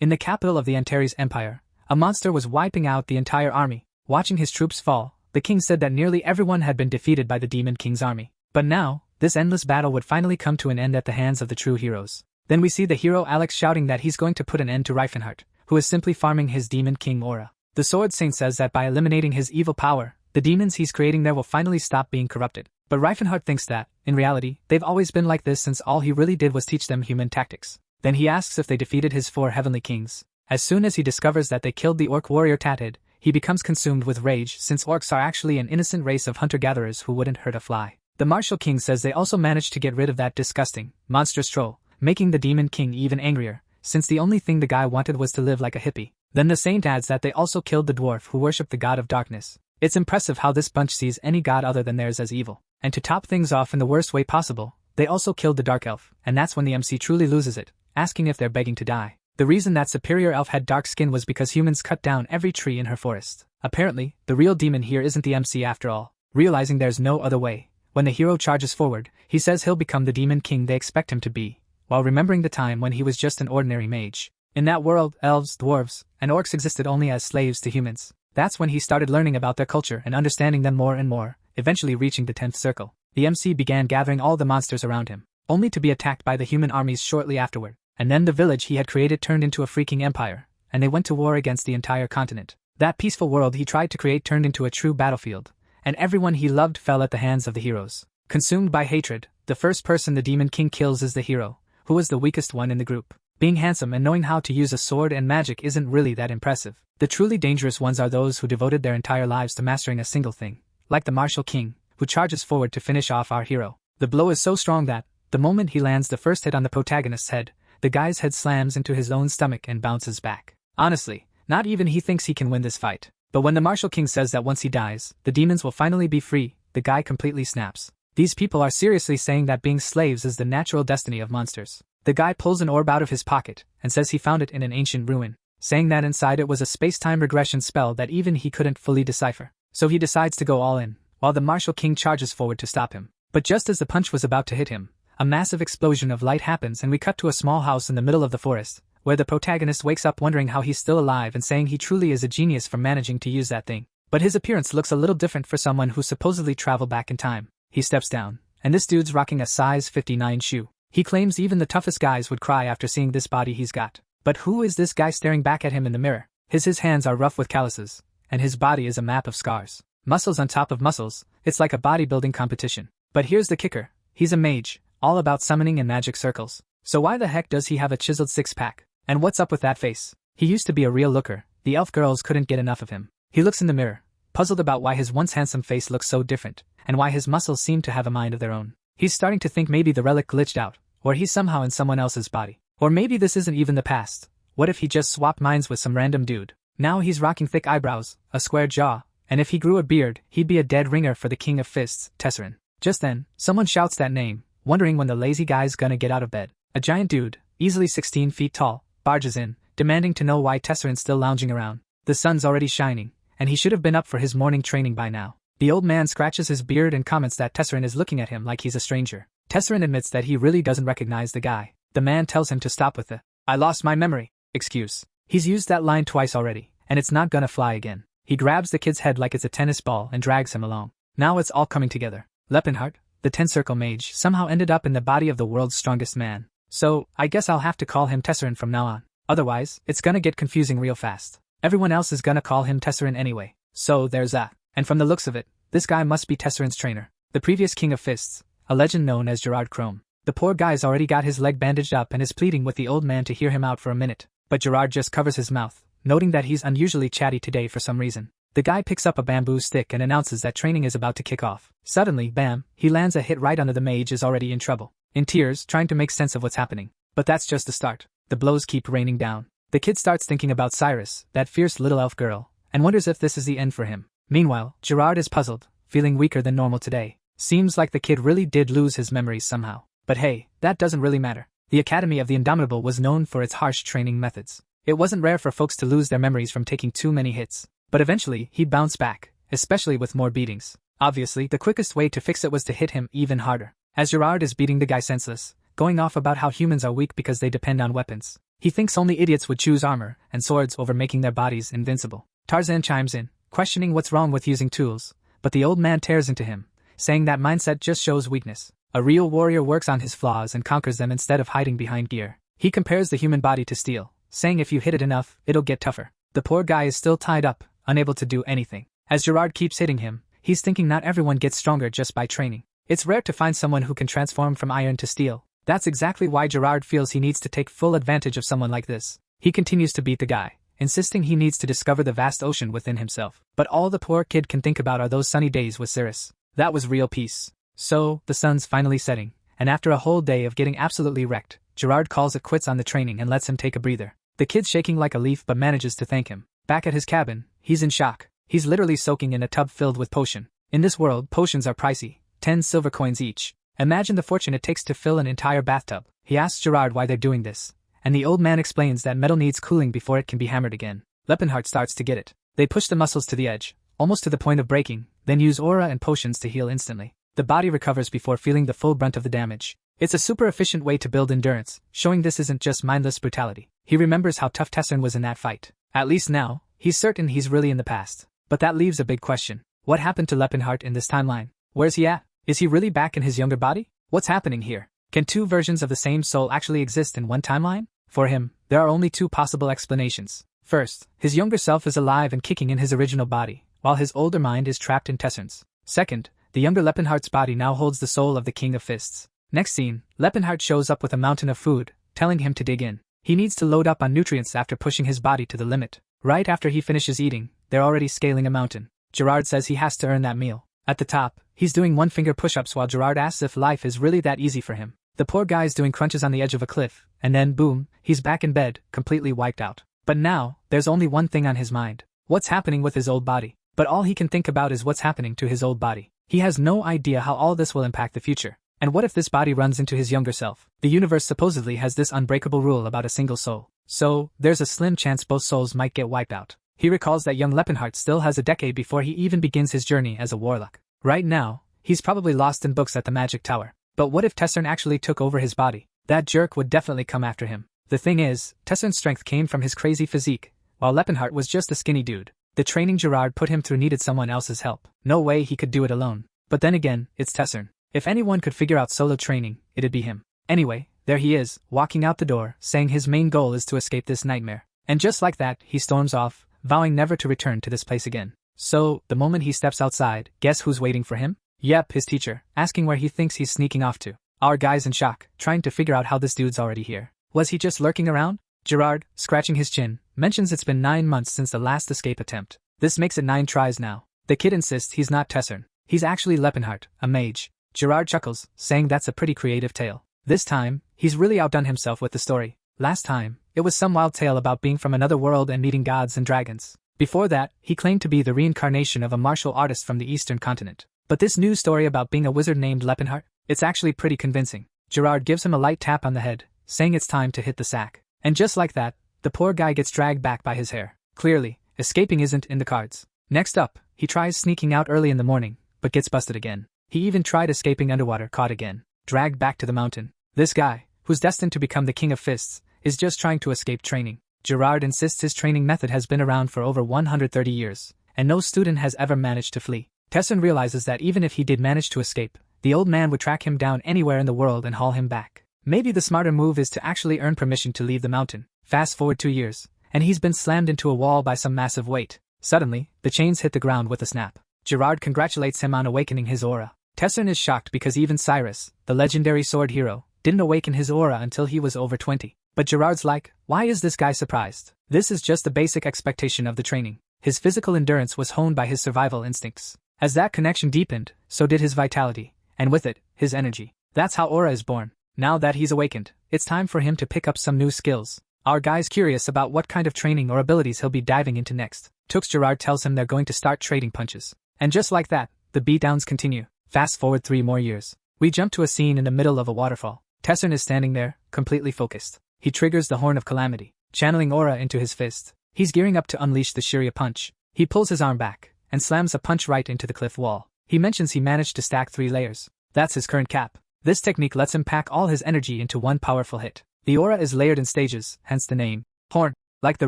In the capital of the Antares Empire, a monster was wiping out the entire army. Watching his troops fall, the king said that nearly everyone had been defeated by the Demon King's army. But now, this endless battle would finally come to an end at the hands of the true heroes. Then we see the hero Alex shouting that he's going to put an end to Reifenhardt, who is simply farming his Demon King aura. The Sword Saint says that by eliminating his evil power, the demons he's creating there will finally stop being corrupted. But Reifenhardt thinks that, in reality, they've always been like this since all he really did was teach them human tactics. Then he asks if they defeated his 4 heavenly kings. As soon as he discovers that they killed the orc warrior Tathead, he becomes consumed with rage since orcs are actually an innocent race of hunter-gatherers who wouldn't hurt a fly. The martial king says they also managed to get rid of that disgusting, monstrous troll, making the Demon King even angrier, since the only thing the guy wanted was to live like a hippie. Then the saint adds that they also killed the dwarf who worshipped the god of darkness. It's impressive how this bunch sees any god other than theirs as evil. And to top things off in the worst way possible, they also killed the dark elf, and that's when the MC truly loses it, asking if they're begging to die. The reason that superior elf had dark skin was because humans cut down every tree in her forest. Apparently, the real demon here isn't the MC after all. Realizing there's no other way, when the hero charges forward, he says he'll become the Demon King they expect him to be, while remembering the time when he was just an ordinary mage. In that world, elves, dwarves, and orcs existed only as slaves to humans. That's when he started learning about their culture and understanding them more and more, eventually reaching the 10th circle. The MC began gathering all the monsters around him, only to be attacked by the human armies shortly afterward. And then the village he had created turned into a freaking empire, and they went to war against the entire continent. That peaceful world he tried to create turned into a true battlefield, and everyone he loved fell at the hands of the heroes. Consumed by hatred, the first person the Demon King kills is the hero, who was the weakest one in the group. Being handsome and knowing how to use a sword and magic isn't really that impressive. The truly dangerous ones are those who devoted their entire lives to mastering a single thing, like the martial king, who charges forward to finish off our hero. The blow is so strong that, the moment he lands the first hit on the protagonist's head, the guy's head slams into his own stomach and bounces back. Honestly, not even he thinks he can win this fight. But when the martial king says that once he dies, the demons will finally be free, the guy completely snaps. These people are seriously saying that being slaves is the natural destiny of monsters. The guy pulls an orb out of his pocket and says he found it in an ancient ruin, saying that inside it was a space-time regression spell that even he couldn't fully decipher. So he decides to go all in, while the martial king charges forward to stop him. But just as the punch was about to hit him, a massive explosion of light happens and we cut to a small house in the middle of the forest, where the protagonist wakes up wondering how he's still alive and saying he truly is a genius for managing to use that thing. But his appearance looks a little different for someone who supposedly traveled back in time. He steps down, and this dude's rocking a size 59 shoe. He claims even the toughest guys would cry after seeing this body he's got. But who is this guy staring back at him in the mirror? His hands are rough with calluses, and his body is a map of scars. Muscles on top of muscles, it's like a bodybuilding competition. But here's the kicker, he's a mage, all about summoning and magic circles. So why the heck does he have a chiseled six-pack? And what's up with that face? He used to be a real looker, the elf girls couldn't get enough of him. He looks in the mirror, puzzled about why his once handsome face looks so different, and why his muscles seem to have a mind of their own. He's starting to think maybe the relic glitched out, or he's somehow in someone else's body. Or maybe this isn't even the past. What if he just swapped minds with some random dude? Now he's rocking thick eyebrows, a square jaw, and if he grew a beard, he'd be a dead ringer for the King of Fists, Tesserin. Just then, someone shouts that name, wondering when the lazy guy's gonna get out of bed. A giant dude, easily 16 feet tall, barges in, demanding to know why Tesserin's still lounging around. The sun's already shining, and he should have been up for his morning training by now. The old man scratches his beard and comments that Tesserin is looking at him like he's a stranger. Tesserin admits that he really doesn't recognize the guy. The man tells him to stop with the "I lost my memory" excuse. He's used that line twice already, and it's not gonna fly again. He grabs the kid's head like it's a tennis ball and drags him along. Now it's all coming together. Lepenhardt, the 10-circle mage, somehow ended up in the body of the world's strongest man. So, I guess I'll have to call him Tesserin from now on. Otherwise, it's gonna get confusing real fast. Everyone else is gonna call him Tesserin anyway. So there's that. And from the looks of it, this guy must be Tesserin's trainer. The previous King of Fists, a legend known as Gerard Chrome. The poor guy's already got his leg bandaged up and is pleading with the old man to hear him out for a minute. But Gerard just covers his mouth, noting that he's unusually chatty today for some reason. The guy picks up a bamboo stick and announces that training is about to kick off. Suddenly, bam, he lands a hit right under the mage is already in trouble. In tears, trying to make sense of what's happening. But that's just the start. The blows keep raining down. The kid starts thinking about Cyrus, that fierce little elf girl, and wonders if this is the end for him. Meanwhile, Gerard is puzzled, feeling weaker than normal today. Seems like the kid really did lose his memories somehow. But hey, that doesn't really matter. The Academy of the Indomitable was known for its harsh training methods. It wasn't rare for folks to lose their memories from taking too many hits. But eventually, he'd bounce back, especially with more beatings. Obviously, the quickest way to fix it was to hit him even harder. As Gerard is beating the guy senseless, going off about how humans are weak because they depend on weapons, He thinks only idiots would choose armor and swords over making their bodies invincible. Tarzan chimes in, questioning what's wrong with using tools, but the old man tears into him, saying that mindset just shows weakness. A real warrior works on his flaws and conquers them instead of hiding behind gear. He compares the human body to steel, saying if you hit it enough, it'll get tougher. The poor guy is still tied up, unable to do anything. As Gerard keeps hitting him, he's thinking not everyone gets stronger just by training. It's rare to find someone who can transform from iron to steel. That's exactly why Gerard feels he needs to take full advantage of someone like this. He continues to beat the guy, insisting he needs to discover the vast ocean within himself. But all the poor kid can think about are those sunny days with Cirrus. That was real peace. So, the sun's finally setting, and after a whole day of getting absolutely wrecked, Gerard calls it quits on the training and lets him take a breather. The kid's shaking like a leaf but manages to thank him. Back at his cabin, he's in shock. He's literally soaking in a tub filled with potion. In this world, potions are pricey, 10 silver coins each. Imagine the fortune it takes to fill an entire bathtub. He asks Gerard why they're doing this, and the old man explains that metal needs cooling before it can be hammered again. Lepenhart starts to get it. They push the muscles to the edge, almost to the point of breaking, then use aura and potions to heal instantly. The body recovers before feeling the full brunt of the damage. It's a super efficient way to build endurance, showing this isn't just mindless brutality. He remembers how tough Tessern was in that fight. At least now, he's certain he's really in the past. But that leaves a big question. What happened to Lepenhart in this timeline? Where's he at? Is he really back in his younger body? What's happening here? Can two versions of the same soul actually exist in one timeline? For him, there are only two possible explanations. First, his younger self is alive and kicking in his original body, while his older mind is trapped in Tessern's. Second, the younger Lepenhart's body now holds the soul of the King of Fists. Next scene, Lepenhart shows up with a mountain of food, telling him to dig in. He needs to load up on nutrients after pushing his body to the limit. Right after he finishes eating, they're already scaling a mountain. Gerard says he has to earn that meal. At the top, he's doing one-finger push-ups while Gerard asks if life is really that easy for him. The poor guy's doing crunches on the edge of a cliff, and then boom, he's back in bed, completely wiped out. But now, there's only one thing on his mind. What's happening with his old body? But all he can think about is what's happening to his old body. He has no idea how all this will impact the future. And what if this body runs into his younger self? The universe supposedly has this unbreakable rule about a single soul. So, there's a slim chance both souls might get wiped out. He recalls that young Lepenhart still has a decade before he even begins his journey as a warlock. Right now, he's probably lost in books at the Magic Tower. But what if Tessern actually took over his body? That jerk would definitely come after him. The thing is, Tessern's strength came from his crazy physique, while Lepenhart was just a skinny dude. The training Gerard put him through needed someone else's help. No way he could do it alone. But then again, it's Tessern. If anyone could figure out solo training, it'd be him. Anyway, there he is, walking out the door, saying his main goal is to escape this nightmare. And just like that, he storms off, vowing never to return to this place again. So, the moment he steps outside, guess who's waiting for him? Yep, his teacher, asking where he thinks he's sneaking off to. Our guy's in shock, trying to figure out how this dude's already here. Was he just lurking around? Gerard, scratching his chin, mentions it's been 9 months since the last escape attempt. This makes it 9 tries now. The kid insists he's not Tessern. He's actually Lepenhart, a mage. Gerard chuckles, saying that's a pretty creative tale. This time, he's really outdone himself with the story. Last time, it was some wild tale about being from another world and meeting gods and dragons. Before that, he claimed to be the reincarnation of a martial artist from the eastern continent. But this new story about being a wizard named Lepenhart, it's actually pretty convincing. Gerard gives him a light tap on the head, saying it's time to hit the sack. And just like that, the poor guy gets dragged back by his hair. Clearly, escaping isn't in the cards. Next up, he tries sneaking out early in the morning, but gets busted again. He even tried escaping underwater, caught again, dragged back to the mountain. This guy, who's destined to become the King of Fists, is just trying to escape training. Gerard insists his training method has been around for over 130 years, and no student has ever managed to flee. Tessern realizes that even if he did manage to escape, the old man would track him down anywhere in the world and haul him back. Maybe the smarter move is to actually earn permission to leave the mountain. Fast forward 2 years, and he's been slammed into a wall by some massive weight. Suddenly, the chains hit the ground with a snap. Gerard congratulates him on awakening his aura. Tessern is shocked because even Cyrus, the legendary sword hero, didn't awaken his aura until he was over 20. But Gerard's like, why is this guy surprised? This is just the basic expectation of the training. His physical endurance was honed by his survival instincts. As that connection deepened, so did his vitality, and with it, his energy. That's how aura is born. Now that he's awakened, it's time for him to pick up some new skills. Our guy's curious about what kind of training or abilities he'll be diving into next. Tux Gerard tells him they're going to start trading punches. And just like that, the beatdowns continue. Fast forward 3 more years. We jump to a scene in the middle of a waterfall. Tessern is standing there, completely focused. He triggers the Horn of Calamity, channeling aura into his fist. He's gearing up to unleash the Shirya punch. He pulls his arm back, and slams a punch right into the cliff wall. He mentions he managed to stack 3 layers. That's his current cap. This technique lets him pack all his energy into one powerful hit. The aura is layered in stages, hence the name. Horn, like the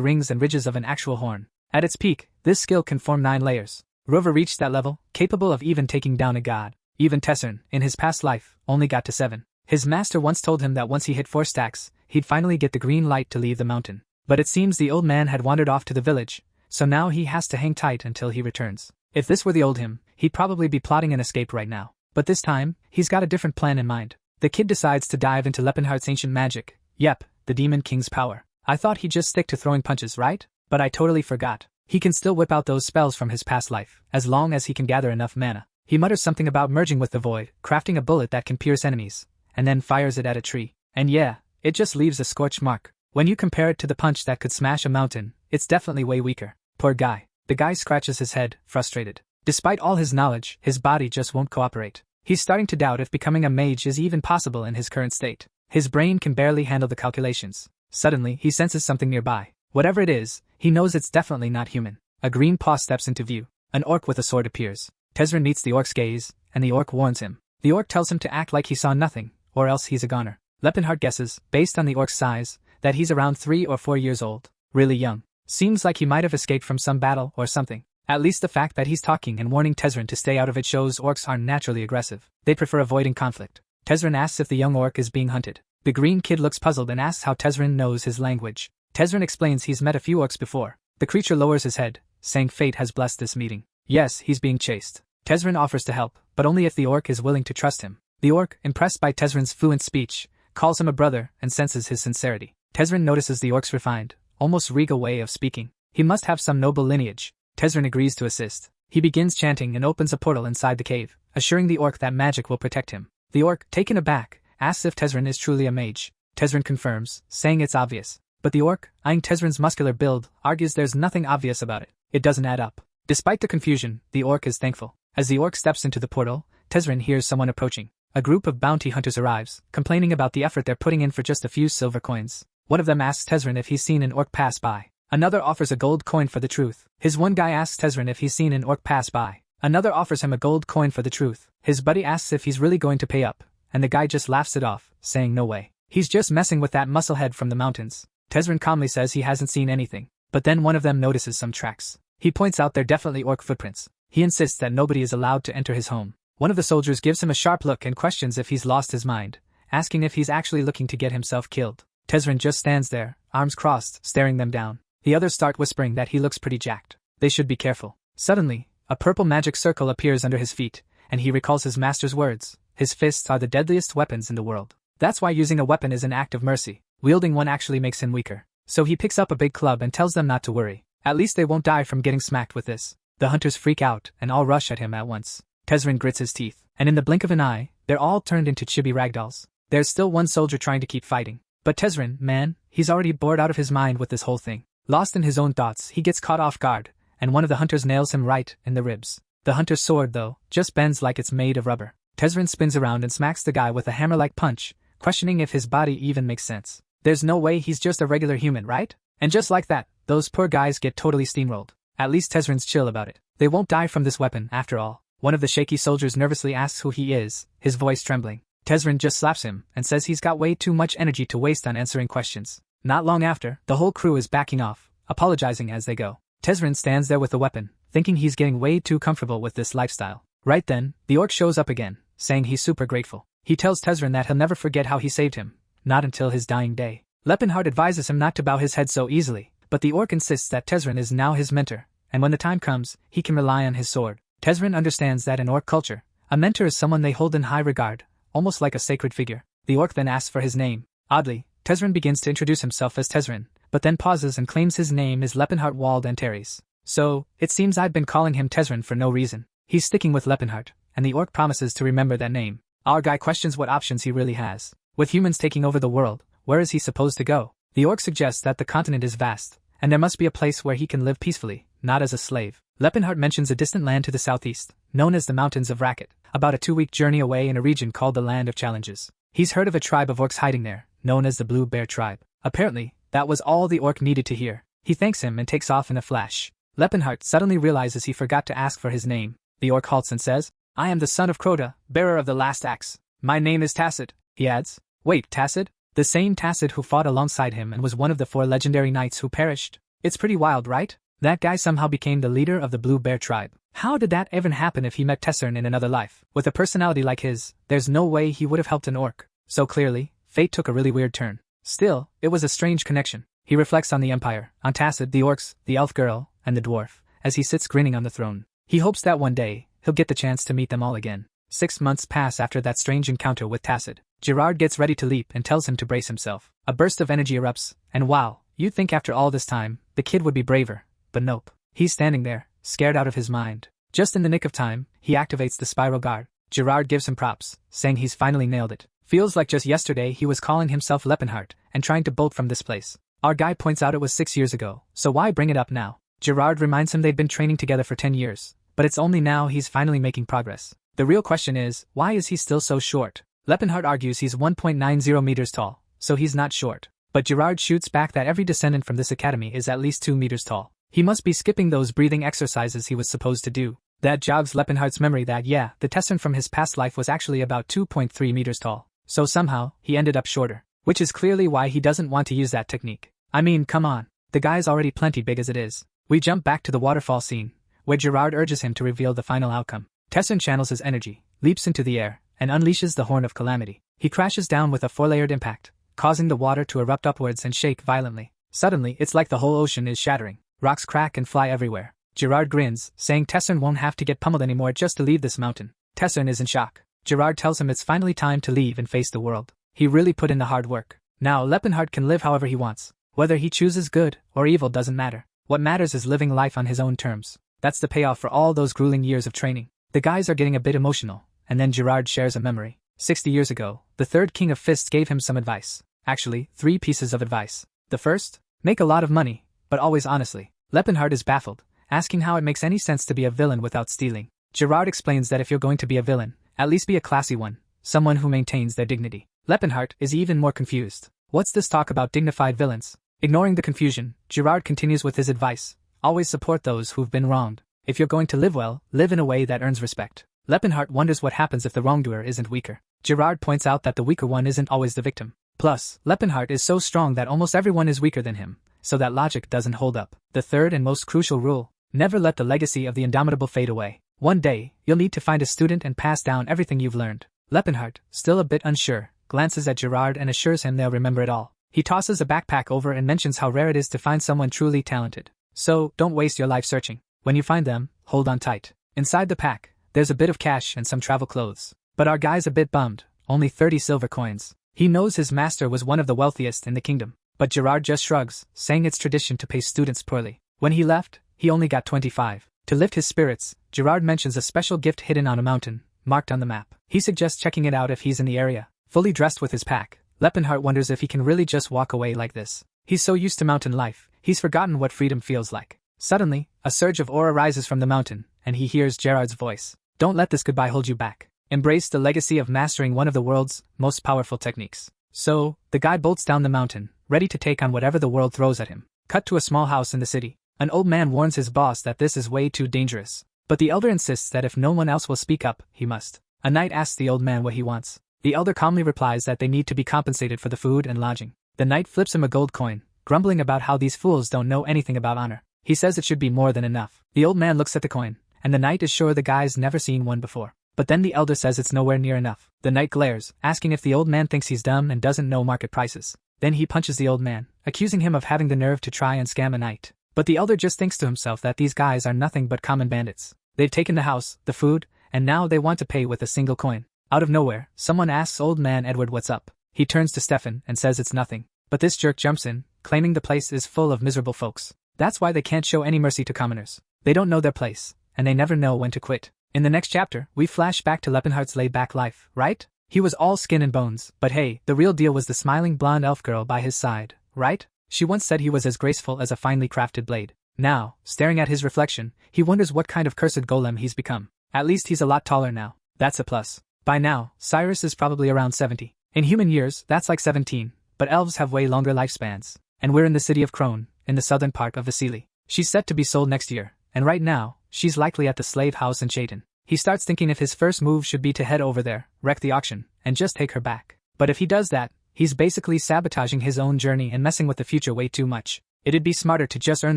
rings and ridges of an actual horn. At its peak, this skill can form 9 layers. Rover reached that level, capable of even taking down a god. Even Tessern, in his past life, only got to 7. His master once told him that once he hit 4 stacks, he'd finally get the green light to leave the mountain. But it seems the old man had wandered off to the village, so now he has to hang tight until he returns. If this were the old him, he'd probably be plotting an escape right now. But this time, he's got a different plan in mind. The kid decides to dive into Lepenhardt's ancient magic. Yep, the Demon King's power. I thought he'd just stick to throwing punches, right? But I totally forgot. He can still whip out those spells from his past life, as long as he can gather enough mana. He mutters something about merging with the void, crafting a bullet that can pierce enemies, and then fires it at a tree. And yeah, it just leaves a scorch mark. When you compare it to the punch that could smash a mountain, it's definitely way weaker. Poor guy. The guy scratches his head, frustrated. Despite all his knowledge, his body just won't cooperate. He's starting to doubt if becoming a mage is even possible in his current state. His brain can barely handle the calculations. Suddenly, he senses something nearby. Whatever it is, he knows it's definitely not human. A green paw steps into view. An orc with a sword appears. Tezrin meets the orc's gaze, and the orc warns him. The orc tells him to act like he saw nothing, or else he's a goner. Lepenhardt guesses, based on the orc's size, that he's around 3 or 4 years old. Really young. Seems like he might have escaped from some battle or something. At least the fact that he's talking and warning Tezrin to stay out of it shows orcs aren't naturally aggressive. They prefer avoiding conflict. Tezrin asks if the young orc is being hunted. The green kid looks puzzled and asks how Tezrin knows his language. Tezrin explains he's met a few orcs before. The creature lowers his head, saying fate has blessed this meeting. Yes, he's being chased. Tezrin offers to help, but only if the orc is willing to trust him. The orc, impressed by Tezrin's fluent speech, calls him a brother and senses his sincerity. Tezrin notices the orc's refined, almost regal way of speaking. He must have some noble lineage. Tezrin agrees to assist. He begins chanting and opens a portal inside the cave, assuring the orc that magic will protect him. The orc, taken aback, asks if Tezrin is truly a mage. Tezrin confirms, saying it's obvious. But the orc, eyeing Tezrin's muscular build, argues there's nothing obvious about it. It doesn't add up. Despite the confusion, the orc is thankful. As the orc steps into the portal, Tezrin hears someone approaching. A group of bounty hunters arrives, complaining about the effort they're putting in for just a few silver coins. One of them asks Tezrin if he's seen an orc pass by. Another offers a gold coin for the truth. His one guy asks Tezrin if he's seen an orc pass by. Another offers him a gold coin for the truth. His buddy asks if he's really going to pay up, and the guy just laughs it off, saying no way. He's just messing with that musclehead from the mountains. Tezrin calmly says he hasn't seen anything. But then one of them notices some tracks. He points out they're definitely orc footprints. He insists that nobody is allowed to enter his home. One of the soldiers gives him a sharp look and questions if he's lost his mind, asking if he's actually looking to get himself killed. Tezrin just stands there, arms crossed, staring them down. The others start whispering that he looks pretty jacked. They should be careful. Suddenly, a purple magic circle appears under his feet, and he recalls his master's words. His fists are the deadliest weapons in the world. That's why using a weapon is an act of mercy. Wielding one actually makes him weaker. So he picks up a big club and tells them not to worry. At least they won't die from getting smacked with this. The hunters freak out and all rush at him at once. Tezrin grits his teeth, and in the blink of an eye, they're all turned into chibi ragdolls. There's still one soldier trying to keep fighting. But Tezrin, man, he's already bored out of his mind with this whole thing. Lost in his own thoughts, he gets caught off guard, and one of the hunters nails him right in the ribs. The hunter's sword, though, just bends like it's made of rubber. Tezrin spins around and smacks the guy with a hammer-like punch, questioning if his body even makes sense. There's no way he's just a regular human, right? And just like that, those poor guys get totally steamrolled. At least Tezrin's chill about it. They won't die from this weapon, after all. One of the shaky soldiers nervously asks who he is, his voice trembling. Tezrin just slaps him and says he's got way too much energy to waste on answering questions. Not long after, the whole crew is backing off, apologizing as they go. Tezrin stands there with the weapon, thinking he's getting way too comfortable with this lifestyle. Right then, the orc shows up again, saying he's super grateful. He tells Tezrin that he'll never forget how he saved him, not until his dying day. Lepenhardt advises him not to bow his head so easily, but the orc insists that Tezrin is now his mentor, and when the time comes, he can rely on his sword. Tezrin understands that in orc culture, a mentor is someone they hold in high regard, almost like a sacred figure. The orc then asks for his name. Oddly, Tezrin begins to introduce himself as Tezrin, but then pauses and claims his name is Lepenhardt Wald Antares. So, it seems I've been calling him Tezrin for no reason. He's sticking with Lepenhardt, and the orc promises to remember that name. Our guy questions what options he really has. With humans taking over the world, where is he supposed to go? The orc suggests that the continent is vast, and there must be a place where he can live peacefully, not as a slave. Lepenhardt mentions a distant land to the southeast, known as the Mountains of Racket, about a 2-week journey away in a region called the Land of Challenges. He's heard of a tribe of orcs hiding there, known as the Blue Bear Tribe. Apparently, that was all the orc needed to hear. He thanks him and takes off in a flash. Lepenhardt suddenly realizes he forgot to ask for his name. The orc halts and says, "I am the son of Crota, bearer of the last axe. My name is Tacit," he adds. "Wait, Tacit? The same Tacit who fought alongside him and was one of the 4 legendary knights who perished. It's pretty wild, right? That guy somehow became the leader of the Blue Bear tribe. How did that even happen if he met Tessern in another life? With a personality like his, there's no way he would have helped an orc. So clearly, fate took a really weird turn. Still, it was a strange connection. He reflects on the Empire, on Tacit, the orcs, the elf girl, and the dwarf, as he sits grinning on the throne. He hopes that one day, he'll get the chance to meet them all again. 6 months pass after that strange encounter with Tacit. Gerard gets ready to leap and tells him to brace himself. A burst of energy erupts, and wow, you'd think after all this time, the kid would be braver, but nope. He's standing there, scared out of his mind. Just in the nick of time, he activates the spiral guard. Gerard gives him props, saying he's finally nailed it. Feels like just yesterday he was calling himself Leppenhart and trying to bolt from this place. Our guy points out it was 6 years ago, so why bring it up now? Gerard reminds him they've been training together for 10 years, but it's only now he's finally making progress. The real question is, why is he still so short? Leppenhart argues he's 1.90 meters tall, so he's not short. But Gerard shoots back that every descendant from this academy is at least 2 meters tall. He must be skipping those breathing exercises he was supposed to do. That jogs Leppenhart's memory that the Tessern from his past life was actually about 2.3 meters tall. So somehow, he ended up shorter. Which is clearly why he doesn't want to use that technique. I mean, come on. The guy's already plenty big as it is. We jump back to the waterfall scene, where Gerard urges him to reveal the final outcome. Tessern channels his energy, leaps into the air, and unleashes the Horn of Calamity. He crashes down with a 4-layered impact, causing the water to erupt upwards and shake violently. Suddenly, it's like the whole ocean is shattering. Rocks crack and fly everywhere. Gerard grins, saying Tessern won't have to get pummeled anymore just to leave this mountain. Tessern is in shock. Gerard tells him it's finally time to leave and face the world. He really put in the hard work. Now Leppenhart can live however he wants. Whether he chooses good or evil doesn't matter. What matters is living life on his own terms. That's the payoff for all those grueling years of training. The guys are getting a bit emotional, and then Gerard shares a memory. 60 years ago, the 3rd King of Fists gave him some advice. Actually, 3 pieces of advice. The first? Make a lot of money, but always honestly. Leppenhart is baffled, asking how it makes any sense to be a villain without stealing. Gerard explains that if you're going to be a villain, at least be a classy one, someone who maintains their dignity. Leppenhart is even more confused. What's this talk about dignified villains? Ignoring the confusion, Gerard continues with his advice. Always support those who've been wronged. If you're going to live well, live in a way that earns respect. Leppenhart wonders what happens if the wrongdoer isn't weaker. Gerard points out that the weaker one isn't always the victim. Plus, Leppenhart is so strong that almost everyone is weaker than him, so that logic doesn't hold up. The third and most crucial rule: never let the legacy of the indomitable fade away. One day, you'll need to find a student and pass down everything you've learned. Leppenhart, still a bit unsure, glances at Gerard and assures him they'll remember it all. He tosses a backpack over and mentions how rare it is to find someone truly talented. So, don't waste your life searching. When you find them, hold on tight. Inside the pack, there's a bit of cash and some travel clothes. But our guy's a bit bummed, only 30 silver coins. He knows his master was one of the wealthiest in the kingdom. But Gerard just shrugs, saying it's tradition to pay students poorly. When he left, he only got 25. To lift his spirits, Gerard mentions a special gift hidden on a mountain, marked on the map. He suggests checking it out if he's in the area. Fully dressed with his pack, Leppenhart wonders if he can really just walk away like this. He's so used to mountain life, he's forgotten what freedom feels like. Suddenly, a surge of aura rises from the mountain, and he hears Gerard's voice. Don't let this goodbye hold you back. Embrace the legacy of mastering one of the world's most powerful techniques. So, the guy bolts down the mountain, ready to take on whatever the world throws at him. Cut to a small house in the city. An old man warns his boss that this is way too dangerous. But the elder insists that if no one else will speak up, he must. A knight asks the old man what he wants. The elder calmly replies that they need to be compensated for the food and lodging. The knight flips him a gold coin, grumbling about how these fools don't know anything about honor. He says it should be more than enough. The old man looks at the coin, and the knight is sure the guy's never seen one before. But then the elder says it's nowhere near enough. The knight glares, asking if the old man thinks he's dumb and doesn't know market prices. Then he punches the old man, accusing him of having the nerve to try and scam a knight. But the elder just thinks to himself that these guys are nothing but common bandits. They've taken the house, the food, and now they want to pay with a single coin. Out of nowhere, someone asks old man Edward what's up. He turns to Stefan and says it's nothing. But this jerk jumps in, claiming the place is full of miserable folks. That's why they can't show any mercy to commoners. They don't know their place, and they never know when to quit. In the next chapter, we flash back to Leppenhart's laid-back life, right? He was all skin and bones, but hey, the real deal was the smiling blonde elf girl by his side, right? She once said he was as graceful as a finely crafted blade. Now, staring at his reflection, he wonders what kind of cursed golem he's become. At least he's a lot taller now. That's a plus. By now, Cyrus is probably around 70. In human years, that's like 17, but elves have way longer lifespans. And we're in the city of Krone, in the southern part of Vasily. She's set to be sold next year, and right now, she's likely at the slave house in Chaitin. He starts thinking if his first move should be to head over there, wreck the auction, and just take her back. But if he does that, he's basically sabotaging his own journey and messing with the future way too much. It'd be smarter to just earn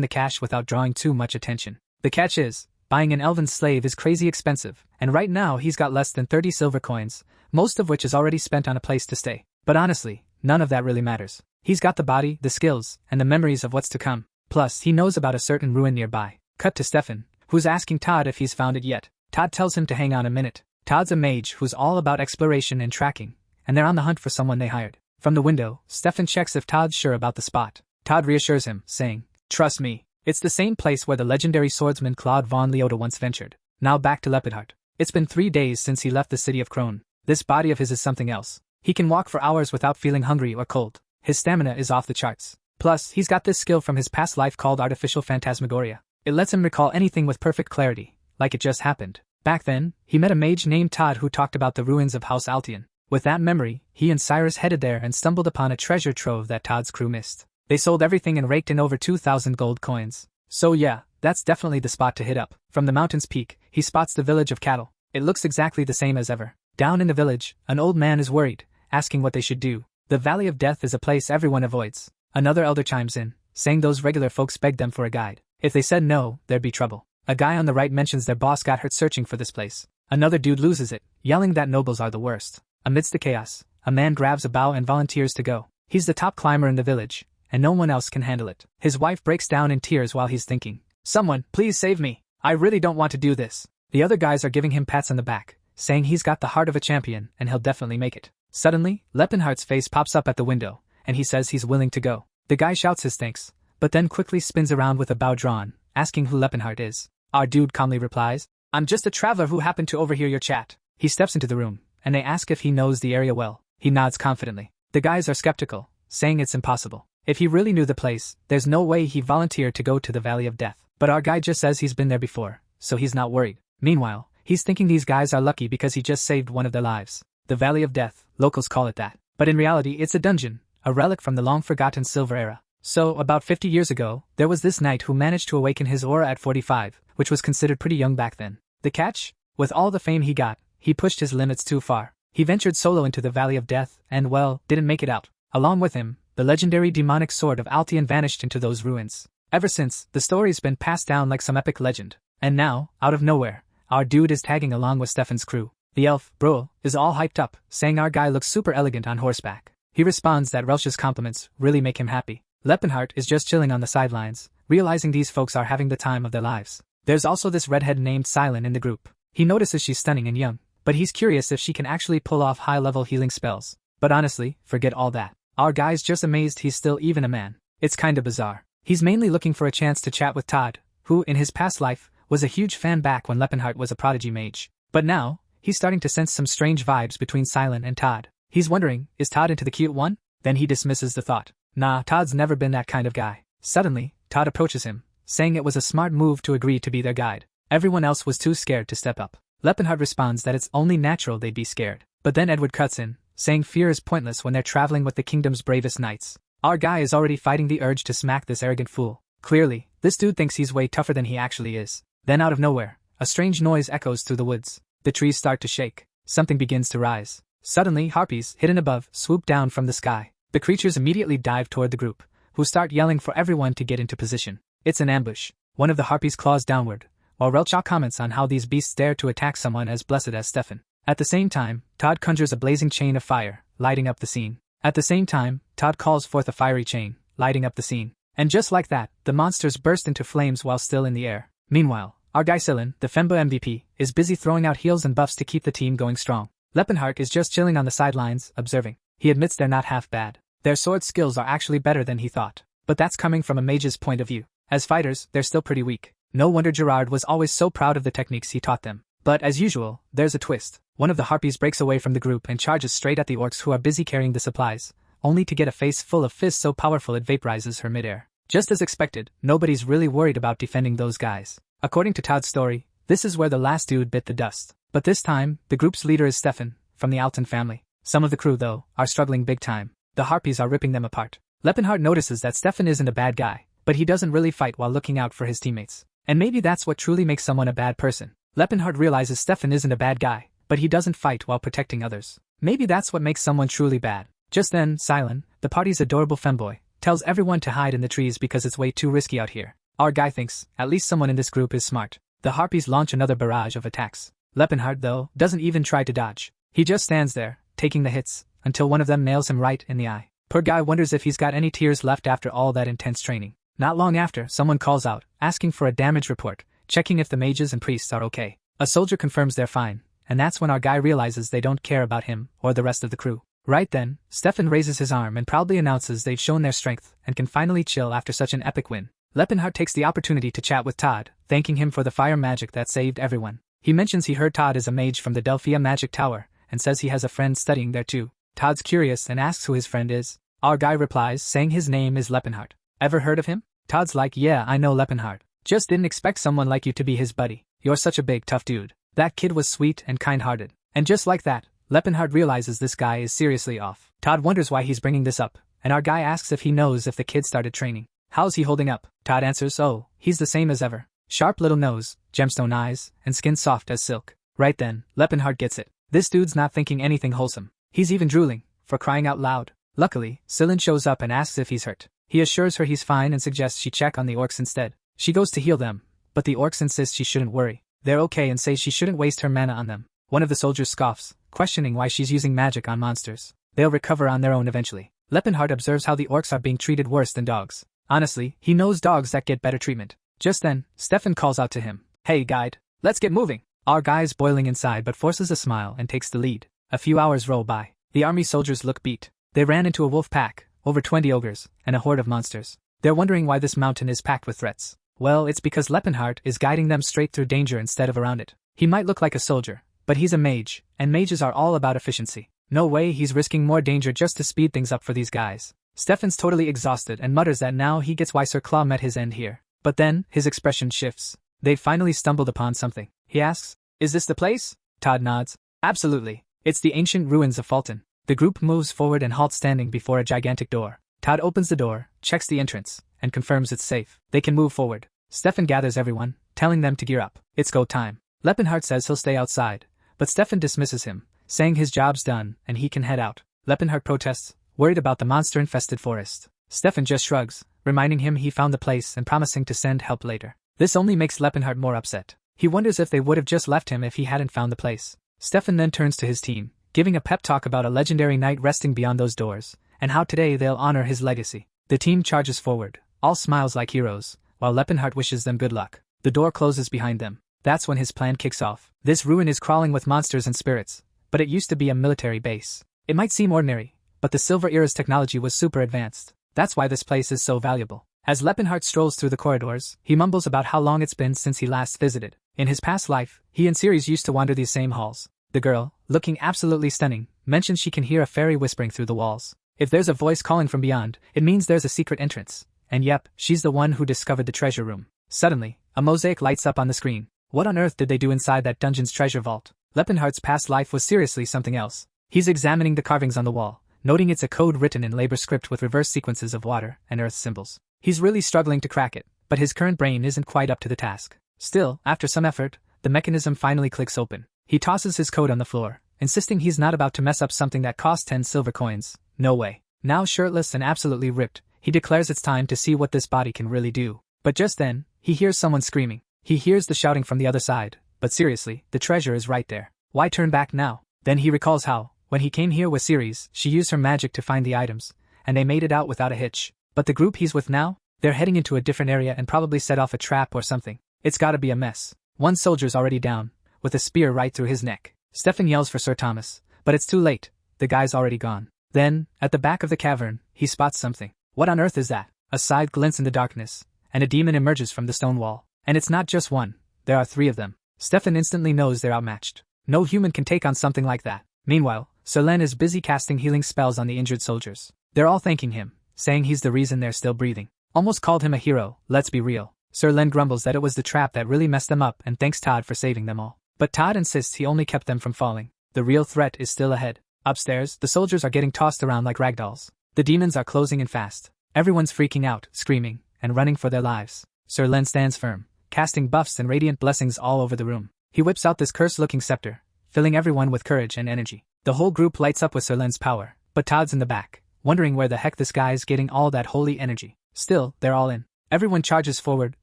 the cash without drawing too much attention. The catch is, buying an elven slave is crazy expensive, and right now he's got less than 30 silver coins, most of which is already spent on a place to stay. But honestly, none of that really matters. He's got the body, the skills, and the memories of what's to come. Plus, he knows about a certain ruin nearby. Cut to Stefan, who's asking Todd if he's found it yet. Todd tells him to hang on a minute. Todd's a mage who's all about exploration and tracking, and they're on the hunt for someone they hired. From the window, Stefan checks if Todd's sure about the spot. Todd reassures him, saying, "Trust me, it's the same place where the legendary swordsman Claude von Leota once ventured." Now back to Leopardheart. It's been 3 days since he left the city of Krone. This body of his is something else. He can walk for hours without feeling hungry or cold. His stamina is off the charts. Plus, he's got this skill from his past life called artificial phantasmagoria. It lets him recall anything with perfect clarity, like it just happened. Back then, he met a mage named Todd who talked about the ruins of House Altian. With that memory, he and Cyrus headed there and stumbled upon a treasure trove that Todd's crew missed. They sold everything and raked in over 2,000 gold coins. So yeah, that's definitely the spot to hit up. From the mountain's peak, he spots the village of cattle. It looks exactly the same as ever. Down in the village, an old man is worried, asking what they should do. The Valley of Death is a place everyone avoids. Another elder chimes in, saying those regular folks begged them for a guide. If they said no, there'd be trouble. A guy on the right mentions their boss got hurt searching for this place. Another dude loses it, yelling that nobles are the worst. Amidst the chaos, a man grabs a bow and volunteers to go. He's the top climber in the village, and no one else can handle it. His wife breaks down in tears while he's thinking, "Someone, please save me. I really don't want to do this." The other guys are giving him pats on the back, saying he's got the heart of a champion and he'll definitely make it. Suddenly, Leopardheart's face pops up at the window, and he says he's willing to go. The guy shouts his thanks, but then quickly spins around with a bow drawn, asking who Leopardheart is. Our dude calmly replies, "I'm just a traveler who happened to overhear your chat." He steps into the room, and they ask if he knows the area well. He nods confidently. The guys are skeptical, saying it's impossible. If he really knew the place, there's no way he volunteered to go to the Valley of Death. But our guy just says he's been there before, so he's not worried. Meanwhile, he's thinking these guys are lucky because he just saved one of their lives. The Valley of Death, locals call it that. But in reality, it's a dungeon, a relic from the long-forgotten Silver Era. So, about 50 years ago, there was this knight who managed to awaken his aura at 45, which was considered pretty young back then. The catch? With all the fame he got, he pushed his limits too far. He ventured solo into the Valley of Death and, well, didn't make it out. Along with him, the legendary demonic sword of Altian vanished into those ruins. Ever since, the story's been passed down like some epic legend. And now, out of nowhere, our dude is tagging along with Stefan's crew. The elf, Bro, is all hyped up, saying our guy looks super elegant on horseback. He responds that Relsh's compliments really make him happy. Leopardheart is just chilling on the sidelines, realizing these folks are having the time of their lives. There's also this redhead named Silent in the group. He notices she's stunning and young, but he's curious if she can actually pull off high-level healing spells. But honestly, forget all that. Our guy's just amazed he's still even a man. It's kinda bizarre. He's mainly looking for a chance to chat with Todd, who, in his past life, was a huge fan back when Leopardheart was a prodigy mage. But now, he's starting to sense some strange vibes between Silent and Todd. He's wondering, is Todd into the cute one? Then he dismisses the thought. Nah, Todd's never been that kind of guy. Suddenly, Todd approaches him, saying it was a smart move to agree to be their guide. Everyone else was too scared to step up. Leopardheart responds that it's only natural they'd be scared. But then Edward cuts in, saying fear is pointless when they're traveling with the kingdom's bravest knights. Our guy is already fighting the urge to smack this arrogant fool. Clearly, this dude thinks he's way tougher than he actually is. Then out of nowhere, a strange noise echoes through the woods. The trees start to shake. Something begins to rise. Suddenly, harpies, hidden above, swoop down from the sky. The creatures immediately dive toward the group, who start yelling for everyone to get into position. It's an ambush. One of the harpies claws downward, while Relcha comments on how these beasts dare to attack someone as blessed as Stefan. At the same time, Todd conjures a blazing chain of fire, lighting up the scene. At the same time, Todd calls forth a fiery chain, lighting up the scene. And just like that, the monsters burst into flames while still in the air. Meanwhile, our guy Silin, the Femba MVP, is busy throwing out heals and buffs to keep the team going strong. Leopardheart is just chilling on the sidelines, observing. He admits they're not half bad. Their sword skills are actually better than he thought. But that's coming from a mage's point of view. As fighters, they're still pretty weak. No wonder Gerard was always so proud of the techniques he taught them. But as usual, there's a twist. One of the harpies breaks away from the group and charges straight at the orcs who are busy carrying the supplies, only to get a face full of fists so powerful it vaporizes her midair. Just as expected, nobody's really worried about defending those guys. According to Todd's story, this is where the last dude bit the dust. But this time, the group's leader is Stefan, from the Alton family. Some of the crew, though, are struggling big time. The harpies are ripping them apart. Leopardheart notices that Stefan isn't a bad guy, but he doesn't really fight while looking out for his teammates. And maybe that's what truly makes someone a bad person. Leopardheart realizes Stefan isn't a bad guy, but he doesn't fight while protecting others. Maybe that's what makes someone truly bad. Just then, Silen, the party's adorable femboy, tells everyone to hide in the trees because it's way too risky out here. Our guy thinks, at least someone in this group is smart. The harpies launch another barrage of attacks. Lepenhardt, though, doesn't even try to dodge. He just stands there, taking the hits, until one of them nails him right in the eye. Poor guy wonders if he's got any tears left after all that intense training. Not long after, someone calls out, asking for a damage report, checking if the mages and priests are okay. A soldier confirms they're fine, and that's when our guy realizes they don't care about him or the rest of the crew. Right then, Stefan raises his arm and proudly announces they've shown their strength and can finally chill after such an epic win. Lepenhardt takes the opportunity to chat with Todd, thanking him for the fire magic that saved everyone. He mentions he heard Todd is a mage from the Delphia Magic Tower, and says he has a friend studying there too. Todd's curious and asks who his friend is. Our guy replies saying his name is Lepenhardt. Ever heard of him? Todd's like, yeah, I know Lepenhardt. Just didn't expect someone like you to be his buddy. You're such a big, tough dude. That kid was sweet and kind-hearted. And just like that, Lepenhardt realizes this guy is seriously off. Todd wonders why he's bringing this up, and our guy asks if he knows if the kid started training. How's he holding up? Todd answers, oh, he's the same as ever. Sharp little nose, gemstone eyes, and skin soft as silk. Right then, Lepenhardt gets it. This dude's not thinking anything wholesome. He's even drooling, for crying out loud. Luckily, Silen shows up and asks if he's hurt. He assures her he's fine and suggests she check on the orcs instead. She goes to heal them, but the orcs insist she shouldn't worry. They're okay and say she shouldn't waste her mana on them. One of the soldiers scoffs, questioning why she's using magic on monsters. They'll recover on their own eventually. Lepenhardt observes how the orcs are being treated worse than dogs. Honestly, he knows dogs that get better treatment. Just then, Stefan calls out to him. Hey guide, let's get moving. Our guy's boiling inside but forces a smile and takes the lead. A few hours roll by. The army soldiers look beat. They ran into a wolf pack, over 20 ogres, and a horde of monsters. They're wondering why this mountain is packed with threats. Well, it's because Lepenhardt is guiding them straight through danger instead of around it. He might look like a soldier, but he's a mage, and mages are all about efficiency. No way he's risking more danger just to speed things up for these guys. Stefan's totally exhausted and mutters that now he gets why Sir Claw met his end here. But then, his expression shifts. They've finally stumbled upon something. He asks, is this the place? Todd nods. Absolutely. It's the ancient ruins of Fulton. The group moves forward and halts standing before a gigantic door. Todd opens the door, checks the entrance, and confirms it's safe. They can move forward. Stefan gathers everyone, telling them to gear up. It's go time. Lepenhardt says he'll stay outside, but Stefan dismisses him, saying his job's done and he can head out. Lepenhardt protests, worried about the monster-infested forest. Stefan just shrugs, reminding him he found the place and promising to send help later. This only makes Lepenhardt more upset. He wonders if they would have just left him if he hadn't found the place. Stefan then turns to his team, giving a pep talk about a legendary knight resting beyond those doors, and how today they'll honor his legacy. The team charges forward, all smiles like heroes, while Lepenhardt wishes them good luck. The door closes behind them. That's when his plan kicks off. This ruin is crawling with monsters and spirits, but it used to be a military base. It might seem ordinary, but the Silver Era's technology was super advanced. That's why this place is so valuable. As Lepenhardt strolls through the corridors, he mumbles about how long it's been since he last visited. In his past life, he and Ceres used to wander these same halls. The girl, looking absolutely stunning, mentions she can hear a fairy whispering through the walls. If there's a voice calling from beyond, it means there's a secret entrance. And yep, she's the one who discovered the treasure room. Suddenly, a mosaic lights up on the screen. What on earth did they do inside that dungeon's treasure vault? Lepenhardt's past life was seriously something else. He's examining the carvings on the wall, noting it's a code written in labor script with reverse sequences of water and earth symbols. He's really struggling to crack it, but his current brain isn't quite up to the task. Still, after some effort, the mechanism finally clicks open. He tosses his code on the floor, insisting he's not about to mess up something that cost 10 silver coins. No way. Now shirtless and absolutely ripped, he declares it's time to see what this body can really do. But just then, he hears someone screaming. He hears the shouting from the other side, but seriously, the treasure is right there. Why turn back now? Then he recalls how, when he came here with Ceres, she used her magic to find the items, and they made it out without a hitch. But the group he's with now? They're heading into a different area and probably set off a trap or something. It's gotta be a mess. One soldier's already down, with a spear right through his neck. Stefan yells for Sir Thomas, but it's too late. The guy's already gone. Then, at the back of the cavern, he spots something. What on earth is that? A scythe glints in the darkness, and a demon emerges from the stone wall. And it's not just one. There are 3 of them. Stefan instantly knows they're outmatched. No human can take on something like that. Meanwhile, Sir Len is busy casting healing spells on the injured soldiers. They're all thanking him, saying he's the reason they're still breathing. Almost called him a hero, let's be real. Sir Len grumbles that it was the trap that really messed them up and thanks Todd for saving them all. But Todd insists he only kept them from falling. The real threat is still ahead. Upstairs, the soldiers are getting tossed around like ragdolls. The demons are closing in fast. Everyone's freaking out, screaming, and running for their lives. Sir Len stands firm, casting buffs and radiant blessings all over the room. He whips out this cursed-looking scepter, filling everyone with courage and energy. The whole group lights up with Sir Len's power, but Todd's in the back, wondering where the heck this guy's getting all that holy energy. Still, they're all in. Everyone charges forward,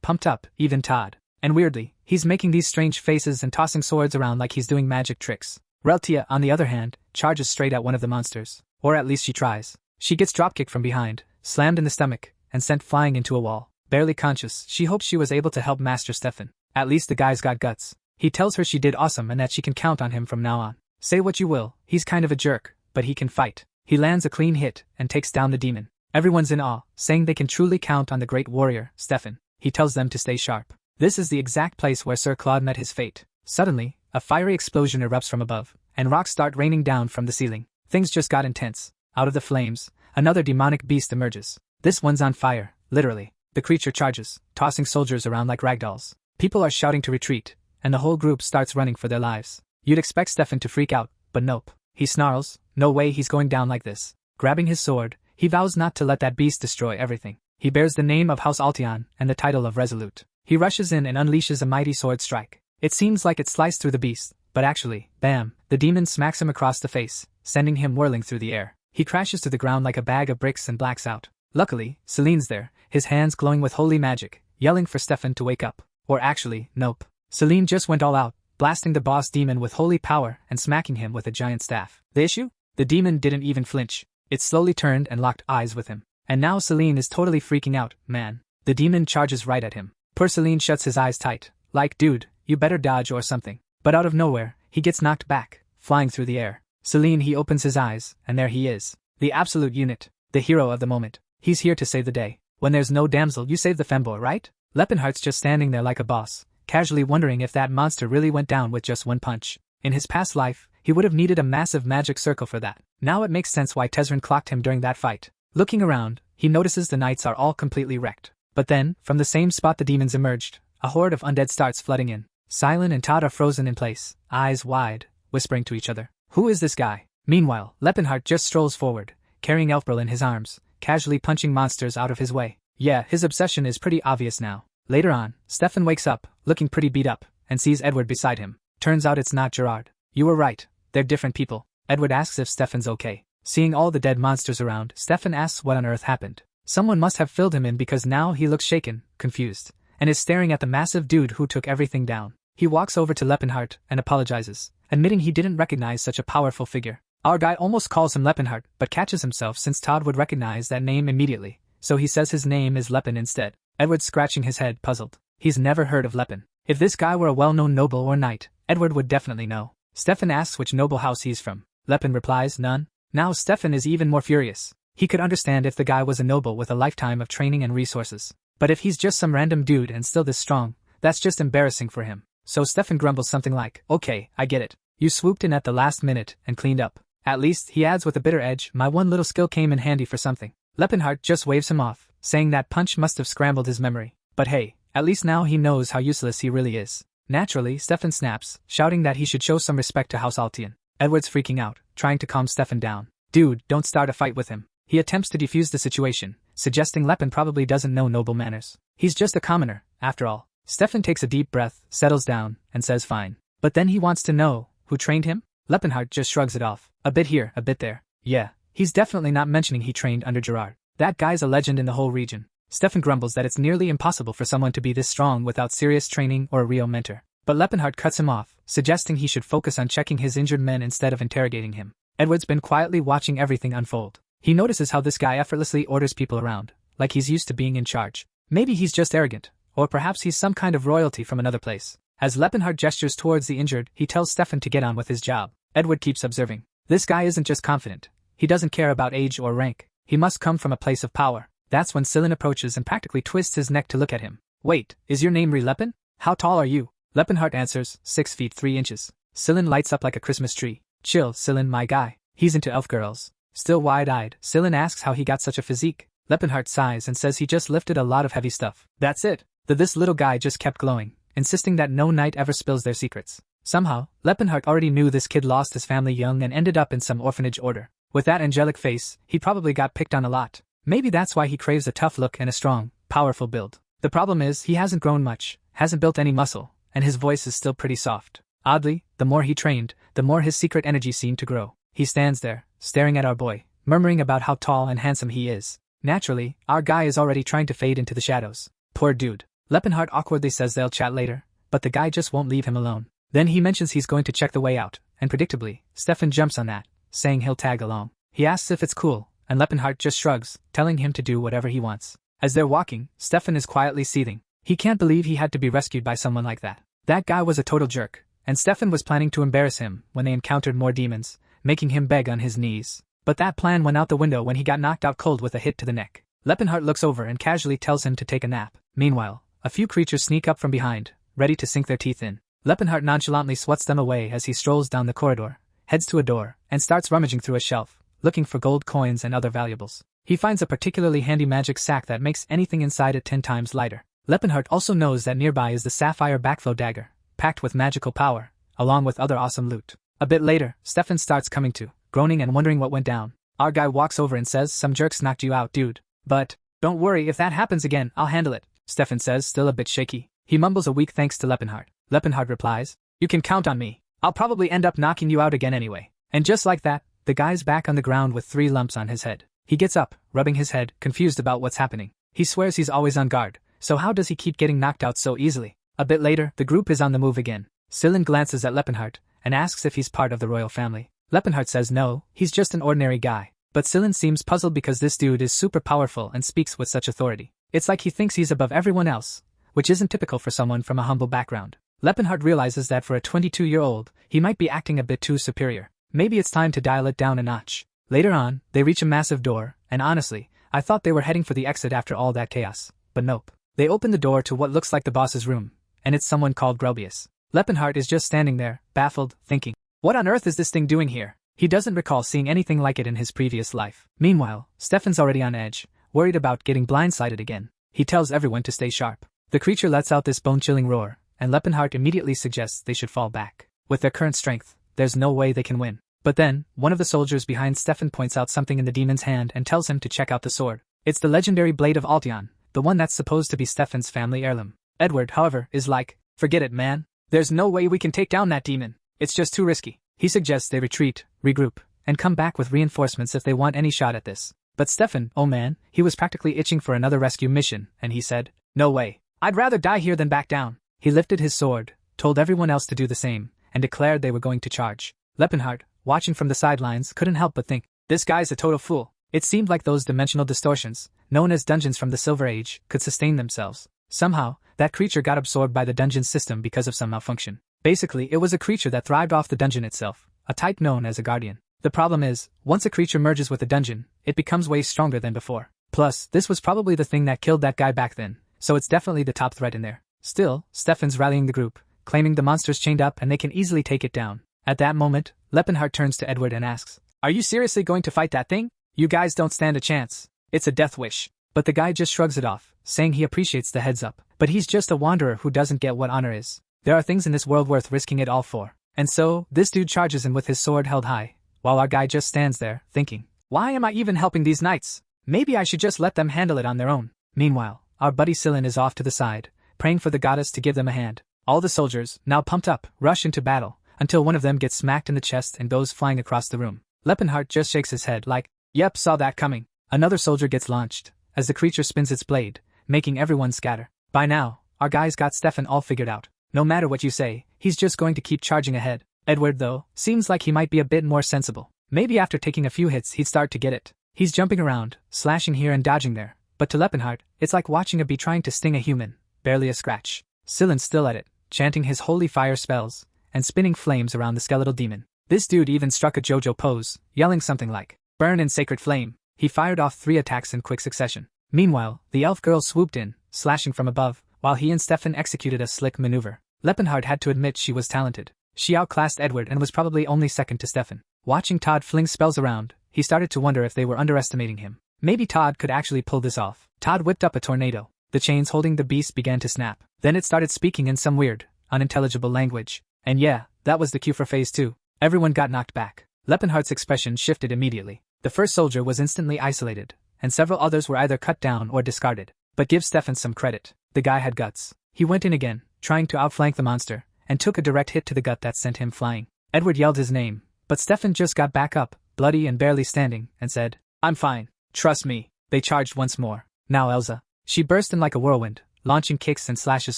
pumped up, even Todd. And weirdly, he's making these strange faces and tossing swords around like he's doing magic tricks. Reltia, on the other hand, charges straight at one of the monsters. Or at least she tries. She gets dropkicked from behind, slammed in the stomach, and sent flying into a wall. Barely conscious, she hopes she was able to help Master Stefan. At least the guy's got guts. He tells her she did awesome and that she can count on him from now on. Say what you will, he's kind of a jerk, but he can fight. He lands a clean hit and takes down the demon. Everyone's in awe, saying they can truly count on the great warrior, Stefan. He tells them to stay sharp. This is the exact place where Sir Claude met his fate. Suddenly, a fiery explosion erupts from above, and rocks start raining down from the ceiling. Things just got intense. Out of the flames, another demonic beast emerges. This one's on fire, literally. The creature charges, tossing soldiers around like ragdolls. People are shouting to retreat, and the whole group starts running for their lives. You'd expect Stefan to freak out, but nope. He snarls, no way he's going down like this. Grabbing his sword, he vows not to let that beast destroy everything. He bears the name of House Altion and the title of Resolute. He rushes in and unleashes a mighty sword strike. It seems like it sliced through the beast, but actually, bam, the demon smacks him across the face, sending him whirling through the air. He crashes to the ground like a bag of bricks and blacks out. Luckily, Celine's there, his hands glowing with holy magic, yelling for Stefan to wake up. Or actually, nope. Celine just went all out, blasting the boss demon with holy power and smacking him with a giant staff. The issue? The demon didn't even flinch. It slowly turned and locked eyes with him. And now Celine is totally freaking out, man. The demon charges right at him. Poor Celine shuts his eyes tight, like, dude, you better dodge or something. But out of nowhere, he gets knocked back, flying through the air. Celine, he opens his eyes, and there he is. The absolute unit, the hero of the moment. He's here to save the day. When there's no damsel, you save the femboy, right? Lepenhart's just standing there like a boss, casually wondering if that monster really went down with just one punch. In his past life, he would have needed a massive magic circle for that. Now it makes sense why Tezrin clocked him during that fight. Looking around, he notices the knights are all completely wrecked. But then, from the same spot the demons emerged, a horde of undead starts flooding in. Silent and Todd are frozen in place, eyes wide, whispering to each other. Who is this guy? Meanwhile, Lepenhart just strolls forward, carrying Elfbril in his arms, casually punching monsters out of his way. Yeah, his obsession is pretty obvious now. Later on, Stefan wakes up, looking pretty beat up, and sees Edward beside him. Turns out it's not Gerard. You were right, they're different people. Edward asks if Stefan's okay. Seeing all the dead monsters around, Stefan asks what on earth happened. Someone must have filled him in because now he looks shaken, confused, and is staring at the massive dude who took everything down. He walks over to Lepenhart and apologizes, admitting he didn't recognize such a powerful figure. Our guy almost calls him Lepenhart, but catches himself since Todd would recognize that name immediately, so he says his name is Lepen instead. Edward's scratching his head, puzzled. He's never heard of Lepen. If this guy were a well-known noble or knight, Edward would definitely know. Stefan asks which noble house he's from. Lepen replies, none. Now Stefan is even more furious. He could understand if the guy was a noble with a lifetime of training and resources. But if he's just some random dude and still this strong, that's just embarrassing for him. So Stefan grumbles something like, okay, I get it. You swooped in at the last minute and cleaned up. At least, he adds with a bitter edge, my one little skill came in handy for something. Lepenhart just waves him off, saying that punch must have scrambled his memory. But hey, at least now he knows how useless he really is. Naturally, Stefan snaps, shouting that he should show some respect to House Altion. Edward's freaking out, trying to calm Stefan down. Dude, don't start a fight with him. He attempts to defuse the situation, suggesting Lepen probably doesn't know noble manners. He's just a commoner, after all. Stefan takes a deep breath, settles down, and says fine. But then he wants to know, who trained him? Lepenhart just shrugs it off. A bit here, a bit there. Yeah, he's definitely not mentioning he trained under Gerard. That guy's a legend in the whole region. Stefan grumbles that it's nearly impossible for someone to be this strong without serious training or a real mentor. But Lepenhart cuts him off, suggesting he should focus on checking his injured men instead of interrogating him. Edward's been quietly watching everything unfold. He notices how this guy effortlessly orders people around, like he's used to being in charge. Maybe he's just arrogant, or perhaps he's some kind of royalty from another place. As Lepenhart gestures towards the injured, he tells Stefan to get on with his job. Edward keeps observing. This guy isn't just confident. He doesn't care about age or rank. He must come from a place of power. That's when Celine approaches and practically twists his neck to look at him. Wait, is your name Lepen? How tall are you? Lepenhart answers, 6 feet 3 inches. Celine lights up like a Christmas tree. Chill, Celine, my guy. He's into elf girls. Still wide-eyed, Celine asks how he got such a physique. Lepenhart sighs and says he just lifted a lot of heavy stuff. That's it. This little guy just kept glowing, insisting that no knight ever spills their secrets. Somehow, Lepenhart already knew this kid lost his family young and ended up in some orphanage order. With that angelic face, he probably got picked on a lot. Maybe that's why he craves a tough look and a strong, powerful build. The problem is he hasn't grown much, hasn't built any muscle, and his voice is still pretty soft. Oddly, the more he trained, the more his secret energy seemed to grow. He stands there, staring at our boy, murmuring about how tall and handsome he is. Naturally, our guy is already trying to fade into the shadows. Poor dude. Lepenhart awkwardly says they'll chat later, but the guy just won't leave him alone. Then he mentions he's going to check the way out, and predictably, Stefan jumps on that, saying he'll tag along. He asks if it's cool, and Lepenhart just shrugs, telling him to do whatever he wants. As they're walking, Stefan is quietly seething. He can't believe he had to be rescued by someone like that. That guy was a total jerk, and Stefan was planning to embarrass him when they encountered more demons, making him beg on his knees. But that plan went out the window when he got knocked out cold with a hit to the neck. Lepenhart looks over and casually tells him to take a nap. Meanwhile, a few creatures sneak up from behind, ready to sink their teeth in. Lepenhart nonchalantly swats them away as he strolls down the corridor, heads to a door, and starts rummaging through a shelf, looking for gold coins and other valuables. He finds a particularly handy magic sack that makes anything inside it 10 times lighter. Lepenhart also knows that nearby is the sapphire backflow dagger, packed with magical power, along with other awesome loot. A bit later, Stefan starts coming to, groaning and wondering what went down. Our guy walks over and says, "Some jerks knocked you out, dude. But don't worry, if that happens again, I'll handle it," Stefan says, still a bit shaky. He mumbles a weak thanks to Lepenhart. Lepenhart replies, "You can count on me. I'll probably end up knocking you out again anyway." And just like that, the guy's back on the ground with 3 lumps on his head. He gets up, rubbing his head, confused about what's happening. He swears he's always on guard, so how does he keep getting knocked out so easily? A bit later, the group is on the move again. Sillin glances at Lepenhart and asks if he's part of the royal family. Lepenhart says no, he's just an ordinary guy. But Sillin seems puzzled because this dude is super powerful and speaks with such authority. It's like he thinks he's above everyone else, which isn't typical for someone from a humble background. Lepenhart realizes that for a 22-year-old, he might be acting a bit too superior. Maybe it's time to dial it down a notch. Later on, they reach a massive door, and honestly, I thought they were heading for the exit after all that chaos. But nope. They open the door to what looks like the boss's room, and it's someone called Grobius. Lepenhart is just standing there, baffled, thinking, what on earth is this thing doing here? He doesn't recall seeing anything like it in his previous life. Meanwhile, Stefan's already on edge, worried about getting blindsided again. He tells everyone to stay sharp. The creature lets out this bone-chilling roar, and Lepenhart immediately suggests they should fall back. With their current strength, there's no way they can win. But then, one of the soldiers behind Stefan points out something in the demon's hand and tells him to check out the sword. It's the legendary blade of Altion, the one that's supposed to be Stefan's family heirloom. Edward, however, is like, forget it, man. There's no way we can take down that demon. It's just too risky. He suggests they retreat, regroup, and come back with reinforcements if they want any shot at this. But Stefan, oh man, he was practically itching for another rescue mission, and he said, no way. I'd rather die here than back down. He lifted his sword, told everyone else to do the same, and declared they were going to charge. Lepenhart, watching from the sidelines, couldn't help but think, this guy's a total fool. It seemed like those dimensional distortions, known as dungeons from the Silver Age, could sustain themselves. Somehow, that creature got absorbed by the dungeon system because of some malfunction. Basically, it was a creature that thrived off the dungeon itself, a type known as a guardian. The problem is, once a creature merges with a dungeon, it becomes way stronger than before. Plus, this was probably the thing that killed that guy back then, so it's definitely the top threat in there. Still, Stefan's rallying the group, claiming the monster's chained up and they can easily take it down. At that moment, Lepenhart turns to Edward and asks, are you seriously going to fight that thing? You guys don't stand a chance. It's a death wish. But the guy just shrugs it off, saying he appreciates the heads up, but he's just a wanderer who doesn't get what honor is. There are things in this world worth risking it all for. And so, this dude charges in with his sword held high, while our guy just stands there, thinking, why am I even helping these knights? Maybe I should just let them handle it on their own. Meanwhile, our buddy Sillin is off to the side, praying for the goddess to give them a hand. All the soldiers, now pumped up, rush into battle, until one of them gets smacked in the chest and goes flying across the room. Lepenhart just shakes his head like, yep, saw that coming. Another soldier gets launched, as the creature spins its blade, making everyone scatter. By now, our guy's got Stefan all figured out. No matter what you say, he's just going to keep charging ahead. Edward, though, seems like he might be a bit more sensible. Maybe after taking a few hits he'd start to get it. He's jumping around, slashing here and dodging there, but to Lepenhart, it's like watching a bee trying to sting a human, barely a scratch. Sillin's still at it, chanting his holy fire spells, and spinning flames around the skeletal demon. This dude even struck a JoJo pose, yelling something like, burn in sacred flame. He fired off 3 attacks in quick succession. Meanwhile, the elf girl swooped in, slashing from above, while he and Stefan executed a slick maneuver. Lepenhart had to admit she was talented. She outclassed Edward and was probably only second to Stefan. Watching Todd fling spells around, he started to wonder if they were underestimating him. Maybe Todd could actually pull this off. Todd whipped up a tornado. The chains holding the beast began to snap. Then it started speaking in some weird, unintelligible language. And yeah, that was the cue for phase 2. Everyone got knocked back. Lepenhart's expression shifted immediately. The first soldier was instantly isolated, and several others were either cut down or discarded. But give Stefan some credit. The guy had guts. He went in again, trying to outflank the monster, and took a direct hit to the gut that sent him flying. Edward yelled his name, but Stefan just got back up, bloody and barely standing, and said, "I'm fine. Trust me." They charged once more. Now Elsa. She burst in like a whirlwind, launching kicks and slashes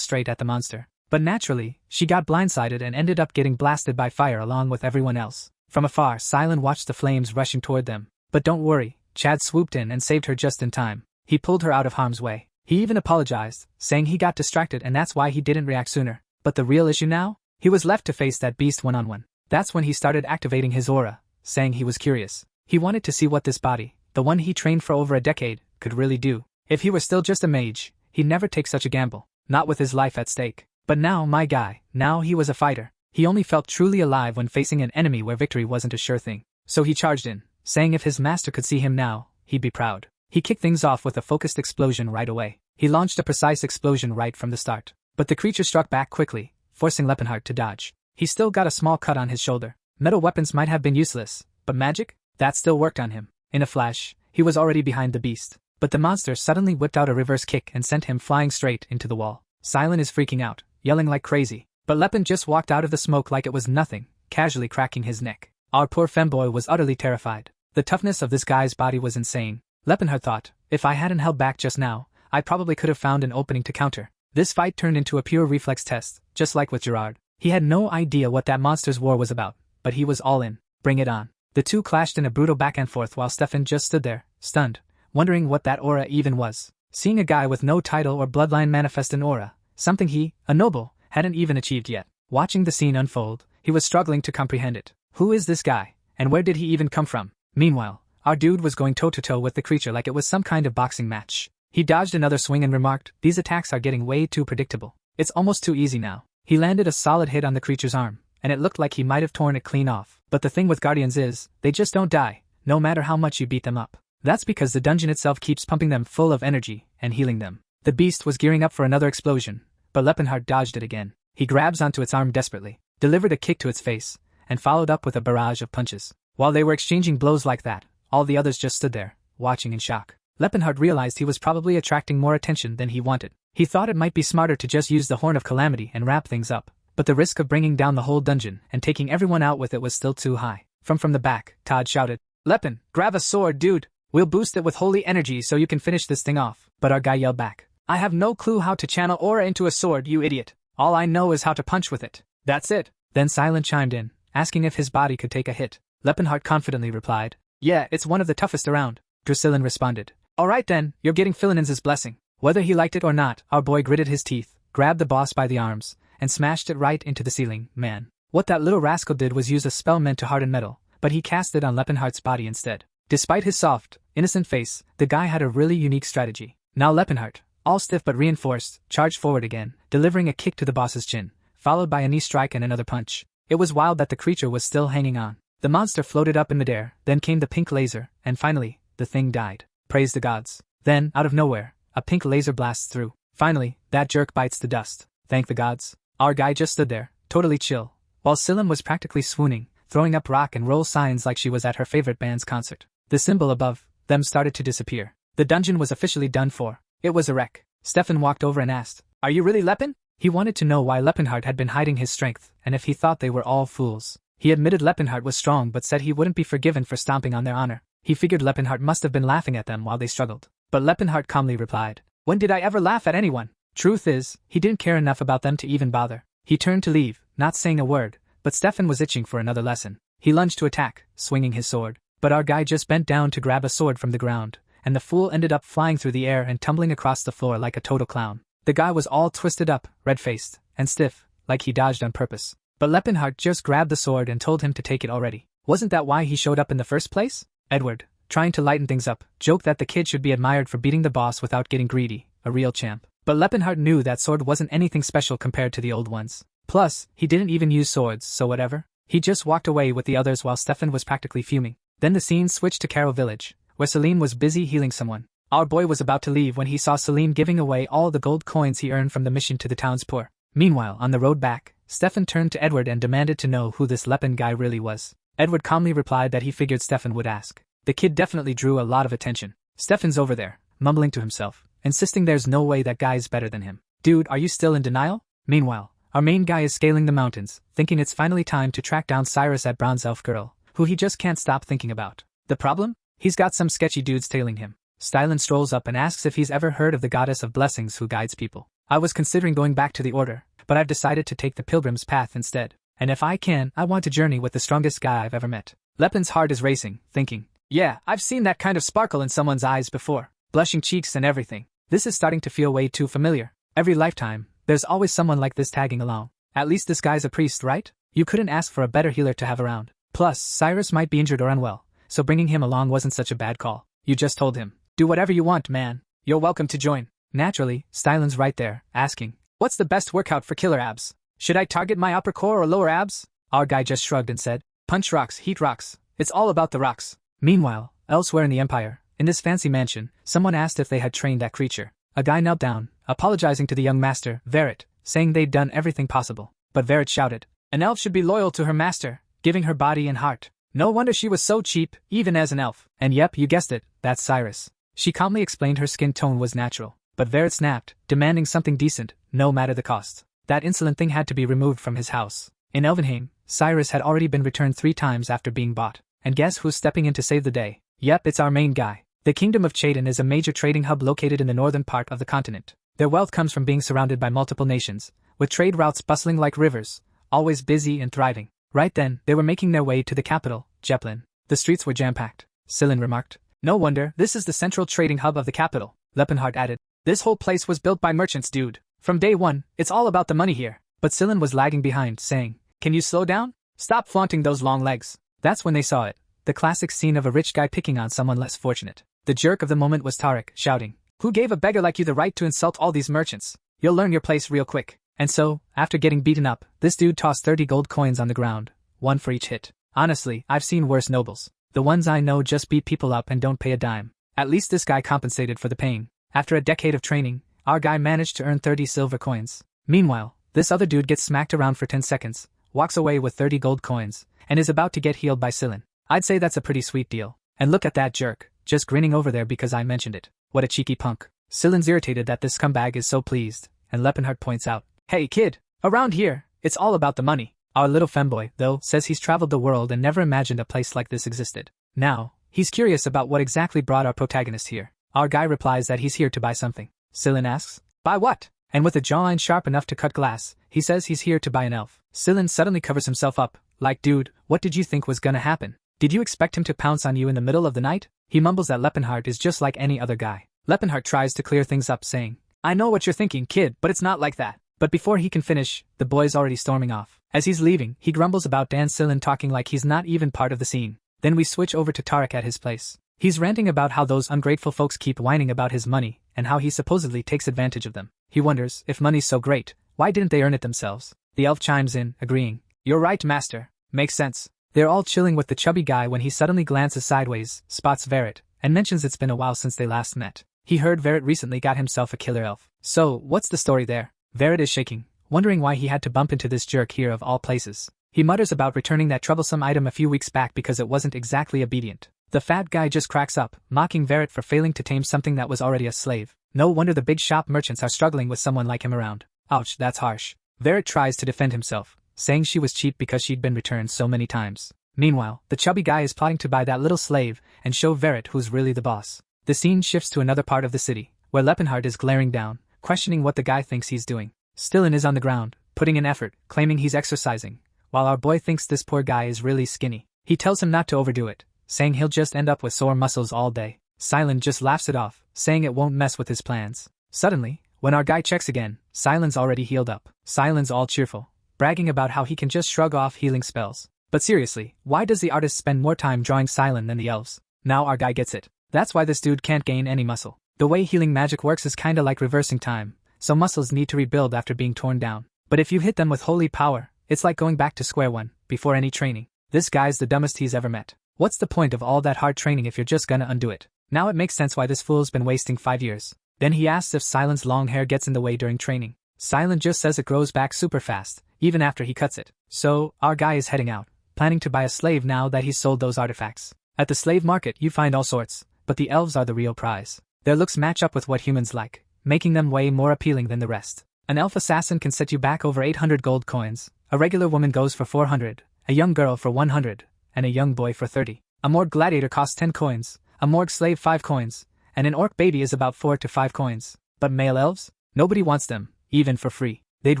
straight at the monster. But naturally, she got blindsided and ended up getting blasted by fire along with everyone else. From afar, Silent watched the flames rushing toward them. But don't worry, Chad swooped in and saved her just in time. He pulled her out of harm's way. He even apologized, saying he got distracted and that's why he didn't react sooner. But the real issue now? He was left to face that beast one-on-one. That's when he started activating his aura, saying he was curious. He wanted to see what this body, the one he trained for over a decade, could really do. If he were still just a mage, he'd never take such a gamble, not with his life at stake. But now, my guy, now he was a fighter. He only felt truly alive when facing an enemy where victory wasn't a sure thing. So he charged in, saying if his master could see him now, he'd be proud. He kicked things off with a focused explosion right away. He launched a precise explosion right from the start. But the creature struck back quickly, forcing Lepenhart to dodge. He still got a small cut on his shoulder. Metal weapons might have been useless, but magic? That still worked on him. In a flash, he was already behind the beast. But the monster suddenly whipped out a reverse kick and sent him flying straight into the wall. Silent is freaking out, yelling like crazy. But Lepen just walked out of the smoke like it was nothing, casually cracking his neck. Our poor femboy was utterly terrified. The toughness of this guy's body was insane. Lepenhart thought, if I hadn't held back just now, I probably could have found an opening to counter. This fight turned into a pure reflex test, just like with Gerard. He had no idea what that monster's war was about, but he was all in. Bring it on. The two clashed in a brutal back and forth while Stefan just stood there, stunned, wondering what that aura even was. Seeing a guy with no title or bloodline manifest an aura, something he, a noble, hadn't even achieved yet. Watching the scene unfold, he was struggling to comprehend it. Who is this guy, and where did he even come from? Meanwhile, our dude was going toe-to-toe with the creature like it was some kind of boxing match. He dodged another swing and remarked, "These attacks are getting way too predictable. It's almost too easy now." He landed a solid hit on the creature's arm, and it looked like he might have torn it clean off. But the thing with guardians is, they just don't die, no matter how much you beat them up. That's because the dungeon itself keeps pumping them full of energy and healing them. The beast was gearing up for another explosion, but Lepenhart dodged it again. He grabs onto its arm desperately, delivered a kick to its face, and followed up with a barrage of punches. While they were exchanging blows like that, all the others just stood there, watching in shock. Lepenhart realized he was probably attracting more attention than he wanted. He thought it might be smarter to just use the Horn of Calamity and wrap things up, but the risk of bringing down the whole dungeon and taking everyone out with it was still too high. From the back, Todd shouted, "Lepen, grab a sword, dude. We'll boost it with holy energy so you can finish this thing off." But our guy yelled back, "I have no clue how to channel aura into a sword, you idiot. All I know is how to punch with it. That's it." Then Silent chimed in, asking if his body could take a hit. Lepenhart confidently replied, "Yeah, it's one of the toughest around." Drusillin responded, "Alright then, you're getting Philinen's blessing." Whether he liked it or not, our boy gritted his teeth, grabbed the boss by the arms, and smashed it right into the ceiling. Man, what that little rascal did was use a spell meant to harden metal, but he cast it on Lepenhart's body instead. Despite his soft, innocent face, the guy had a really unique strategy. Now Lepenhart, all stiff but reinforced, charged forward again, delivering a kick to the boss's chin, followed by a knee strike and another punch. It was wild that the creature was still hanging on. The monster floated up in midair, then came the pink laser, and finally, the thing died. Praise the gods. Then, out of nowhere, a pink laser blasts through. Finally, that jerk bites the dust. Thank the gods. Our guy just stood there, totally chill, while Silim was practically swooning, throwing up rock and roll signs like she was at her favorite band's concert. The symbol above them started to disappear. The dungeon was officially done for. It was a wreck. Stefan walked over and asked, "Are you really Lepen?" He wanted to know why Lepenhart had been hiding his strength, and if he thought they were all fools. He admitted Lepenhart was strong but said he wouldn't be forgiven for stomping on their honor. He figured Lepenhart must have been laughing at them while they struggled. But Lepenhart calmly replied, "When did I ever laugh at anyone?" Truth is, he didn't care enough about them to even bother. He turned to leave, not saying a word, but Stefan was itching for another lesson. He lunged to attack, swinging his sword. But our guy just bent down to grab a sword from the ground, and the fool ended up flying through the air and tumbling across the floor like a total clown. The guy was all twisted up, red-faced, and stiff, like he dodged on purpose. But Lepenhart just grabbed the sword and told him to take it already. Wasn't that why he showed up in the first place? Edward, trying to lighten things up, joked that the kid should be admired for beating the boss without getting greedy, a real champ. But Lepenhart knew that sword wasn't anything special compared to the old ones. Plus, he didn't even use swords, so whatever. He just walked away with the others while Stefan was practically fuming. Then the scene switched to Carol Village, where Celine was busy healing someone. Our boy was about to leave when he saw Celine giving away all the gold coins he earned from the mission to the town's poor. Meanwhile, on the road back, Stefan turned to Edward and demanded to know who this Lepen guy really was. Edward calmly replied that he figured Stefan would ask. The kid definitely drew a lot of attention. Stefan's over there, mumbling to himself, insisting there's no way that guy's better than him. Dude, are you still in denial? Meanwhile, our main guy is scaling the mountains, thinking it's finally time to track down Cyrus at Bronze Elf Girl, who he just can't stop thinking about. The problem? He's got some sketchy dudes tailing him. Stylen strolls up and asks if he's ever heard of the goddess of blessings who guides people. I was considering going back to the order, but I've decided to take the pilgrim's path instead. And if I can, I want to journey with the strongest guy I've ever met. Leplin's heart is racing, thinking, yeah, I've seen that kind of sparkle in someone's eyes before. Blushing cheeks and everything. This is starting to feel way too familiar. Every lifetime, there's always someone like this tagging along. At least this guy's a priest, right? You couldn't ask for a better healer to have around. Plus, Cyrus might be injured or unwell, so bringing him along wasn't such a bad call. You just told him, do whatever you want, man. You're welcome to join. Naturally, Stylen's right there, asking, what's the best workout for killer abs? Should I target my upper core or lower abs? Our guy just shrugged and said, punch rocks, heat rocks. It's all about the rocks. Meanwhile, elsewhere in the Empire, in this fancy mansion, someone asked if they had trained that creature. A guy knelt down, apologizing to the young master, Verret, saying they'd done everything possible. But Verret shouted, an elf should be loyal to her master, giving her body and heart. No wonder she was so cheap, even as an elf. And yep, you guessed it, that's Cyrus. She calmly explained her skin tone was natural. But Verret snapped, demanding something decent, no matter the cost. That insolent thing had to be removed from his house. In Elvenheim, Cyrus had already been returned 3 times after being bought. And guess who's stepping in to save the day? Yep, it's our main guy. The Kingdom of Chaden is a major trading hub located in the northern part of the continent. Their wealth comes from being surrounded by multiple nations, with trade routes bustling like rivers, always busy and thriving. Right then, they were making their way to the capital, Jeplin. The streets were jam-packed. Sillin remarked. No wonder, this is the central trading hub of the capital. Lepenhart added. This whole place was built by merchants, dude. From day one, it's all about the money here. But Sillin was lagging behind, saying, can you slow down? Stop flaunting those long legs. That's when they saw it. The classic scene of a rich guy picking on someone less fortunate. The jerk of the moment was Tarek, shouting, who gave a beggar like you the right to insult all these merchants? You'll learn your place real quick. And so, after getting beaten up, this dude tossed 30 gold coins on the ground, 1 for each hit. Honestly, I've seen worse nobles. The ones I know just beat people up and don't pay a dime. At least this guy compensated for the pain. After a decade of training, our guy managed to earn 30 silver coins. Meanwhile, this other dude gets smacked around for 10 seconds, walks away with 30 gold coins, and is about to get healed by Sillin. I'd say that's a pretty sweet deal. And look at that jerk, just grinning over there because I mentioned it. What a cheeky punk. Sillin's irritated that this scumbag is so pleased, and Lepenhart points out, hey kid, around here, it's all about the money. Our little femboy, though, says he's traveled the world and never imagined a place like this existed. Now, he's curious about what exactly brought our protagonist here. Our guy replies that he's here to buy something. Sillin asks, buy what? And with a jawline sharp enough to cut glass, he says he's here to buy an elf. Sillin suddenly covers himself up, like dude, what did you think was gonna happen? Did you expect him to pounce on you in the middle of the night? He mumbles that Lepenhart is just like any other guy. Lepenhart tries to clear things up, saying, I know what you're thinking, kid, but it's not like that. But before he can finish, the boy's already storming off. As he's leaving, he grumbles about Dan Sillin talking like he's not even part of the scene. Then we switch over to Tarek at his place. He's ranting about how those ungrateful folks keep whining about his money, and how he supposedly takes advantage of them. He wonders, if money's so great, why didn't they earn it themselves? The elf chimes in, agreeing. You're right, master. Makes sense. They're all chilling with the chubby guy when he suddenly glances sideways, spots Verret, and mentions it's been a while since they last met. He heard Verret recently got himself a killer elf. So, what's the story there? Verret is shaking, wondering why he had to bump into this jerk here of all places. He mutters about returning that troublesome item a few weeks back because it wasn't exactly obedient. The fat guy just cracks up, mocking Verret for failing to tame something that was already a slave. No wonder the big shop merchants are struggling with someone like him around. Ouch, that's harsh. Verret tries to defend himself, saying she was cheap because she'd been returned so many times. Meanwhile, the chubby guy is plotting to buy that little slave and show Verret who's really the boss. The scene shifts to another part of the city, where Lepenhart is glaring down, questioning what the guy thinks he's doing. Stillin is on the ground, putting in effort, claiming he's exercising, while our boy thinks this poor guy is really skinny. He tells him not to overdo it, saying he'll just end up with sore muscles all day. Silent just laughs it off, saying it won't mess with his plans. Suddenly, when our guy checks again, Silent's already healed up. Silent's all cheerful, bragging about how he can just shrug off healing spells. But seriously, why does the artist spend more time drawing Silent than the elves? Now our guy gets it. That's why this dude can't gain any muscle. The way healing magic works is kinda like reversing time, so muscles need to rebuild after being torn down. But if you hit them with holy power, it's like going back to square one, before any training. This guy's the dumbest he's ever met. What's the point of all that hard training if you're just gonna undo it? Now it makes sense why this fool's been wasting 5 years. Then he asks if Silent's long hair gets in the way during training. Silent just says it grows back super fast, even after he cuts it. So, our guy is heading out, planning to buy a slave now that he's sold those artifacts. At the slave market you find all sorts, but the elves are the real prize. Their looks match up with what humans like, making them way more appealing than the rest. An elf assassin can set you back over 800 gold coins, a regular woman goes for 400, a young girl for 100, and a young boy for 30. A morgue gladiator costs 10 coins, a morgue slave 5 coins, and an orc baby is about 4 to 5 coins. But male elves? Nobody wants them, even for free. They'd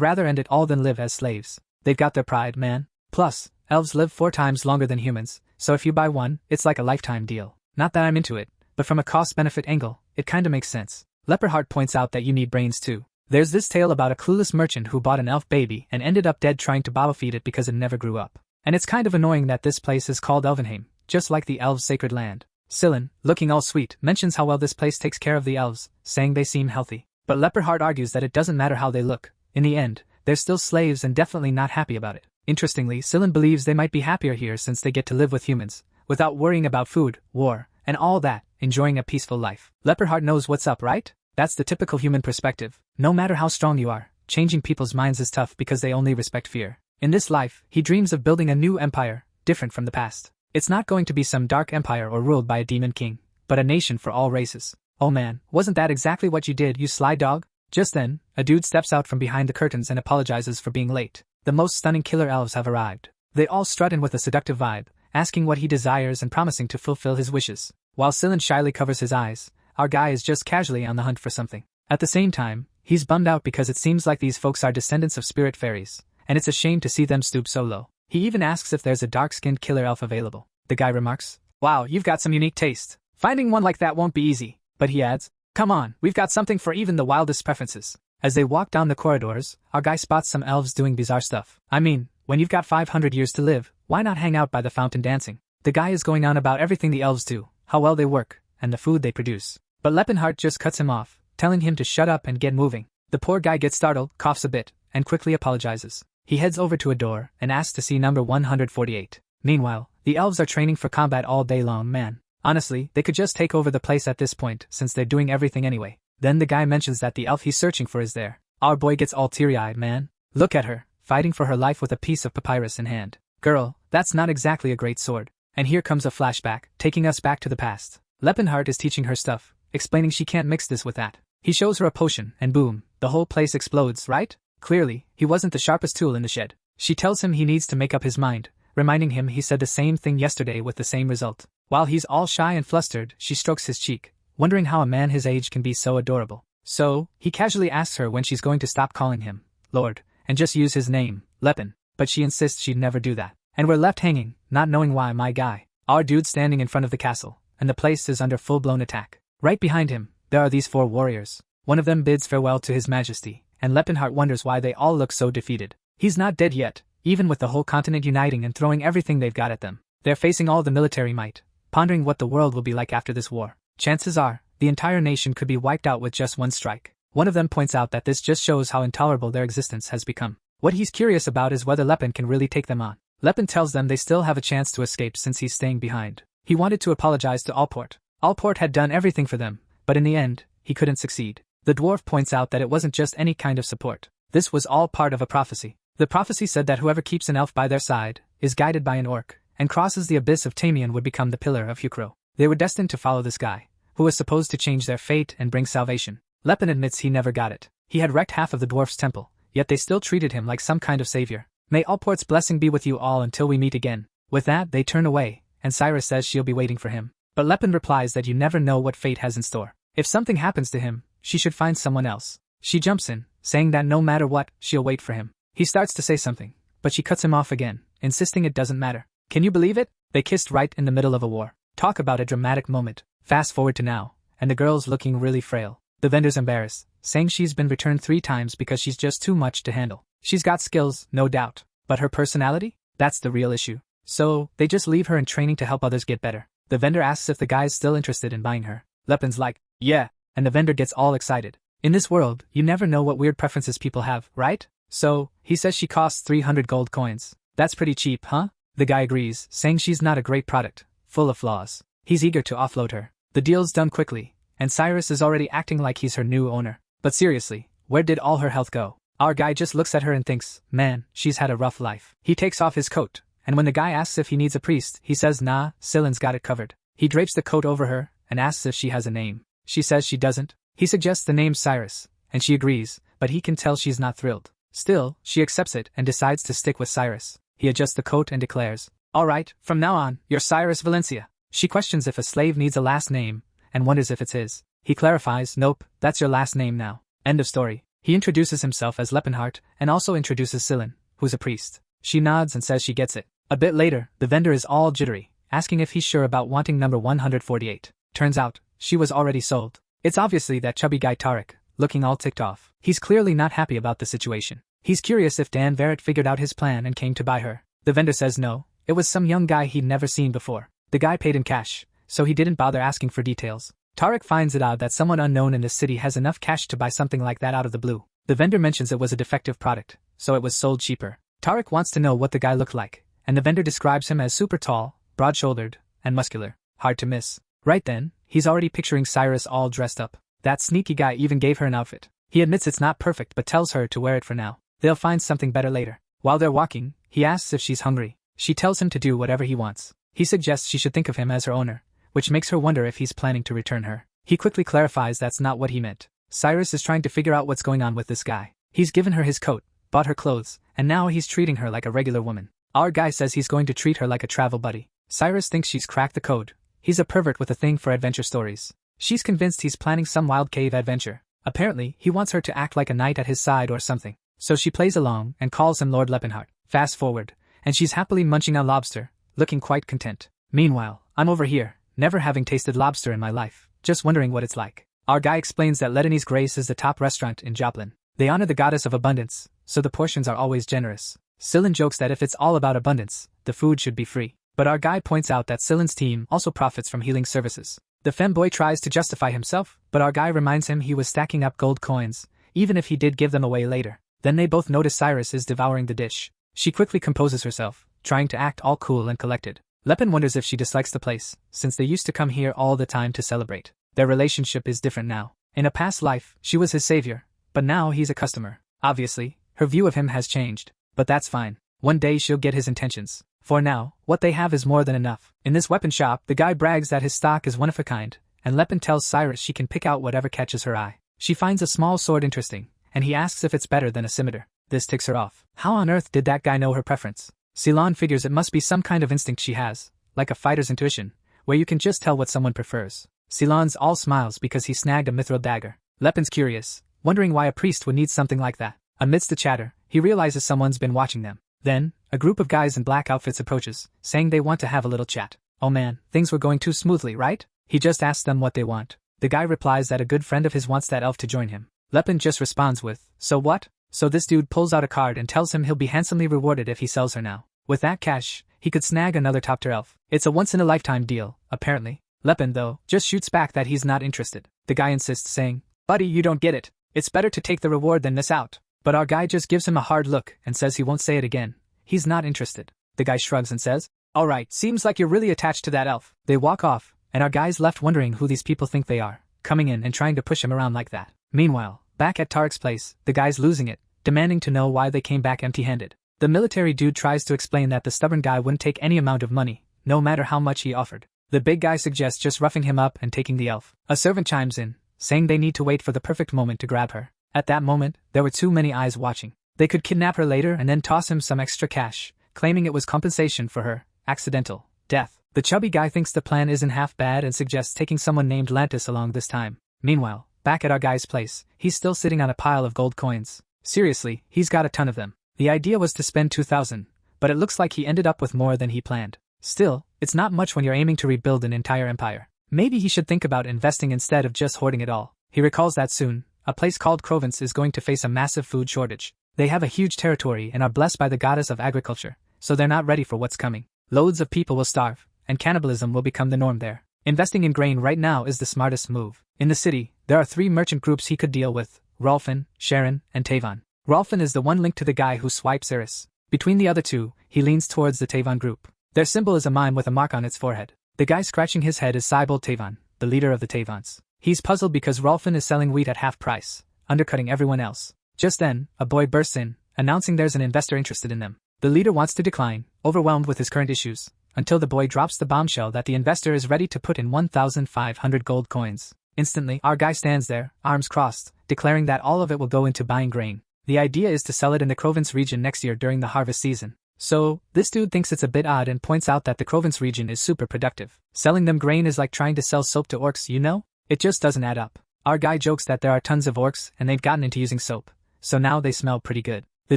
rather end it all than live as slaves. They've got their pride, man. Plus, elves live 4 times longer than humans, so if you buy one, it's like a lifetime deal. Not that I'm into it, but from a cost-benefit angle, it kinda makes sense. Leperheart points out that you need brains too. There's this tale about a clueless merchant who bought an elf baby and ended up dead trying to bottle feed it because it never grew up. And it's kind of annoying that this place is called Elvenheim, just like the elves' sacred land. Sillin, looking all sweet, mentions how well this place takes care of the elves, saying they seem healthy. But Leperheart argues that it doesn't matter how they look. In the end, they're still slaves and definitely not happy about it. Interestingly, Sillin believes they might be happier here since they get to live with humans, without worrying about food, war, and all that, enjoying a peaceful life. Leperheart knows what's up, right? That's the typical human perspective. No matter how strong you are, changing people's minds is tough because they only respect fear. In this life, he dreams of building a new empire, different from the past. It's not going to be some dark empire or ruled by a demon king, but a nation for all races. Oh man, wasn't that exactly what you did, you sly dog? Just then, a dude steps out from behind the curtains and apologizes for being late. The most stunning killer elves have arrived. They all strut in with a seductive vibe, asking what he desires and promising to fulfill his wishes. While Sillin shyly covers his eyes, our guy is just casually on the hunt for something. At the same time, he's bummed out because it seems like these folks are descendants of spirit fairies, and it's a shame to see them stoop so low. He even asks if there's a dark-skinned killer elf available. The guy remarks, "Wow, you've got some unique taste. Finding one like that won't be easy." But he adds, "Come on, we've got something for even the wildest preferences." As they walk down the corridors, our guy spots some elves doing bizarre stuff. I mean, when you've got 500 years to live, why not hang out by the fountain dancing? The guy is going on about everything the elves do, how well they work, and the food they produce. But Lepenhart just cuts him off, telling him to shut up and get moving. The poor guy gets startled, coughs a bit, and quickly apologizes. He heads over to a door and asks to see number 148. Meanwhile, the elves are training for combat all day long, man. Honestly, they could just take over the place at this point since they're doing everything anyway. Then the guy mentions that the elf he's searching for is there. Our boy gets all teary-eyed, man. Look at her, fighting for her life with a piece of papyrus in hand. Girl, that's not exactly a great sword. And here comes a flashback, taking us back to the past. Lepenhart is teaching her stuff, explaining she can't mix this with that. He shows her a potion, and boom, the whole place explodes, right? Clearly, he wasn't the sharpest tool in the shed. She tells him he needs to make up his mind, reminding him he said the same thing yesterday with the same result. While he's all shy and flustered, she strokes his cheek, wondering how a man his age can be so adorable. So, he casually asks her when she's going to stop calling him Lord, and just use his name, Lepin, but she insists she'd never do that. And we're left hanging, not knowing why. My guy. Our dude's standing in front of the castle, and the place is under full-blown attack. Right behind him, there are these 4 warriors. One of them bids farewell to his majesty, and Lepenhart wonders why they all look so defeated. He's not dead yet, even with the whole continent uniting and throwing everything they've got at them. They're facing all the military might, pondering what the world will be like after this war. Chances are, the entire nation could be wiped out with just one strike. One of them points out that this just shows how intolerable their existence has become. What he's curious about is whether Lepin can really take them on. Lepin tells them they still have a chance to escape since he's staying behind. He wanted to apologize to Allport. Allport had done everything for them, but in the end, he couldn't succeed. The dwarf points out that it wasn't just any kind of support. This was all part of a prophecy. The prophecy said that whoever keeps an elf by their side, is guided by an orc, and crosses the abyss of Tamian would become the pillar of Hukro. They were destined to follow this guy, who was supposed to change their fate and bring salvation. Lepin admits he never got it. He had wrecked half of the dwarf's temple, yet they still treated him like some kind of savior. May Allport's blessing be with you all until we meet again. With that, they turn away, and Cyrus says she'll be waiting for him. But Lepin replies that you never know what fate has in store. If something happens to him, she should find someone else. She jumps in, saying that no matter what, she'll wait for him. He starts to say something, but she cuts him off again, insisting it doesn't matter. Can you believe it? They kissed right in the middle of a war. Talk about a dramatic moment. Fast forward to now, and the girl's looking really frail. The vendor's embarrassed, saying she's been returned 3 times because she's just too much to handle. She's got skills, no doubt, but her personality? That's the real issue. So, they just leave her in training to help others get better. The vendor asks if the guy's still interested in buying her. Lepin's like, yeah, and the vendor gets all excited. In this world, you never know what weird preferences people have, right? So, he says she costs 300 gold coins. That's pretty cheap, huh? The guy agrees, saying she's not a great product, full of flaws. He's eager to offload her. The deal's done quickly, and Cyrus is already acting like he's her new owner. But seriously, where did all her health go? Our guy just looks at her and thinks, man, she's had a rough life. He takes off his coat, and when the guy asks if he needs a priest, he says nah, Sillin's got it covered. He drapes the coat over her, and asks if she has a name. She says she doesn't. He suggests the name Cyrus, and she agrees, but he can tell she's not thrilled. Still, she accepts it and decides to stick with Cyrus. He adjusts the coat and declares, Alright, from now on, you're Cyrus Valencia. She questions if a slave needs a last name, and wonders if it's his. He clarifies, nope, that's your last name now. End of story. He introduces himself as Lepenhart, and also introduces Sillin, who's a priest. She nods and says she gets it. A bit later, the vendor is all jittery, asking if he's sure about wanting number 148. Turns out, she was already sold. It's obviously that chubby guy Tariq, looking all ticked off. He's clearly not happy about the situation. He's curious if Dan Verrett figured out his plan and came to buy her. The vendor says no, it was some young guy he'd never seen before. The guy paid in cash, so he didn't bother asking for details. Tariq finds it odd that someone unknown in this city has enough cash to buy something like that out of the blue. The vendor mentions it was a defective product, so it was sold cheaper. Tariq wants to know what the guy looked like, and the vendor describes him as super tall, broad-shouldered, and muscular. Hard to miss. Right then, he's already picturing Cyrus all dressed up. That sneaky guy even gave her an outfit. He admits it's not perfect but tells her to wear it for now. They'll find something better later. While they're walking, he asks if she's hungry. She tells him to do whatever he wants. He suggests she should think of him as her owner, which makes her wonder if he's planning to return her. He quickly clarifies that's not what he meant. Cyrus is trying to figure out what's going on with this guy. He's given her his coat, bought her clothes, and now he's treating her like a regular woman. Our guy says he's going to treat her like a travel buddy. Cyrus thinks she's cracked the code. He's a pervert with a thing for adventure stories. She's convinced he's planning some wild cave adventure. Apparently, he wants her to act like a knight at his side or something. So she plays along and calls him Lord Lepenhart. Fast forward, and she's happily munching on lobster, looking quite content. Meanwhile, I'm over here, never having tasted lobster in my life, just wondering what it's like. Our guy explains that Letony's Grace is the top restaurant in Joplin. They honor the goddess of abundance, so the portions are always generous. Sillin jokes that if it's all about abundance, the food should be free. But our guy points out that Sillin's team also profits from healing services. The femboy tries to justify himself, but our guy reminds him he was stacking up gold coins, even if he did give them away later. Then they both notice Cyrus is devouring the dish. She quickly composes herself, trying to act all cool and collected. Lepin wonders if she dislikes the place, since they used to come here all the time to celebrate. Their relationship is different now. In a past life, she was his savior, but now he's a customer. Obviously, her view of him has changed, but that's fine. One day she'll get his intentions. For now, what they have is more than enough. In this weapon shop, the guy brags that his stock is one of a kind, and Lepin tells Cyrus she can pick out whatever catches her eye. She finds a small sword interesting, and he asks if it's better than a scimitar. This ticks her off. How on earth did that guy know her preference? Ceylon figures it must be some kind of instinct she has, like a fighter's intuition, where you can just tell what someone prefers. Ceylon's all smiles because he snagged a mithril dagger. Lepin's curious, wondering why a priest would need something like that. Amidst the chatter, he realizes someone's been watching them. Then, a group of guys in black outfits approaches, saying they want to have a little chat. Oh man, things were going too smoothly, right? He just asks them what they want. The guy replies that a good friend of his wants that elf to join him. Lepin just responds with, so what? So this dude pulls out a card and tells him he'll be handsomely rewarded if he sells her now. With that cash, he could snag another top-tier elf. It's a once-in-a-lifetime deal, apparently. Lepin, though, just shoots back that he's not interested. The guy insists, saying, buddy, you don't get it. It's better to take the reward than miss out. But our guy just gives him a hard look and says he won't say it again. He's not interested. The guy shrugs and says, alright, seems like you're really attached to that elf. They walk off, and our guy's left wondering who these people think they are, coming in and trying to push him around like that. Meanwhile, back at Tariq's place, the guy's losing it, demanding to know why they came back empty-handed. The military dude tries to explain that the stubborn guy wouldn't take any amount of money, no matter how much he offered. The big guy suggests just roughing him up and taking the elf. A servant chimes in, saying they need to wait for the perfect moment to grab her. At that moment, there were too many eyes watching. They could kidnap her later and then toss him some extra cash, claiming it was compensation for her accidental death. The chubby guy thinks the plan isn't half bad and suggests taking someone named Lantis along this time. Meanwhile, back at our guy's place, he's still sitting on a pile of gold coins. Seriously, he's got a ton of them. The idea was to spend 2,000, but it looks like he ended up with more than he planned. Still, it's not much when you're aiming to rebuild an entire empire. Maybe he should think about investing instead of just hoarding it all. He recalls that soon, a place called Crovence is going to face a massive food shortage. They have a huge territory and are blessed by the goddess of agriculture, so they're not ready for what's coming. Loads of people will starve, and cannibalism will become the norm there. Investing in grain right now is the smartest move. In the city, there are 3 merchant groups he could deal with: Rolfin, Sharon, and Tavon. Rolfin is the one linked to the guy who swipes Iris. Between the other two, he leans towards the Tavon group. Their symbol is a mime with a mark on its forehead. The guy scratching his head is Cybold Tavon, the leader of the Tavons. He's puzzled because Rolfin is selling wheat at half price, undercutting everyone else. Just then, a boy bursts in, announcing there's an investor interested in them. The leader wants to decline, overwhelmed with his current issues, until the boy drops the bombshell that the investor is ready to put in 1,500 gold coins. Instantly, our guy stands there, arms crossed, declaring that all of it will go into buying grain. The idea is to sell it in the Crovence region next year during the harvest season. So, this dude thinks it's a bit odd and points out that the province region is super productive. Selling them grain is like trying to sell soap to orcs, you know? It just doesn't add up. Our guy jokes that there are tons of orcs and they've gotten into using soap, so now they smell pretty good. The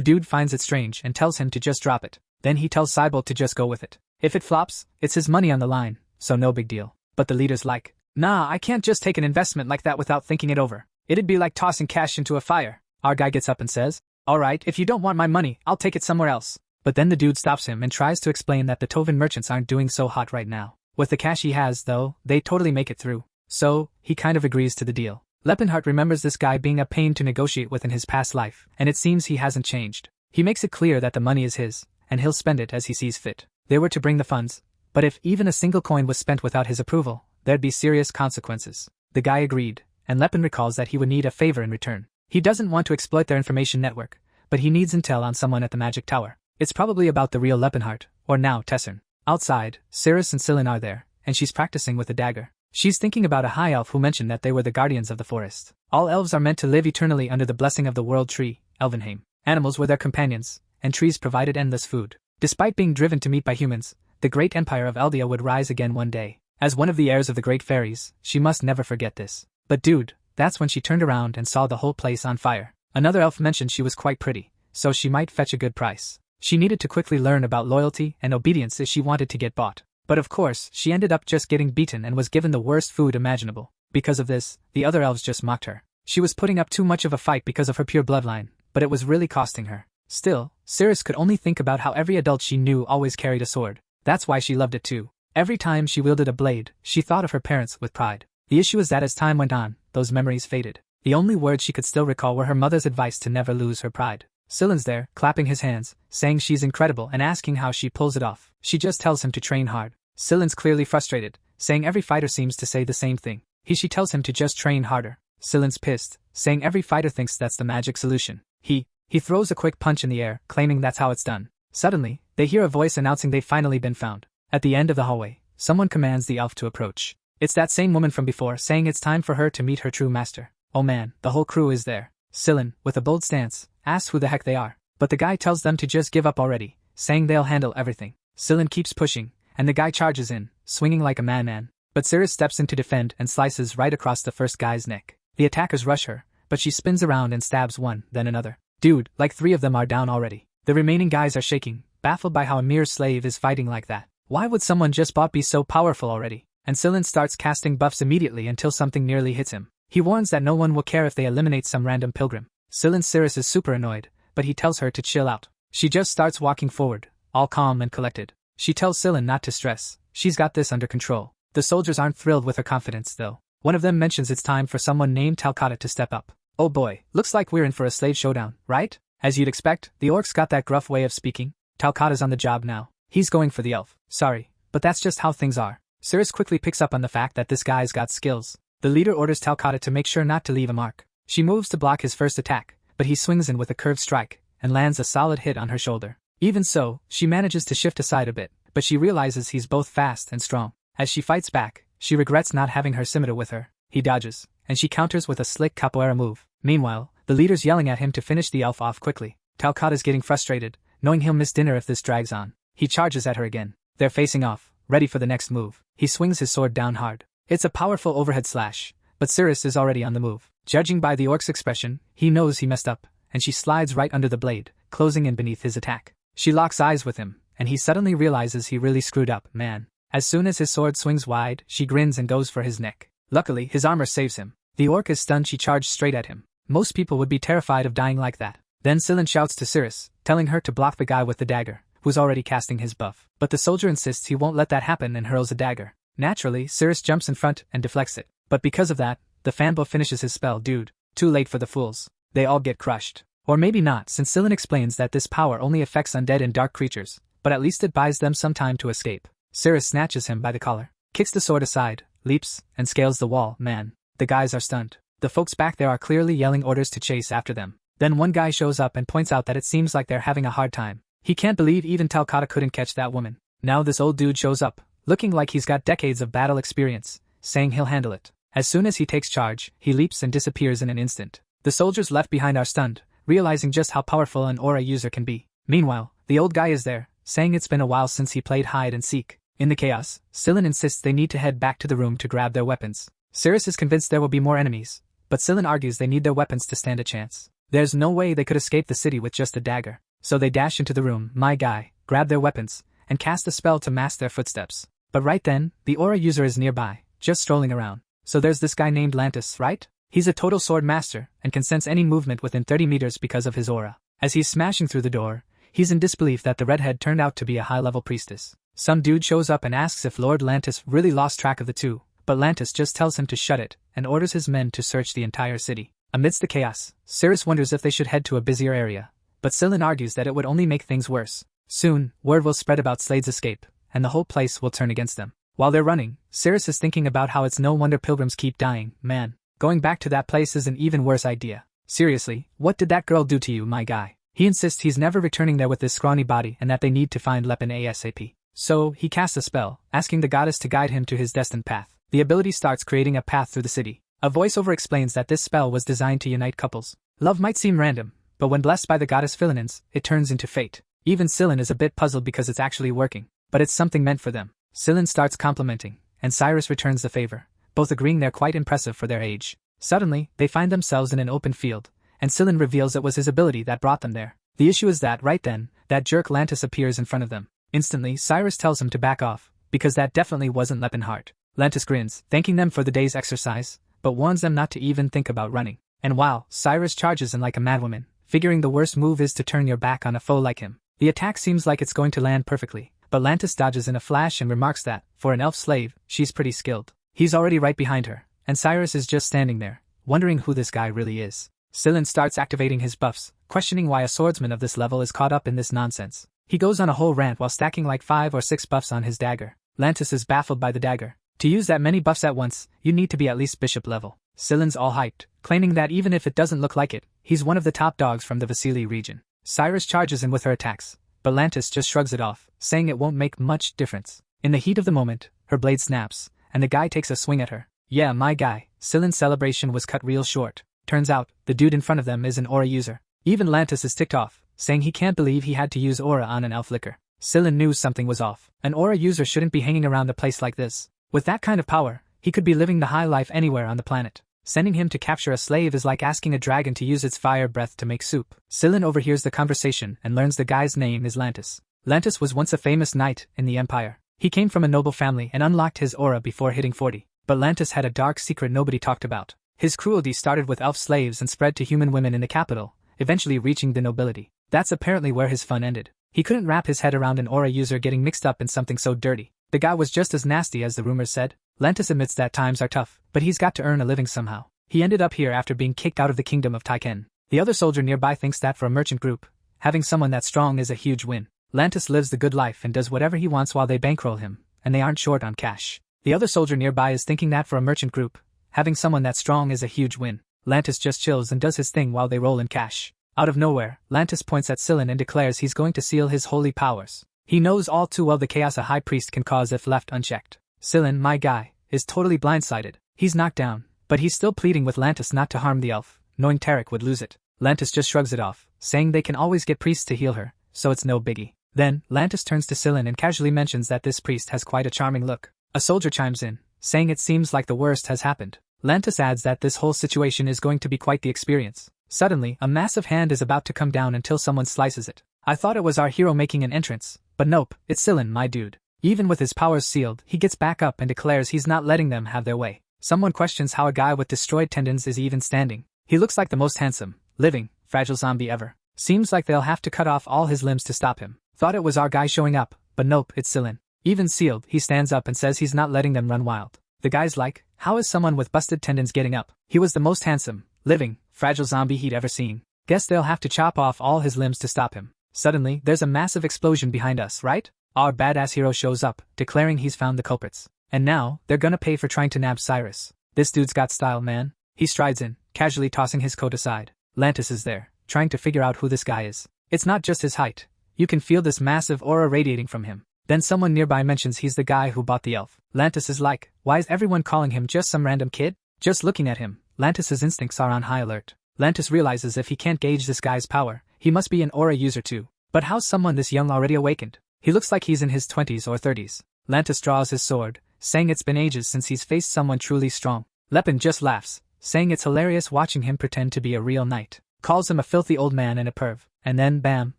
dude finds it strange and tells him to just drop it. Then he tells Cybolt to just go with it. If it flops, it's his money on the line, so no big deal. But the leader's like, nah, I can't just take an investment like that without thinking it over. It'd be like tossing cash into a fire. Our guy gets up and says, alright, if you don't want my money, I'll take it somewhere else. But then the dude stops him and tries to explain that the Tovan merchants aren't doing so hot right now. With the cash he has, though, they totally make it through. So, he kind of agrees to the deal. Lepenhart remembers this guy being a pain to negotiate with in his past life, and it seems he hasn't changed. He makes it clear that the money is his, and he'll spend it as he sees fit. They were to bring the funds, but if even a single coin was spent without his approval, there'd be serious consequences. The guy agreed, and Lepin recalls that he would need a favor in return. He doesn't want to exploit their information network, but he needs intel on someone at the magic tower. It's probably about the real Lepenhart, or now Tessern. Outside, Cirrus and Sillin are there, and she's practicing with a dagger. She's thinking about a high elf who mentioned that they were the guardians of the forest. All elves are meant to live eternally under the blessing of the world tree, Elvenheim. Animals were their companions, and trees provided endless food. Despite being driven to meat by humans, the great empire of Eldia would rise again one day. As one of the heirs of the great fairies, she must never forget this. But dude, that's when she turned around and saw the whole place on fire. Another elf mentioned she was quite pretty, so she might fetch a good price. She needed to quickly learn about loyalty and obedience if she wanted to get bought. But of course, she ended up just getting beaten and was given the worst food imaginable. Because of this, the other elves just mocked her. She was putting up too much of a fight because of her pure bloodline, but it was really costing her. Still, Cirrus could only think about how every adult she knew always carried a sword. That's why she loved it too. Every time she wielded a blade, she thought of her parents with pride. The issue is that as time went on, those memories faded. The only words she could still recall were her mother's advice to never lose her pride. Sillin's there, clapping his hands, saying she's incredible and asking how she pulls it off. She just tells him to train hard. Sillin's clearly frustrated, saying every fighter seems to say the same thing. She tells him to just train harder. Sillin's pissed, saying every fighter thinks that's the magic solution. He throws a quick punch in the air, claiming that's how it's done. Suddenly, they hear a voice announcing they've finally been found. At the end of the hallway, someone commands the elf to approach. It's that same woman from before, saying it's time for her to meet her true master. Oh man, the whole crew is there. Sillin, with a bold stance, asks who the heck they are. But the guy tells them to just give up already, saying they'll handle everything. Sillin keeps pushing, and the guy charges in, swinging like a madman. But Cirrus steps in to defend and slices right across the first guy's neck. The attackers rush her, but she spins around and stabs one, then another. Dude, like 3 of them are down already. The remaining guys are shaking, baffled by how a mere slave is fighting like that. Why would someone just bought be so powerful already? And Sillin starts casting buffs immediately until something nearly hits him. He warns that no one will care if they eliminate some random pilgrim. Sillin's Cirrus is super annoyed, but he tells her to chill out. She just starts walking forward, all calm and collected. She tells Sillin not to stress, she's got this under control. The soldiers aren't thrilled with her confidence though. One of them mentions it's time for someone named Talcata to step up. Oh boy, looks like we're in for a slave showdown, right? As you'd expect, the orcs got that gruff way of speaking. Talcata's on the job now. He's going for the elf. Sorry, but that's just how things are. Cirrus quickly picks up on the fact that this guy's got skills. The leader orders Talcata to make sure not to leave a mark. She moves to block his first attack, but he swings in with a curved strike, and lands a solid hit on her shoulder. Even so, she manages to shift aside a bit, but she realizes he's both fast and strong. As she fights back, she regrets not having her scimitar with her. He dodges, and she counters with a slick capoeira move. Meanwhile, the leader's yelling at him to finish the elf off quickly. Talcata's getting frustrated, knowing he'll miss dinner if this drags on. He charges at her again. They're facing off, ready for the next move. He swings his sword down hard. It's a powerful overhead slash, but Cirrus is already on the move. Judging by the orc's expression, he knows he messed up, and she slides right under the blade, closing in beneath his attack. She locks eyes with him, and he suddenly realizes he really screwed up, man. As soon as his sword swings wide, she grins and goes for his neck. Luckily, his armor saves him. The orc is stunned. She charged straight at him. Most people would be terrified of dying like that. Then Sillin shouts to Cirrus, telling her to block the guy with the dagger, who's already casting his buff. But the soldier insists he won't let that happen and hurls a dagger. Naturally, Cirrus jumps in front and deflects it. But because of that, the fanboy finishes his spell. Dude, too late for the fools. They all get crushed. Or maybe not, since Sillin explains that this power only affects undead and dark creatures, but at least it buys them some time to escape. Cirrus snatches him by the collar, kicks the sword aside, leaps, and scales the wall. Man, the guys are stunned. The folks back there are clearly yelling orders to chase after them. Then one guy shows up and points out that it seems like they're having a hard time. He can't believe even Talcata couldn't catch that woman. Now this old dude shows up, looking like he's got decades of battle experience, saying he'll handle it. As soon as he takes charge, he leaps and disappears in an instant. The soldiers left behind are stunned, realizing just how powerful an aura user can be. Meanwhile, The old guy is there, saying it's been a while since he played hide and seek. In the chaos, Sillin insists they need to head back to the room to grab their weapons. Sirius is convinced there will be more enemies, but Sillin argues they need their weapons to stand a chance. There's no way they could escape the city with just a dagger. So they dash into the room, my guy, grab their weapons, and cast a spell to mask their footsteps. But right then, the aura user is nearby, just strolling around. So there's this guy named Lantis, right? He's a total sword master, and can sense any movement within 30 meters because of his aura. As he's smashing through the door, he's in disbelief that the redhead turned out to be a high-level priestess. Some dude shows up and asks if Lord Lantis really lost track of the two, but Lantis just tells him to shut it, and orders his men to search the entire city. Amidst the chaos, Sirius wonders if they should head to a busier area, but Sillin argues that it would only make things worse. Soon, word will spread about Slade's escape, and the whole place will turn against them. While they're running, Sirius is thinking about how it's no wonder pilgrims keep dying. Man, going back to that place is an even worse idea. Seriously, what did that girl do to you, my guy? He insists he's never returning there with this scrawny body and that they need to find Lepin ASAP. So, he casts a spell, asking the goddess to guide him to his destined path. The ability starts creating a path through the city. A voiceover explains that this spell was designed to unite couples. Love might seem random, but when blessed by the goddess Philinins, it turns into fate. Even Sillin is a bit puzzled because it's actually working, but it's something meant for them. Sillin starts complimenting, and Cyrus returns the favor, both agreeing they're quite impressive for their age. Suddenly, they find themselves in an open field, and Sillin reveals it was his ability that brought them there. The issue is that right then, that jerk Lantis appears in front of them. Instantly, Cyrus tells him to back off, because that definitely wasn't Lepin Hart. Lantis grins, thanking them for the day's exercise, but warns them not to even think about running. And wow, Cyrus charges in like a madwoman, figuring the worst move is to turn your back on a foe like him. The attack seems like it's going to land perfectly, but Lantis dodges in a flash and remarks that, for an elf slave, she's pretty skilled. He's already right behind her, and Cyrus is just standing there, wondering who this guy really is. Sillin starts activating his buffs, questioning why a swordsman of this level is caught up in this nonsense. He goes on a whole rant while stacking like 5 or 6 buffs on his dagger. Lantis is baffled by the dagger. To use that many buffs at once, you need to be at least bishop level. Sillin's all hyped, claiming that even if it doesn't look like it, he's one of the top dogs from the Vasily region. Cyrus charges in with her attacks, but Lantis just shrugs it off, saying it won't make much difference. In the heat of the moment, her blade snaps, and the guy takes a swing at her. Yeah, my guy, Sillin's celebration was cut real short. Turns out, the dude in front of them is an aura user. Even Lantis is ticked off, saying he can't believe he had to use aura on an elf licker. Sillin knew something was off. An aura user shouldn't be hanging around a place like this. With that kind of power, he could be living the high life anywhere on the planet. Sending him to capture a slave is like asking a dragon to use its fire breath to make soup. Sillin overhears the conversation and learns the guy's name is Lantis. Lantis was once a famous knight in the Empire. He came from a noble family and unlocked his aura before hitting 40. But Lantis had a dark secret nobody talked about. His cruelty started with elf slaves and spread to human women in the capital, eventually reaching the nobility. That's apparently where his fun ended. He couldn't wrap his head around an aura user getting mixed up in something so dirty. The guy was just as nasty as the rumors said. Lantis admits that times are tough, but he's got to earn a living somehow. He ended up here after being kicked out of the kingdom of Taiken. The other soldier nearby thinks that for a merchant group, having someone that strong is a huge win. Lantis lives the good life and does whatever he wants while they bankroll him, and they aren't short on cash. The other soldier nearby is thinking that for a merchant group, having someone that strong is a huge win. Lantis just chills and does his thing while they roll in cash. Out of nowhere, Lantis points at Sillin and declares he's going to seal his holy powers. He knows all too well the chaos a high priest can cause if left unchecked. Sillin, my guy, is totally blindsided. He's knocked down, but he's still pleading with Lantis not to harm the elf, knowing Tarek would lose it. Lantis just shrugs it off, saying they can always get priests to heal her, so it's no biggie. Then, Lantis turns to Sillin and casually mentions that this priest has quite a charming look. A soldier chimes in, saying it seems like the worst has happened. Lantis adds that this whole situation is going to be quite the experience. Suddenly, a massive hand is about to come down until someone slices it. I thought it was our hero making an entrance, but nope, it's Sillin, my dude. Even with his powers sealed, he gets back up and declares he's not letting them have their way. Someone questions how a guy with destroyed tendons is even standing. He looks like the most handsome, living, fragile zombie ever. Seems like they'll have to cut off all his limbs to stop him. Thought it was our guy showing up, but nope, it's Sillin. Even sealed, he stands up and says he's not letting them run wild. The guy's like, how is someone with busted tendons getting up? He was the most handsome, living, fragile zombie he'd ever seen. Guess they'll have to chop off all his limbs to stop him. Suddenly, there's a massive explosion behind us, right? Our badass hero shows up, declaring he's found the culprits. And now, they're gonna pay for trying to nab Cyrus. This dude's got style, man. He strides in, casually tossing his coat aside. Lantis is there, trying to figure out who this guy is. It's not just his height. You can feel this massive aura radiating from him. Then someone nearby mentions he's the guy who bought the elf. Lantis is like, why is everyone calling him just some random kid? Just looking at him, Lantis's instincts are on high alert. Lantis realizes if he can't gauge this guy's power, he must be an aura user too. But how's someone this young already awakened? He looks like he's in his 20s or 30s. Lantis draws his sword, saying it's been ages since he's faced someone truly strong. Lepin just laughs, saying it's hilarious watching him pretend to be a real knight. Calls him a filthy old man and a perv. And then bam,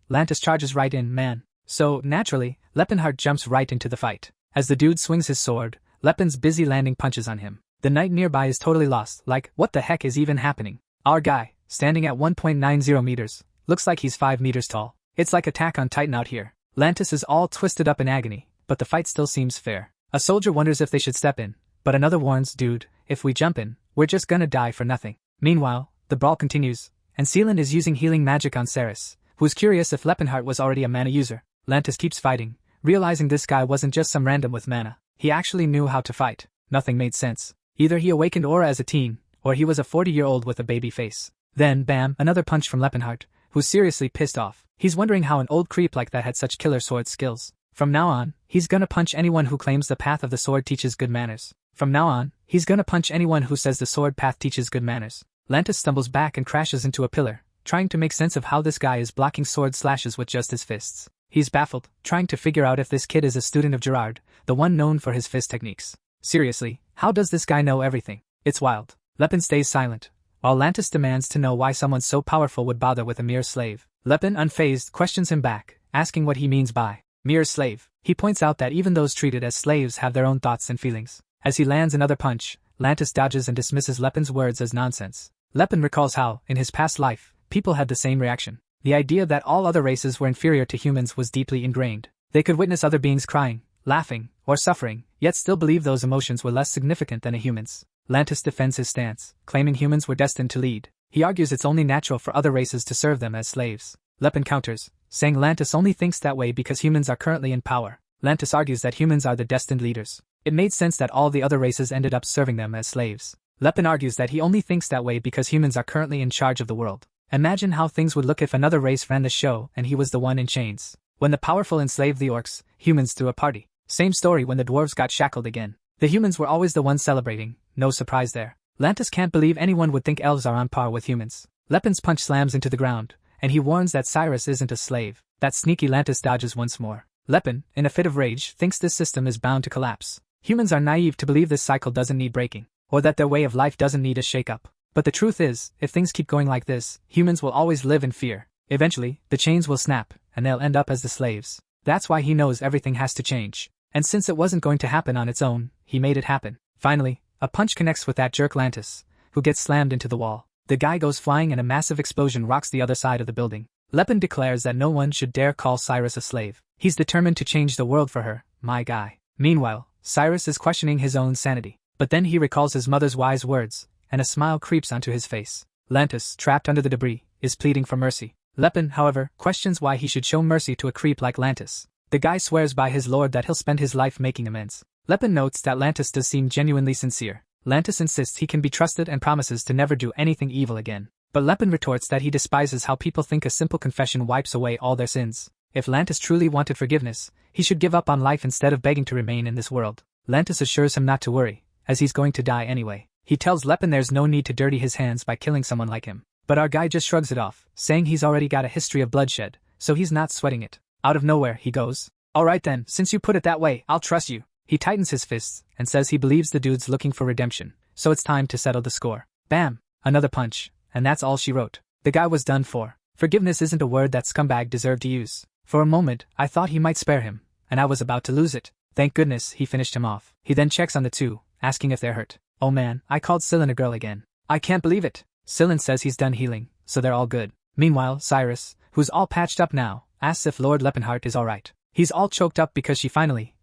Lantis charges right in, man. So, naturally, Lepinheart jumps right into the fight. As the dude swings his sword, Lepin's busy landing punches on him. The knight nearby is totally lost, like, what the heck is even happening? Our guy, standing at 1.90 meters, looks like he's 5 meters tall. It's like Attack on Titan out here. Lantis is all twisted up in agony, but the fight still seems fair. A soldier wonders if they should step in, but another warns, dude, if we jump in, we're just gonna die for nothing. Meanwhile, the brawl continues, and Seelan is using healing magic on Ceres, who's curious if Lepinheart was already a mana user. Lantis keeps fighting, realizing this guy wasn't just some random with mana. He actually knew how to fight. Nothing made sense. Either he awakened Aura as a teen, or he was a 40-year-old with a baby face. Then, bam, another punch from Lepinheart, who's seriously pissed off. He's wondering how an old creep like that had such killer sword skills. From now on, he's gonna punch anyone who claims the path of the sword teaches good manners. From now on, he's gonna punch anyone who says the sword path teaches good manners. Lantis stumbles back and crashes into a pillar, trying to make sense of how this guy is blocking sword slashes with just his fists. He's baffled, trying to figure out if this kid is a student of Gerard, the one known for his fist techniques. Seriously, how does this guy know everything? It's wild. Lepin stays silent, while Lantis demands to know why someone so powerful would bother with a mere slave. Lepin, unfazed, questions him back, asking what he means by mere slave. He points out that even those treated as slaves have their own thoughts and feelings. As he lands another punch, Lantis dodges and dismisses Lepin's words as nonsense. Lepin recalls how, in his past life, people had the same reaction. The idea that all other races were inferior to humans was deeply ingrained. They could witness other beings crying, laughing, or suffering, yet still believe those emotions were less significant than a human's. Lantis defends his stance, claiming humans were destined to lead. He argues it's only natural for other races to serve them as slaves. Lepin counters, saying Lantis only thinks that way because humans are currently in power. Lantis argues that humans are the destined leaders. It made sense that all the other races ended up serving them as slaves. Lepin argues that he only thinks that way because humans are currently in charge of the world. Imagine how things would look if another race ran the show and he was the one in chains. When the powerful enslaved the orcs, humans threw a party. Same story when the dwarves got shackled again. The humans were always the ones celebrating, no surprise there. Lantis can't believe anyone would think elves are on par with humans. Lepin's punch slams into the ground, and he warns that Cyrus isn't a slave. That sneaky Lantis dodges once more. Lepin, in a fit of rage, thinks this system is bound to collapse. Humans are naive to believe this cycle doesn't need breaking, or that their way of life doesn't need a shake-up. But the truth is, if things keep going like this, humans will always live in fear. Eventually, the chains will snap, and they'll end up as the slaves. That's why he knows everything has to change. And since it wasn't going to happen on its own, he made it happen. Finally, a punch connects with that jerk Lantis, who gets slammed into the wall. The guy goes flying and a massive explosion rocks the other side of the building. Lepin declares that no one should dare call Cyrus a slave. He's determined to change the world for her, my guy. Meanwhile, Cyrus is questioning his own sanity. But then he recalls his mother's wise words, and a smile creeps onto his face. Lantis, trapped under the debris, is pleading for mercy. Lepin, however, questions why he should show mercy to a creep like Lantis. The guy swears by his lord that he'll spend his life making amends. Lepin notes that Lantis does seem genuinely sincere. Lantis insists he can be trusted and promises to never do anything evil again. But Lepin retorts that he despises how people think a simple confession wipes away all their sins. If Lantis truly wanted forgiveness, he should give up on life instead of begging to remain in this world. Lantis assures him not to worry, as he's going to die anyway. He tells Lepin there's no need to dirty his hands by killing someone like him. But our guy just shrugs it off, saying he's already got a history of bloodshed, so he's not sweating it. Out of nowhere, he goes, "Alright then, since you put it that way, I'll trust you." He tightens his fists, and says he believes the dude's looking for redemption, so it's time to settle the score. Bam! Another punch, and that's all she wrote. The guy was done for. Forgiveness isn't a word that scumbag deserved to use. For a moment, I thought he might spare him, and I was about to lose it. Thank goodness he finished him off. He then checks on the two, asking if they're hurt. Oh man, I called Seelan a girl again. I can't believe it. Seelan says he's done healing, so they're all good. Meanwhile, Cyrus, who's all patched up now, asks if Lord Lepinheart is alright. He's all choked up because she finally,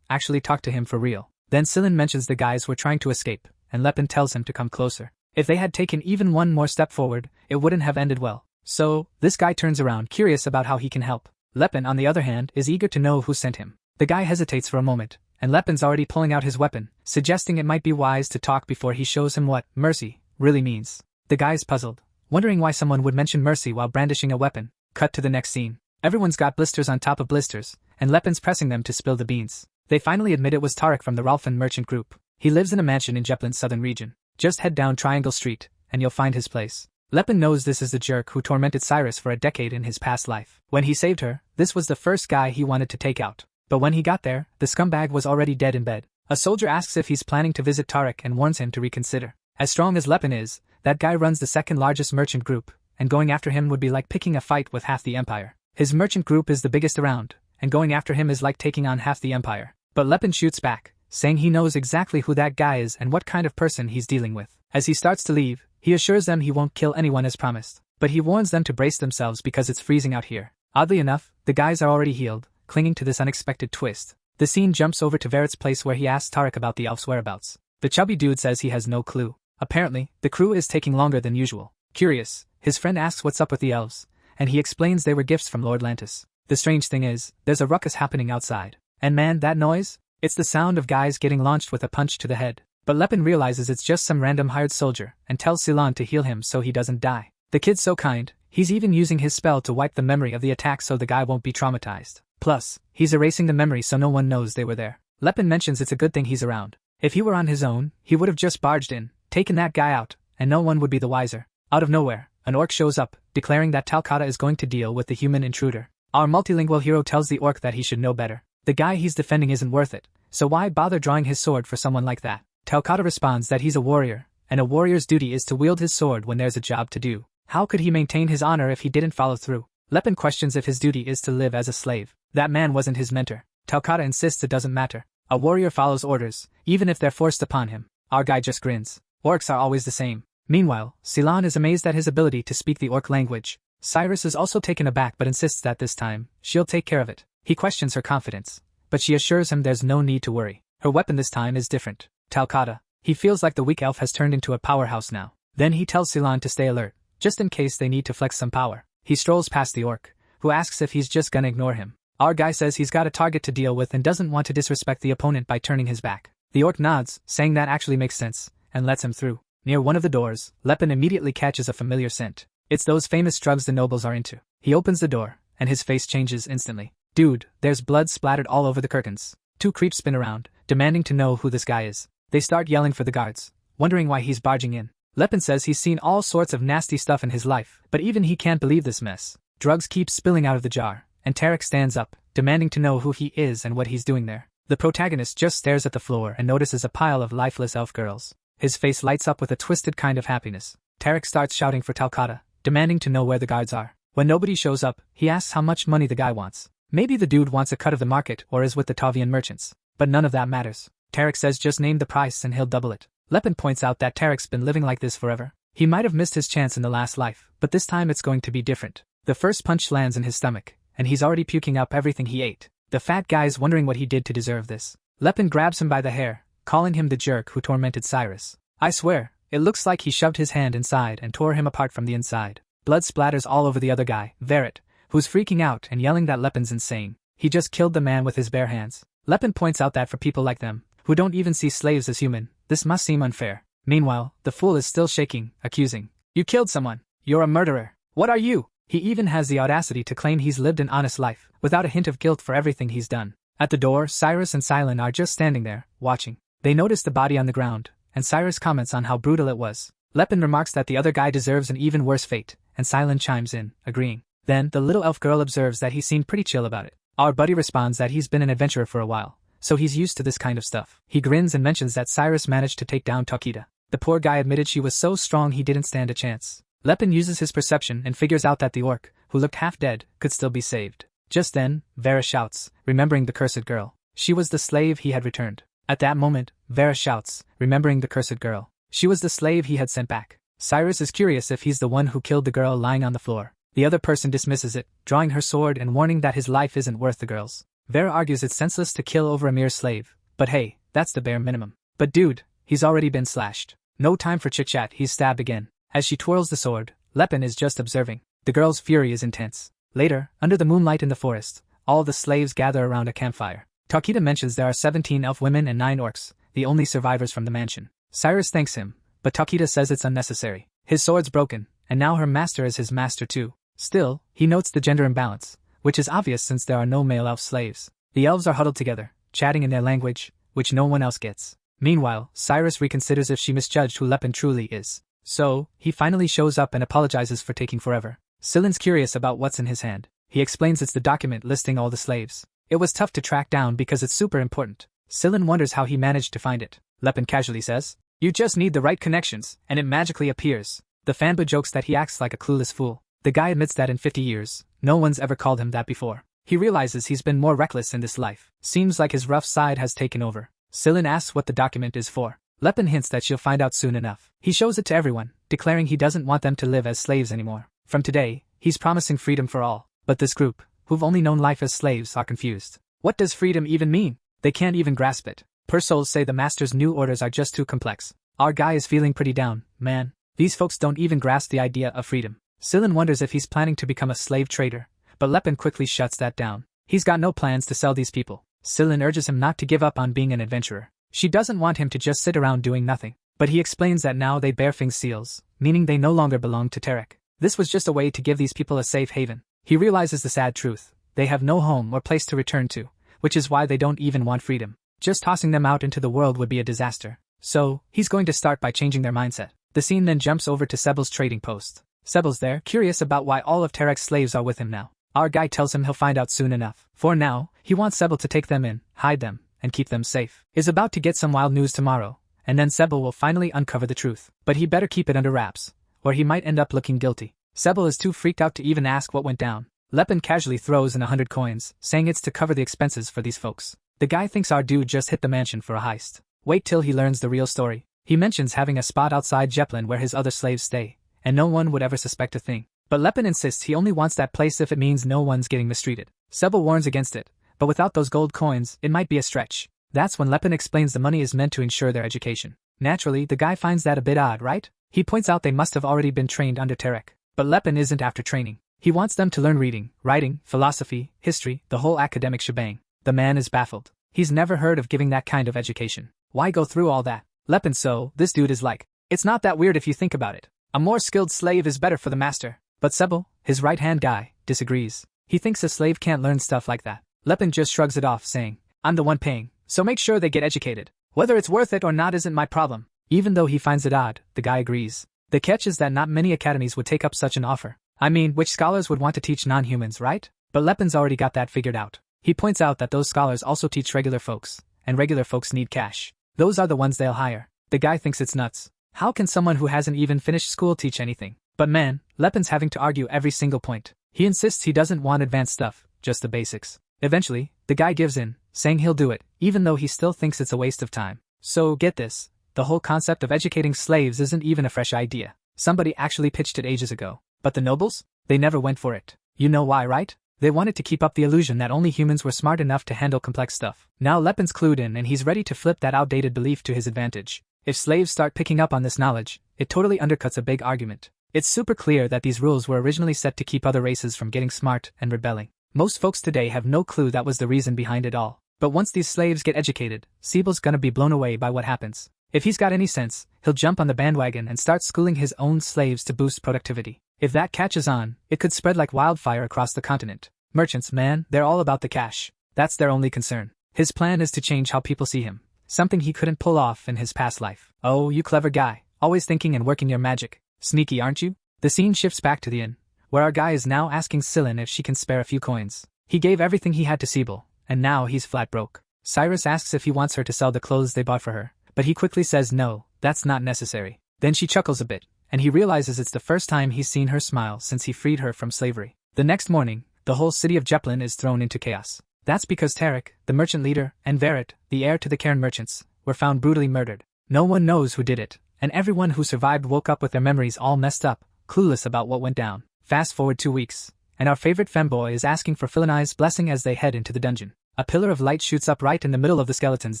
actually talked to him for real. Then Seelan mentions the guys were trying to escape, and Lepin tells him to come closer. If they had taken even one more step forward, it wouldn't have ended well. So, this guy turns around curious about how he can help. Lepin, on the other hand, is eager to know who sent him. The guy hesitates for a moment, and Lepin's already pulling out his weapon, suggesting it might be wise to talk before he shows him what mercy really means. The guy's puzzled, wondering why someone would mention mercy while brandishing a weapon. Cut to the next scene. Everyone's got blisters on top of blisters, and Lepin's pressing them to spill the beans. They finally admit it was Tarek from the Rolfan merchant group. He lives in a mansion in Jeplin's southern region. Just head down Triangle Street, and you'll find his place. Lepin knows this is the jerk who tormented Cyrus for a decade in his past life. When he saved her, this was the first guy he wanted to take out. But when he got there, the scumbag was already dead in bed. A soldier asks if he's planning to visit Tariq and warns him to reconsider. As strong as Lepin is, that guy runs the second largest merchant group, and going after him would be like picking a fight with half the empire. His merchant group is the biggest around, and going after him is like taking on half the empire. But Lepin shoots back, saying he knows exactly who that guy is and what kind of person he's dealing with. As he starts to leave, he assures them he won't kill anyone as promised, but he warns them to brace themselves because it's freezing out here. Oddly enough, the guys are already healed, clinging to this unexpected twist. The scene jumps over to Verit's place where he asks Tariq about the elf's whereabouts. The chubby dude says he has no clue. Apparently, the crew is taking longer than usual. Curious, his friend asks what's up with the elves, and he explains they were gifts from Lord Lantis. The strange thing is, there's a ruckus happening outside. And man, that noise? It's the sound of guys getting launched with a punch to the head. But Lepin realizes it's just some random hired soldier and tells Silan to heal him so he doesn't die. The kid's so kind, he's even using his spell to wipe the memory of the attack so the guy won't be traumatized. Plus, he's erasing the memory so no one knows they were there. Lepin mentions it's a good thing he's around. If he were on his own, he would have just barged in, taken that guy out, and no one would be the wiser. Out of nowhere, an orc shows up, declaring that Talcata is going to deal with the human intruder. Our multilingual hero tells the orc that he should know better. The guy he's defending isn't worth it, so why bother drawing his sword for someone like that? Talcata responds that he's a warrior, and a warrior's duty is to wield his sword when there's a job to do. How could he maintain his honor if he didn't follow through? Lepin questions if his duty is to live as a slave. That man wasn't his mentor. Talcata insists it doesn't matter. A warrior follows orders, even if they're forced upon him. Our guy just grins. Orcs are always the same. Meanwhile, Silan is amazed at his ability to speak the orc language. Cyrus is also taken aback but insists that this time, she'll take care of it. He questions her confidence, but she assures him there's no need to worry. Her weapon this time is different. Talcata. He feels like the weak elf has turned into a powerhouse now. Then he tells Silan to stay alert, just in case they need to flex some power. He strolls past the orc, who asks if he's just gonna ignore him. Our guy says he's got a target to deal with and doesn't want to disrespect the opponent by turning his back. The orc nods, saying that actually makes sense, and lets him through. Near one of the doors, Lepin immediately catches a familiar scent. It's those famous drugs the nobles are into. He opens the door, and his face changes instantly. Dude, there's blood splattered all over the curtains. Two creeps spin around, demanding to know who this guy is. They start yelling for the guards, wondering why he's barging in. Lepin says he's seen all sorts of nasty stuff in his life, but even he can't believe this mess. Drugs keep spilling out of the jar, and Tariq stands up, demanding to know who he is and what he's doing there. The protagonist just stares at the floor and notices a pile of lifeless elf girls. His face lights up with a twisted kind of happiness. Tariq starts shouting for Talcata, demanding to know where the guards are. When nobody shows up, he asks how much money the guy wants. Maybe the dude wants a cut of the market or is with the Tavian merchants. But none of that matters. Tariq says just name the price and he'll double it. Lepin points out that Tariq's been living like this forever. He might have missed his chance in the last life, but this time it's going to be different. The first punch lands in his stomach, and he's already puking up everything he ate. The fat guy's wondering what he did to deserve this. Lepin grabs him by the hair, calling him the jerk who tormented Cyrus. I swear, it looks like he shoved his hand inside and tore him apart from the inside. Blood splatters all over the other guy, Verit, who's freaking out and yelling that Lepin's insane. He just killed the man with his bare hands. Lepin points out that for people like them, who don't even see slaves as human, this must seem unfair. Meanwhile, the fool is still shaking, accusing. You killed someone. You're a murderer. What are you? He even has the audacity to claim he's lived an honest life, without a hint of guilt for everything he's done. At the door, Cyrus and Silan are just standing there, watching. They notice the body on the ground, and Cyrus comments on how brutal it was. Lepin remarks that the other guy deserves an even worse fate, and Silan chimes in, agreeing. Then, the little elf girl observes that he seemed pretty chill about it. Our buddy responds that he's been an adventurer for a while, so he's used to this kind of stuff. He grins and mentions that Cyrus managed to take down Talcata. The poor guy admitted she was so strong he didn't stand a chance. Lepin uses his perception and figures out that the orc, who looked half dead, could still be saved. Just then, Vera shouts, remembering the cursed girl. She was the slave he had returned. At that moment, Vera shouts, remembering the cursed girl. She was the slave he had sent back. Cyrus is curious if he's the one who killed the girl lying on the floor. The other person dismisses it, drawing her sword and warning that his life isn't worth the girl's. Vera argues it's senseless to kill over a mere slave, but hey, that's the bare minimum. But dude, he's already been slashed. No time for chit-chat, he's stabbed again. As she twirls the sword, Lepin is just observing. The girl's fury is intense. Later, under the moonlight in the forest, all the slaves gather around a campfire. Talcata mentions there are 17 elf women and 9 orcs, the only survivors from the mansion. Cyrus thanks him, but Talcata says it's unnecessary. His sword's broken, and now her master is his master too. Still, he notes the gender imbalance, which is obvious since there are no male elf slaves. The elves are huddled together, chatting in their language, which no one else gets. Meanwhile, Cyrus reconsiders if she misjudged who Lepin truly is. So, he finally shows up and apologizes for taking forever. Silin's curious about what's in his hand. He explains it's the document listing all the slaves. It was tough to track down because it's super important. Silin wonders how he managed to find it. Lepin casually says, "You just need the right connections, and it magically appears." The fanboy jokes that he acts like a clueless fool. The guy admits that in 50 years, no one's ever called him that before. He realizes he's been more reckless in this life. Seems like his rough side has taken over. Silin asks what the document is for. Lepin hints that she'll find out soon enough. He shows it to everyone, declaring he doesn't want them to live as slaves anymore. From today, he's promising freedom for all. But this group, who've only known life as slaves, are confused. What does freedom even mean? They can't even grasp it. Per souls say the master's new orders are just too complex. Our guy is feeling pretty down, man. These folks don't even grasp the idea of freedom. Silin wonders if he's planning to become a slave trader, but Lepin quickly shuts that down. He's got no plans to sell these people. Silin urges him not to give up on being an adventurer. She doesn't want him to just sit around doing nothing, but he explains that now they bear Fing's seals, meaning they no longer belong to Tarek. This was just a way to give these people a safe haven. He realizes the sad truth. They have no home or place to return to, which is why they don't even want freedom. Just tossing them out into the world would be a disaster. So, he's going to start by changing their mindset. The scene then jumps over to Sebel's trading post. Sebel's there, curious about why all of Tarek's slaves are with him now. Our guy tells him he'll find out soon enough. For now, he wants Sebel to take them in, hide them, and keep them safe. Is about to get some wild news tomorrow, and then Sebel will finally uncover the truth. But he better keep it under wraps, or he might end up looking guilty. Sebel is too freaked out to even ask what went down. Lepin casually throws in 100 coins, saying it's to cover the expenses for these folks. The guy thinks our dude just hit the mansion for a heist. Wait till he learns the real story. He mentions having a spot outside Jeplin where his other slaves stay, and no one would ever suspect a thing. But Lepin insists he only wants that place if it means no one's getting mistreated. Sebel warns against it, but without those gold coins, it might be a stretch. That's when Lepin explains the money is meant to ensure their education. Naturally, the guy finds that a bit odd, right? He points out they must have already been trained under Tarek. But Lepin isn't after training. He wants them to learn reading, writing, philosophy, history, the whole academic shebang. The man is baffled. He's never heard of giving that kind of education. Why go through all that? Lepin, so, this dude is like, it's not that weird if you think about it. A more skilled slave is better for the master. But Sebel, his right-hand guy, disagrees. He thinks a slave can't learn stuff like that. Lepin just shrugs it off, saying, I'm the one paying, so make sure they get educated. Whether it's worth it or not isn't my problem. Even though he finds it odd, the guy agrees. The catch is that not many academies would take up such an offer. I mean, which scholars would want to teach non-humans, right? But Lepin's already got that figured out. He points out that those scholars also teach regular folks, and regular folks need cash. Those are the ones they'll hire. The guy thinks it's nuts. How can someone who hasn't even finished school teach anything? But man, Lepin's having to argue every single point. He insists he doesn't want advanced stuff, just the basics. Eventually, the guy gives in, saying he'll do it, even though he still thinks it's a waste of time. So get this, the whole concept of educating slaves isn't even a fresh idea. Somebody actually pitched it ages ago. But the nobles? They never went for it. You know why, right? They wanted to keep up the illusion that only humans were smart enough to handle complex stuff. Now Lepin's clued in and he's ready to flip that outdated belief to his advantage. If slaves start picking up on this knowledge, it totally undercuts a big argument. It's super clear that these rules were originally set to keep other races from getting smart and rebelling. Most folks today have no clue that was the reason behind it all. But once these slaves get educated, Sebel's gonna be blown away by what happens. If he's got any sense, he'll jump on the bandwagon and start schooling his own slaves to boost productivity. If that catches on, it could spread like wildfire across the continent. Merchants, man, they're all about the cash. That's their only concern. His plan is to change how people see him, something he couldn't pull off in his past life. Oh, you clever guy, always thinking and working your magic. Sneaky, aren't you? The scene shifts back to the inn, where our guy is now asking Silin if she can spare a few coins. He gave everything he had to Sebel, and now he's flat broke. Cyrus asks if he wants her to sell the clothes they bought for her, but he quickly says no, that's not necessary. Then she chuckles a bit, and he realizes it's the first time he's seen her smile since he freed her from slavery. The next morning, the whole city of Jeplin is thrown into chaos. That's because Tarek, the merchant leader, and Verit, the heir to the Cairn merchants, were found brutally murdered. No one knows who did it, and everyone who survived woke up with their memories all messed up, clueless about what went down. Fast forward 2 weeks, and our favorite femboy is asking for Philinai's blessing as they head into the dungeon. A pillar of light shoots up right in the middle of the skeletons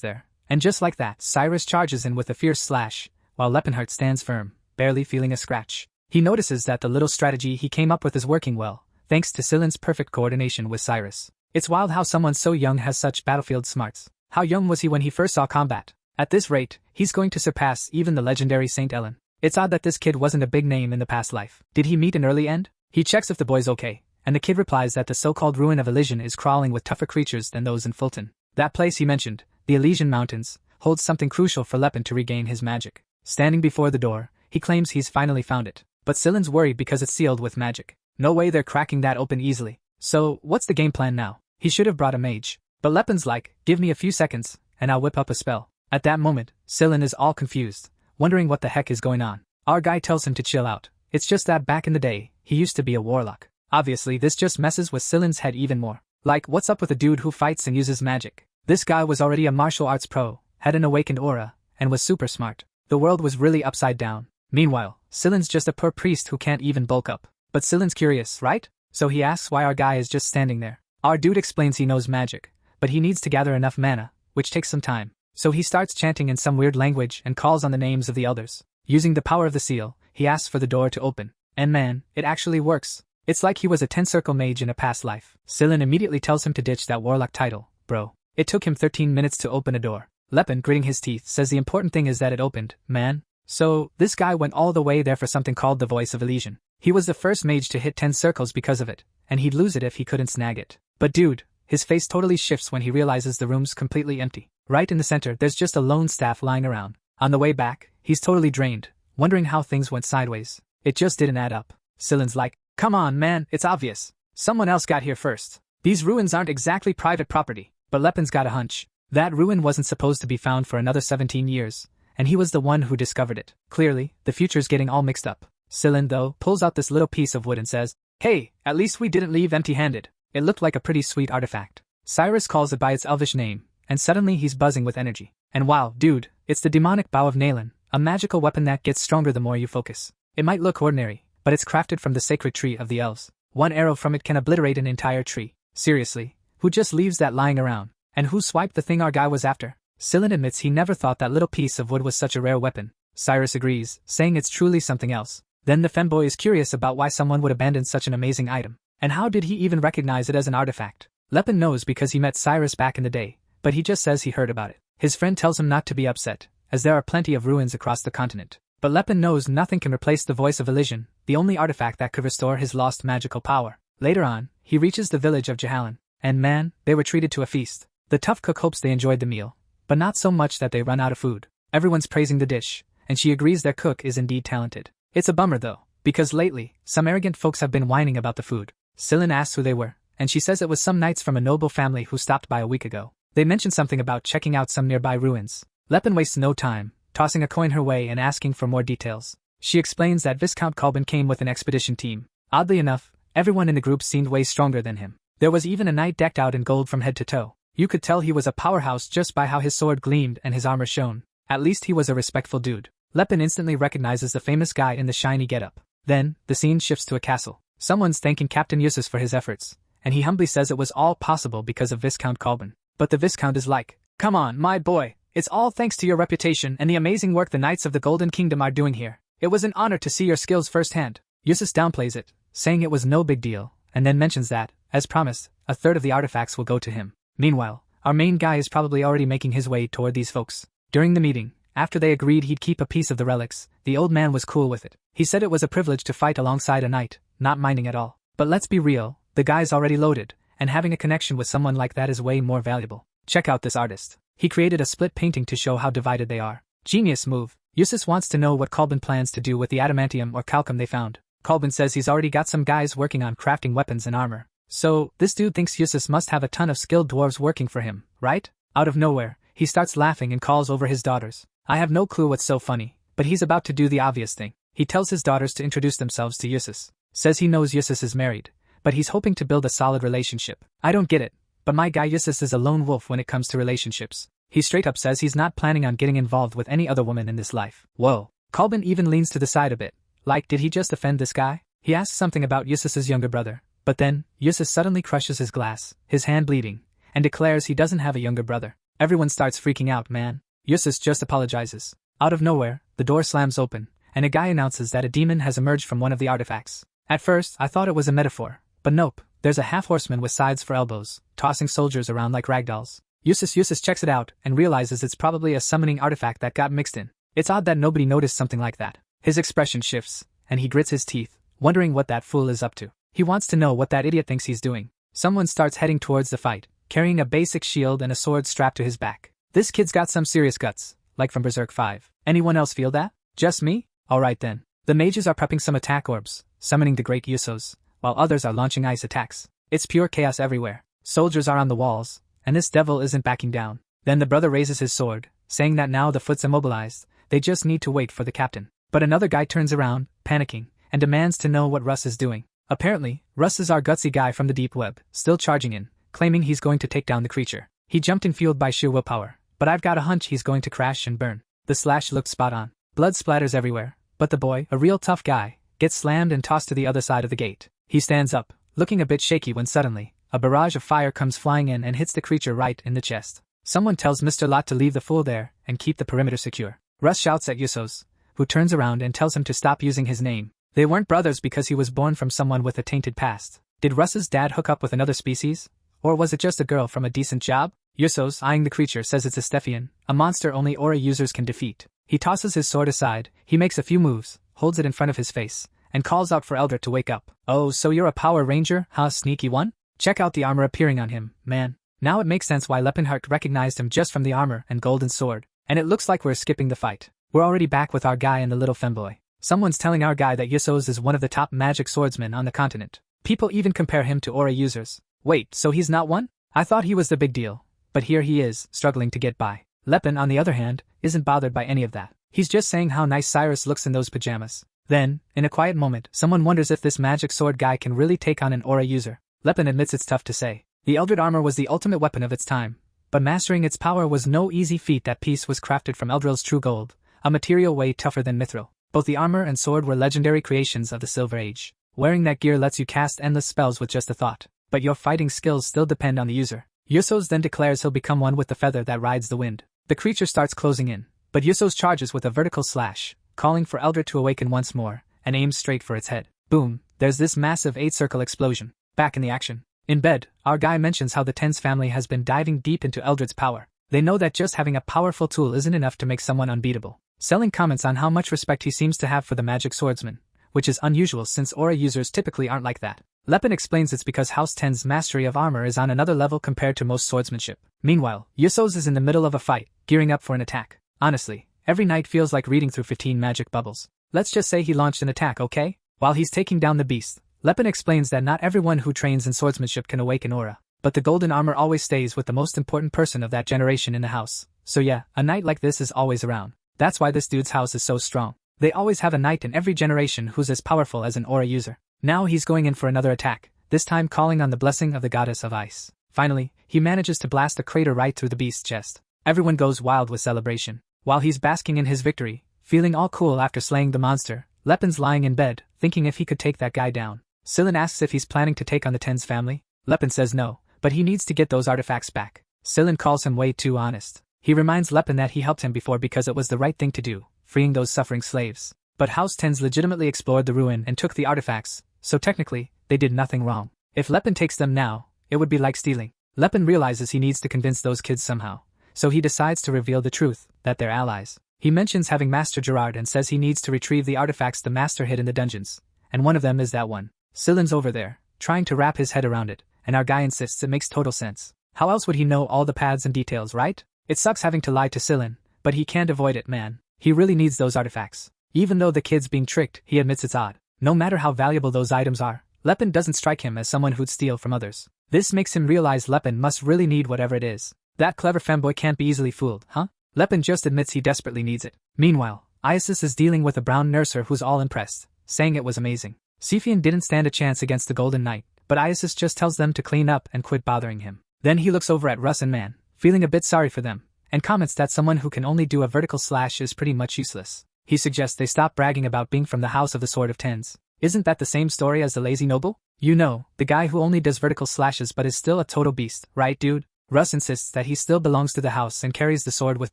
there, and just like that, Cyrus charges in with a fierce slash, while Lepinheart stands firm, barely feeling a scratch. He notices that the little strategy he came up with is working well, thanks to Silin's perfect coordination with Cyrus. It's wild how someone so young has such battlefield smarts. How young was he when he first saw combat? At this rate, he's going to surpass even the legendary Saint Ellen. It's odd that this kid wasn't a big name in the past life. Did he meet an early end? He checks if the boy's okay, and the kid replies that the so-called ruin of Elysian is crawling with tougher creatures than those in Fulton. That place he mentioned, the Elysian Mountains, holds something crucial for Lepin to regain his magic. Standing before the door, He claims he's finally found it. But Silen's worried because it's sealed with magic. No way they're cracking that open easily. So, what's the game plan now? He should have brought a mage. But Lepin's like, give me a few seconds, and I'll whip up a spell. At that moment, Silen is all confused, wondering what the heck is going on. Our guy tells him to chill out. It's just that back in the day, he used to be a warlock. Obviously, this just messes with Silen's head even more. Like, what's up with a dude who fights and uses magic? This guy was already a martial arts pro, had an awakened aura, and was super smart. The world was really upside down. Meanwhile, Silen's just a poor priest who can't even bulk up. But Silen's curious, right? So he asks why our guy is just standing there. Our dude explains he knows magic, but he needs to gather enough mana, which takes some time. So he starts chanting in some weird language and calls on the names of the elders. Using the power of the seal, he asks for the door to open. And man, it actually works. It's like he was a 10-circle mage in a past life. Silen immediately tells him to ditch that warlock title, bro. It took him 13 minutes to open a door. Lepin, gritting his teeth, says the important thing is that it opened, man. So, this guy went all the way there for something called the Voice of Elysian. He was the first mage to hit 10 circles because of it, and he'd lose it if he couldn't snag it. But dude, his face totally shifts when he realizes the room's completely empty. Right in the center, there's just a lone staff lying around. On the way back, he's totally drained, wondering how things went sideways. It just didn't add up. Silen's like, come on man, it's obvious. Someone else got here first. These ruins aren't exactly private property. But Lepin's got a hunch. That ruin wasn't supposed to be found for another 17 years, and he was the one who discovered it. Clearly, the future's getting all mixed up. Silen, though, pulls out this little piece of wood and says, hey, at least we didn't leave empty-handed. It looked like a pretty sweet artifact. Cyrus calls it by its elvish name, and suddenly he's buzzing with energy. And wow, dude, it's the demonic bow of Nalen, a magical weapon that gets stronger the more you focus. It might look ordinary, but it's crafted from the sacred tree of the elves. One arrow from it can obliterate an entire tree. Seriously, who just leaves that lying around? And who swiped the thing our guy was after? Silen admits he never thought that little piece of wood was such a rare weapon. Cyrus agrees, saying it's truly something else. Then the femboy is curious about why someone would abandon such an amazing item. And how did he even recognize it as an artifact? Lepin knows because he met Cyrus back in the day, but he just says he heard about it. His friend tells him not to be upset, as there are plenty of ruins across the continent. But Lepin knows nothing can replace the Voice of Elysian, the only artifact that could restore his lost magical power. Later on, he reaches the village of Yahello, and man, they were treated to a feast. The tough cook hopes they enjoyed the meal, but not so much that they run out of food. Everyone's praising the dish, and she agrees their cook is indeed talented. It's a bummer though, because lately, some arrogant folks have been whining about the food. Silen asks who they were, and she says it was some knights from a noble family who stopped by a week ago. They mention something about checking out some nearby ruins. Lepin wastes no time, tossing a coin her way and asking for more details. She explains that Viscount Kolben came with an expedition team. Oddly enough, everyone in the group seemed way stronger than him. There was even a knight decked out in gold from head to toe. You could tell he was a powerhouse just by how his sword gleamed and his armor shone. At least he was a respectful dude. Lepin instantly recognizes the famous guy in the shiny getup. Then, the scene shifts to a castle. Someone's thanking Captain Eustace for his efforts, and he humbly says it was all possible because of Viscount Kolben. But the Viscount is like, come on, my boy, it's all thanks to your reputation and the amazing work the Knights of the Golden Kingdom are doing here. It was an honor to see your skills firsthand. Eustace downplays it, saying it was no big deal, and then mentions that, as promised, a third of the artifacts will go to him. Meanwhile, our main guy is probably already making his way toward these folks. During the meeting, after they agreed he'd keep a piece of the relics, the old man was cool with it. He said it was a privilege to fight alongside a knight, not minding at all. But let's be real, the guy's already loaded, and having a connection with someone like that is way more valuable. Check out this artist. He created a split painting to show how divided they are. Genius move. Eustace wants to know what Kolben plans to do with the adamantium or calcum they found. Kolben says he's already got some guys working on crafting weapons and armor. So, this dude thinks Eustace must have a ton of skilled dwarves working for him, right? Out of nowhere, he starts laughing and calls over his daughters. I have no clue what's so funny, but he's about to do the obvious thing. He tells his daughters to introduce themselves to Eustace. Says he knows Eustace is married, but he's hoping to build a solid relationship. I don't get it, but my guy Eustace is a lone wolf when it comes to relationships. He straight up says he's not planning on getting involved with any other woman in this life. Whoa. Kolben even leans to the side a bit. Like, did he just offend this guy? He asks something about Eustace's younger brother. But then, Eustace suddenly crushes his glass, his hand bleeding, and declares he doesn't have a younger brother. Everyone starts freaking out, man. Eustace just apologizes. Out of nowhere, the door slams open, and a guy announces that a demon has emerged from one of the artifacts. At first, I thought it was a metaphor, but nope, there's a half-horseman with sides for elbows, tossing soldiers around like ragdolls. Eustace checks it out and realizes it's probably a summoning artifact that got mixed in. It's odd that nobody noticed something like that. His expression shifts, and he grits his teeth, wondering what that fool is up to. He wants to know what that idiot thinks he's doing. Someone starts heading towards the fight, carrying a basic shield and a sword strapped to his back. This kid's got some serious guts, like from Berserk 5. Anyone else feel that? Just me? Alright then. The mages are prepping some attack orbs, summoning the great Yusos, while others are launching ice attacks. It's pure chaos everywhere. Soldiers are on the walls, and this devil isn't backing down. Then the brother raises his sword, saying that now the foot's immobilized, they just need to wait for the captain. But another guy turns around, panicking, and demands to know what Russ is doing. Apparently, Russ is our gutsy guy from the deep web, still charging in, claiming he's going to take down the creature. He jumped in fueled by sheer willpower, but I've got a hunch he's going to crash and burn. The slash looked spot on. Blood splatters everywhere, but the boy, a real tough guy, gets slammed and tossed to the other side of the gate. He stands up, looking a bit shaky when suddenly, a barrage of fire comes flying in and hits the creature right in the chest. Someone tells Mr. Lot to leave the fool there and keep the perimeter secure. Russ shouts at Yusos, who turns around and tells him to stop using his name. They weren't brothers because he was born from someone with a tainted past. Did Russ's dad hook up with another species? Or was it just a girl from a decent job? Yusos, eyeing the creature, says it's a Stephian, a monster only Aura users can defeat. He tosses his sword aside, he makes a few moves, holds it in front of his face, and calls out for Eldred to wake up. Oh, so you're a Power Ranger, huh, sneaky one? Check out the armor appearing on him, man. Now it makes sense why Lepenhart recognized him just from the armor and golden sword. And it looks like we're skipping the fight. We're already back with our guy and the little femboy. Someone's telling our guy that Yusos is one of the top magic swordsmen on the continent. People even compare him to Aura users. Wait, so he's not one? I thought he was the big deal. But here he is, struggling to get by. Lepin, on the other hand, isn't bothered by any of that. He's just saying how nice Cyrus looks in those pajamas. Then, in a quiet moment, someone wonders if this magic sword guy can really take on an Aura user. Lepin admits it's tough to say. The Eldred armor was the ultimate weapon of its time, but mastering its power was no easy feat. That piece was crafted from Eldril's true gold, a material way tougher than mithril. Both the armor and sword were legendary creations of the Silver Age. Wearing that gear lets you cast endless spells with just a thought, but your fighting skills still depend on the user. Yusos then declares he'll become one with the feather that rides the wind. The creature starts closing in, but Yusos charges with a vertical slash, calling for Eldred to awaken once more, and aims straight for its head. Boom, there's this massive 8-circle explosion. Back in the action. In bed, our guy mentions how the Tens family has been diving deep into Eldred's power. They know that just having a powerful tool isn't enough to make someone unbeatable. Selling comments on how much respect he seems to have for the magic swordsman, which is unusual since Aura users typically aren't like that. Lepin explains it's because House 10's mastery of armor is on another level compared to most swordsmanship. Meanwhile, Yusos is in the middle of a fight, gearing up for an attack. Honestly, every night feels like reading through 15 magic bubbles. Let's just say he launched an attack, okay? While he's taking down the beast, Lepin explains that not everyone who trains in swordsmanship can awaken Aura, but the golden armor always stays with the most important person of that generation in the house. So yeah, a knight like this is always around. That's why this dude's house is so strong. They always have a knight in every generation who's as powerful as an Aura user. Now he's going in for another attack, this time calling on the blessing of the goddess of ice. Finally, he manages to blast a crater right through the beast's chest. Everyone goes wild with celebration. While he's basking in his victory, feeling all cool after slaying the monster, Lepin's lying in bed, thinking if he could take that guy down. Sillin asks if he's planning to take on the Tens family. Lepin says no, but he needs to get those artifacts back. Sillin calls him way too honest. He reminds Lepin that he helped him before because it was the right thing to do, freeing those suffering slaves. But House Tens legitimately explored the ruin and took the artifacts, so technically, they did nothing wrong. If Lepin takes them now, it would be like stealing. Lepin realizes he needs to convince those kids somehow, so he decides to reveal the truth, that they're allies. He mentions having Master Gerard and says he needs to retrieve the artifacts the Master hid in the dungeons, and one of them is that one. Sillin's over there, trying to wrap his head around it, and our guy insists it makes total sense. How else would he know all the paths and details, right? It sucks having to lie to Sillin, but he can't avoid it, man. He really needs those artifacts. Even though the kid's being tricked, he admits it's odd. No matter how valuable those items are, Lepin doesn't strike him as someone who'd steal from others. This makes him realize Lepin must really need whatever it is. That clever femboy can't be easily fooled, huh? Lepin just admits he desperately needs it. Meanwhile, Isis is dealing with a brown nurser who's all impressed, saying it was amazing. Cephian didn't stand a chance against the Golden Knight, but Isis just tells them to clean up and quit bothering him. Then he looks over at Russ and Man, feeling a bit sorry for them, and comments that someone who can only do a vertical slash is pretty much useless. He suggests they stop bragging about being from the House of the Sword of Tens. Isn't that the same story as the lazy noble? You know, the guy who only does vertical slashes but is still a total beast, right dude? Russ insists that he still belongs to the house and carries the sword with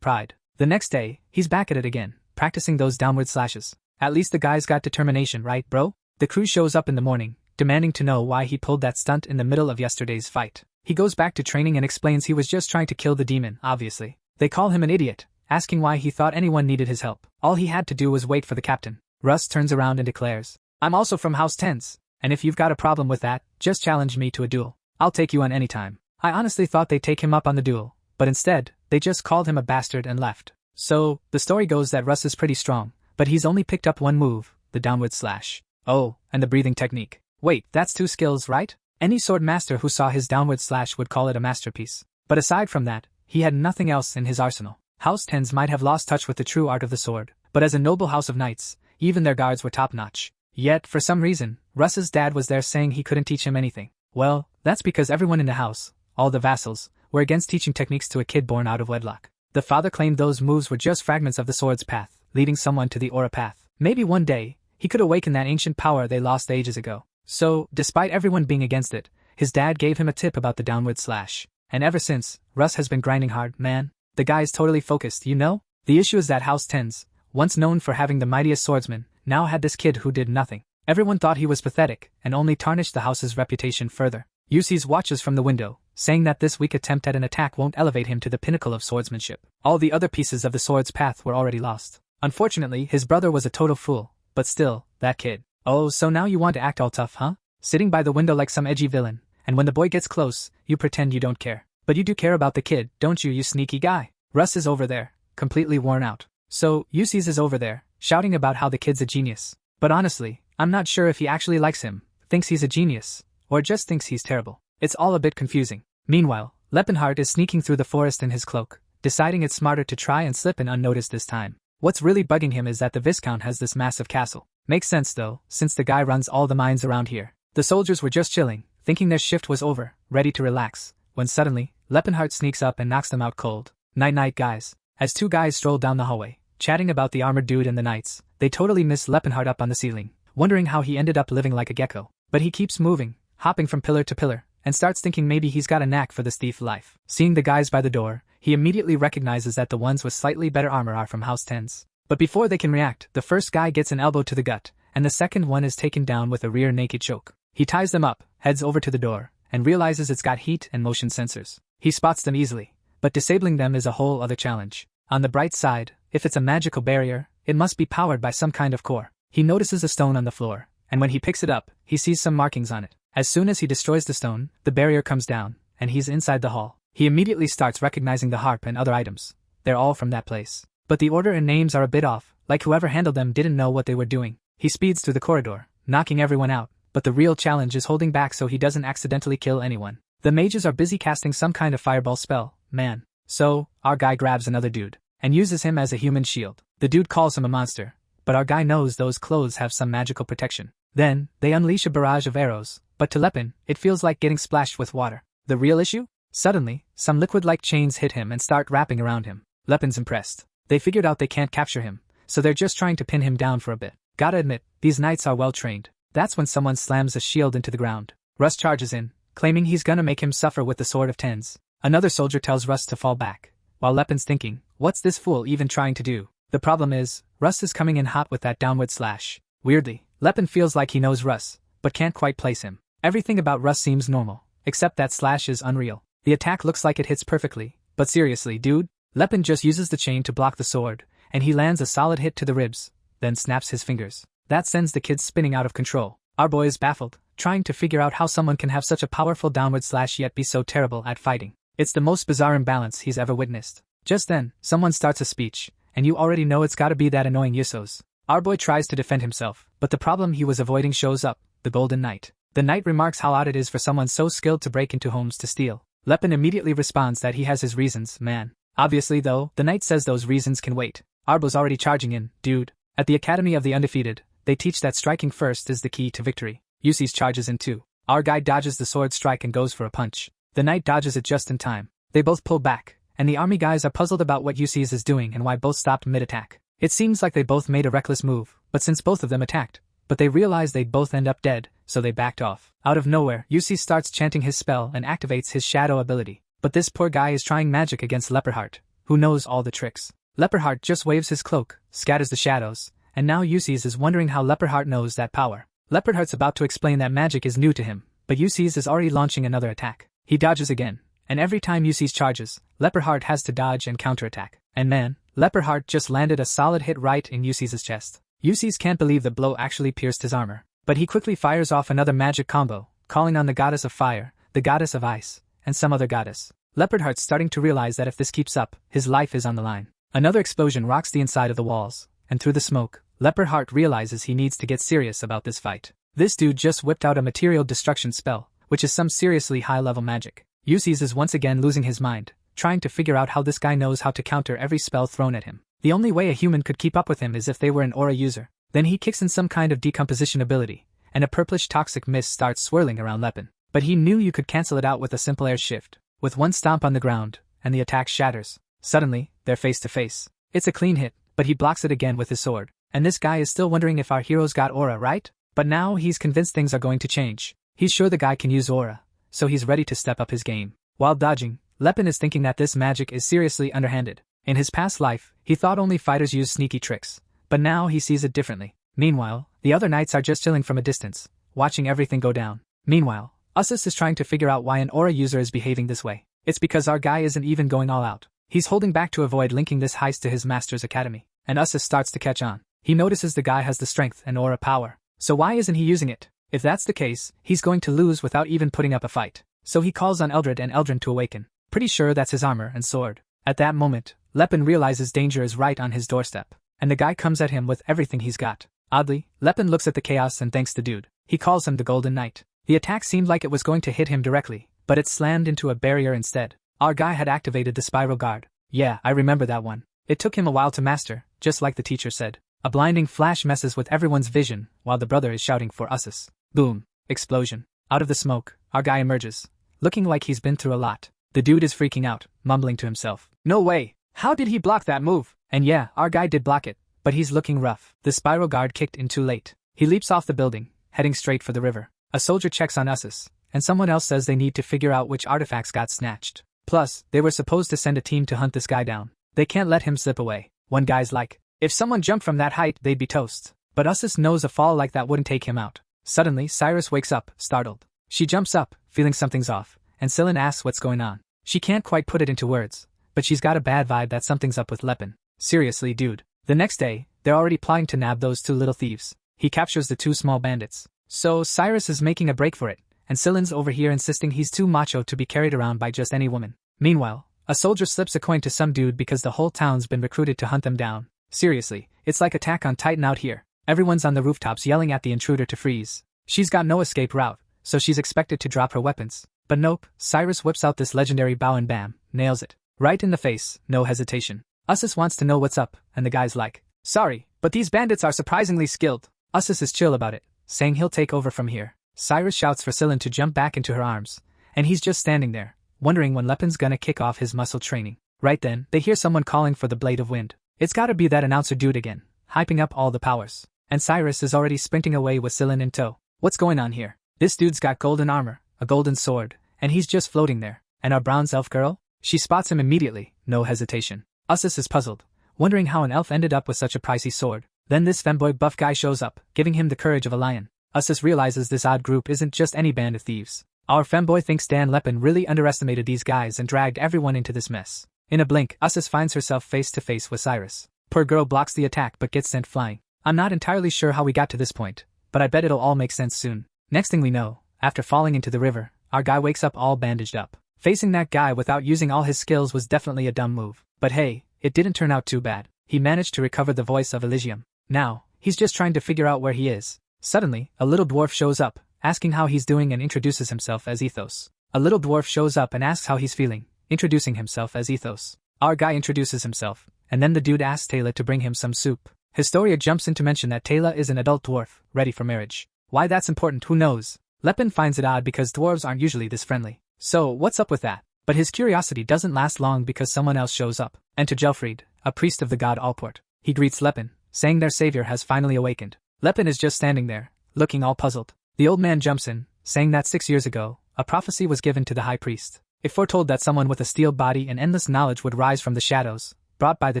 pride. The next day, he's back at it again, practicing those downward slashes. At least the guy's got determination, right bro? The crew shows up in the morning, demanding to know why he pulled that stunt in the middle of yesterday's fight. He goes back to training and explains he was just trying to kill the demon, obviously. They call him an idiot, asking why he thought anyone needed his help. All he had to do was wait for the captain. Russ turns around and declares, "I'm also from House 10s, and if you've got a problem with that, just challenge me to a duel. I'll take you on any time." I honestly thought they'd take him up on the duel, but instead, they just called him a bastard and left. So, the story goes that Russ is pretty strong, but he's only picked up one move, the downward slash. Oh, and the breathing technique. Wait, that's 2 skills, right? Any sword master who saw his downward slash would call it a masterpiece. But aside from that, he had nothing else in his arsenal. House 10s might have lost touch with the true art of the sword, but as a noble house of knights, even their guards were top-notch. Yet, for some reason, Russ's dad was there saying he couldn't teach him anything. Well, that's because everyone in the house, all the vassals, were against teaching techniques to a kid born out of wedlock. The father claimed those moves were just fragments of the sword's path, leading someone to the aura path. Maybe one day, he could awaken that ancient power they lost ages ago. So, despite everyone being against it, his dad gave him a tip about the downward slash. And ever since, Russ has been grinding hard, man. The guy's totally focused, you know? The issue is that House 10s, once known for having the mightiest swordsman, now had this kid who did nothing. Everyone thought he was pathetic, and only tarnished the house's reputation further. Yusi's watches from the window, saying that this weak attempt at an attack won't elevate him to the pinnacle of swordsmanship. All the other pieces of the sword's path were already lost. Unfortunately, his brother was a total fool, but still, that kid. Oh, so now you want to act all tough, huh? Sitting by the window like some edgy villain, and when the boy gets close, you pretend you don't care. But you do care about the kid, don't you, you sneaky guy? Russ is over there, completely worn out. So, Yusi's is over there, shouting about how the kid's a genius. But honestly, I'm not sure if he actually likes him, thinks he's a genius, or just thinks he's terrible. It's all a bit confusing. Meanwhile, Lepenhardt is sneaking through the forest in his cloak, deciding it's smarter to try and slip in unnoticed this time. What's really bugging him is that the Viscount has this massive castle. Makes sense though, since the guy runs all the mines around here. The soldiers were just chilling, thinking their shift was over, ready to relax, when suddenly, Lepenhardt sneaks up and knocks them out cold. Night-night, guys. As 2 guys stroll down the hallway, chatting about the armored dude and the knights, they totally miss Lepenhardt up on the ceiling, wondering how he ended up living like a gecko. But he keeps moving, hopping from pillar to pillar, and starts thinking maybe he's got a knack for this thief life. Seeing the guys by the door, he immediately recognizes that the ones with slightly better armor are from House 10s. But before they can react, the first guy gets an elbow to the gut, and the second one is taken down with a rear naked choke. He ties them up, heads over to the door, and realizes it's got heat and motion sensors. He spots them easily, but disabling them is a whole other challenge. On the bright side, if it's a magical barrier, it must be powered by some kind of core. He notices a stone on the floor, and when he picks it up, he sees some markings on it. As soon as he destroys the stone, the barrier comes down, and he's inside the hall. He immediately starts recognizing the harp and other items. They're all from that place. But the order and names are a bit off, like whoever handled them didn't know what they were doing. He speeds through the corridor, knocking everyone out, but the real challenge is holding back so he doesn't accidentally kill anyone. The mages are busy casting some kind of fireball spell, man. So, our guy grabs another dude, and uses him as a human shield. The dude calls him a monster, but our guy knows those clothes have some magical protection. Then, they unleash a barrage of arrows, but to Lepin, it feels like getting splashed with water. The real issue? Suddenly, some liquid-like chains hit him and start wrapping around him. Lepin's impressed. They figured out they can't capture him, so they're just trying to pin him down for a bit. Gotta admit, these knights are well trained. That's when someone slams a shield into the ground. Russ charges in, claiming he's gonna make him suffer with the sword of 10s. Another soldier tells Russ to fall back, while Lepin's thinking, what's this fool even trying to do? The problem is, Russ is coming in hot with that downward slash. Weirdly, Lepin feels like he knows Russ, but can't quite place him. Everything about Russ seems normal, except that slash is unreal. The attack looks like it hits perfectly, but seriously, dude? Lepin just uses the chain to block the sword, and he lands a solid hit to the ribs, then snaps his fingers. That sends the kid spinning out of control. Our boy is baffled, trying to figure out how someone can have such a powerful downward slash yet be so terrible at fighting. It's the most bizarre imbalance he's ever witnessed. Just then, someone starts a speech, and you already know it's gotta be that annoying Yussos. Our boy tries to defend himself, but the problem he was avoiding shows up, the Golden Knight. The knight remarks how odd it is for someone so skilled to break into homes to steal. Lepin immediately responds that he has his reasons, man. Obviously though, the knight says those reasons can wait. Arbo's already charging in, dude. At the Academy of the Undefeated, they teach that striking first is the key to victory. Yusi's charges in too. Our guy dodges the sword strike and goes for a punch. The knight dodges it just in time. They both pull back, and the army guys are puzzled about what Yusi's is doing and why both stopped mid-attack. It seems like they both made a reckless move, but since both of them attacked, but they realized they'd both end up dead, so they backed off. Out of nowhere, Yusi starts chanting his spell and activates his shadow ability. But this poor guy is trying magic against Leperheart, who knows all the tricks. Leperheart just waves his cloak, scatters the shadows, and now Yusi's is wondering how Leperheart knows that power. Leperheart's about to explain that magic is new to him, but Yusi's is already launching another attack. He dodges again, and every time Yusi's charges, Leperheart has to dodge and counterattack. And man, Leperheart just landed a solid hit right in Yusi's chest. Yusi's can't believe the blow actually pierced his armor, but he quickly fires off another magic combo, calling on the goddess of fire, the goddess of ice, and some other goddess. Leopardheart's starting to realize that if this keeps up, his life is on the line. Another explosion rocks the inside of the walls, and through the smoke, Leopardheart realizes he needs to get serious about this fight. This dude just whipped out a material destruction spell, which is some seriously high-level magic. Ulysses is once again losing his mind, trying to figure out how this guy knows how to counter every spell thrown at him. The only way a human could keep up with him is if they were an aura user. Then he kicks in some kind of decomposition ability, and a purplish toxic mist starts swirling around Lepin. But he knew you could cancel it out with a simple air shift. With one stomp on the ground, and the attack shatters. Suddenly, they're face to face. It's a clean hit, but he blocks it again with his sword. And this guy is still wondering if our hero's got aura, right? But now he's convinced things are going to change. He's sure the guy can use aura, so he's ready to step up his game. While dodging, Lepin is thinking that this magic is seriously underhanded. In his past life, he thought only fighters used sneaky tricks, but now he sees it differently. Meanwhile, the other knights are just chilling from a distance, watching everything go down. Meanwhile, Usus is trying to figure out why an aura user is behaving this way. It's because our guy isn't even going all out. He's holding back to avoid linking this heist to his master's academy, and Usus starts to catch on. He notices the guy has the strength and aura power. So why isn't he using it? If that's the case, he's going to lose without even putting up a fight. So he calls on Eldred and Eldrin to awaken. Pretty sure that's his armor and sword. At that moment, Lepin realizes danger is right on his doorstep, and the guy comes at him with everything he's got. Oddly, Lepin looks at the chaos and thanks the dude. He calls him the Golden Knight. The attack seemed like it was going to hit him directly, but it slammed into a barrier instead. Our guy had activated the Spiral Guard. Yeah, I remember that one. It took him a while to master, just like the teacher said. A blinding flash messes with everyone's vision, while the brother is shouting for Usus. Boom. Explosion. Out of the smoke, our guy emerges, looking like he's been through a lot. The dude is freaking out, mumbling to himself. No way! How did he block that move? And yeah, our guy did block it, but he's looking rough. The Spiral Guard kicked in too late. He leaps off the building, heading straight for the river. A soldier checks on Usus, and someone else says they need to figure out which artifacts got snatched. Plus, they were supposed to send a team to hunt this guy down. They can't let him slip away. One guy's like, if someone jumped from that height, they'd be toast. But Usus knows a fall like that wouldn't take him out. Suddenly, Cyrus wakes up, startled. She jumps up, feeling something's off, and Scylla asks what's going on. She can't quite put it into words, but she's got a bad vibe that something's up with Lepin. Seriously, dude. The next day, they're already plotting to nab those two little thieves. He captures the two small bandits. So Cyrus is making a break for it, and Scylla's over here insisting he's too macho to be carried around by just any woman. Meanwhile, a soldier slips a coin to some dude because the whole town's been recruited to hunt them down. Seriously, it's like Attack on Titan out here. Everyone's on the rooftops yelling at the intruder to freeze. She's got no escape route, so she's expected to drop her weapons. But nope, Cyrus whips out this legendary bow and bam, nails it. Right in the face, no hesitation. Usus wants to know what's up, and the guy's like, sorry, but these bandits are surprisingly skilled. Usus is chill about it, saying he'll take over from here. Cyrus shouts for Scylla to jump back into her arms, and he's just standing there, wondering when Lepin's gonna kick off his muscle training. Right then, they hear someone calling for the Blade of Wind. It's gotta be that announcer dude again, hyping up all the powers. And Cyrus is already sprinting away with Scylla in tow. What's going on here? This dude's got golden armor, a golden sword, and he's just floating there. And our bronze elf girl? She spots him immediately, no hesitation. Usus is puzzled, wondering how an elf ended up with such a pricey sword. Then this femboy buff guy shows up, giving him the courage of a lion. Usus realizes this odd group isn't just any band of thieves. Our femboy thinks Dan Lepin really underestimated these guys and dragged everyone into this mess. In a blink, Usus finds herself face to face with Cyrus. Poor girl blocks the attack but gets sent flying. I'm not entirely sure how we got to this point, but I bet it'll all make sense soon. Next thing we know, after falling into the river, our guy wakes up all bandaged up. Facing that guy without using all his skills was definitely a dumb move. But hey, it didn't turn out too bad. He managed to recover the voice of Elysium. Now, he's just trying to figure out where he is. Suddenly, a little dwarf shows up, asking how he's doing and introduces himself as Ethos. A little dwarf shows up and asks how he's feeling, introducing himself as Ethos. Our guy introduces himself, and then the dude asks Taylor to bring him some soup. Historia jumps in to mention that Taylor is an adult dwarf, ready for marriage. Why that's important, who knows? Lepin finds it odd because dwarves aren't usually this friendly. So, what's up with that? But his curiosity doesn't last long because someone else shows up. Enter Gelfried, a priest of the god Allport. He greets Lepin, saying their savior has finally awakened. Lepin is just standing there, looking all puzzled. The old man jumps in, saying that 6 years ago, a prophecy was given to the high priest. It foretold that someone with a steel body and endless knowledge would rise from the shadows, brought by the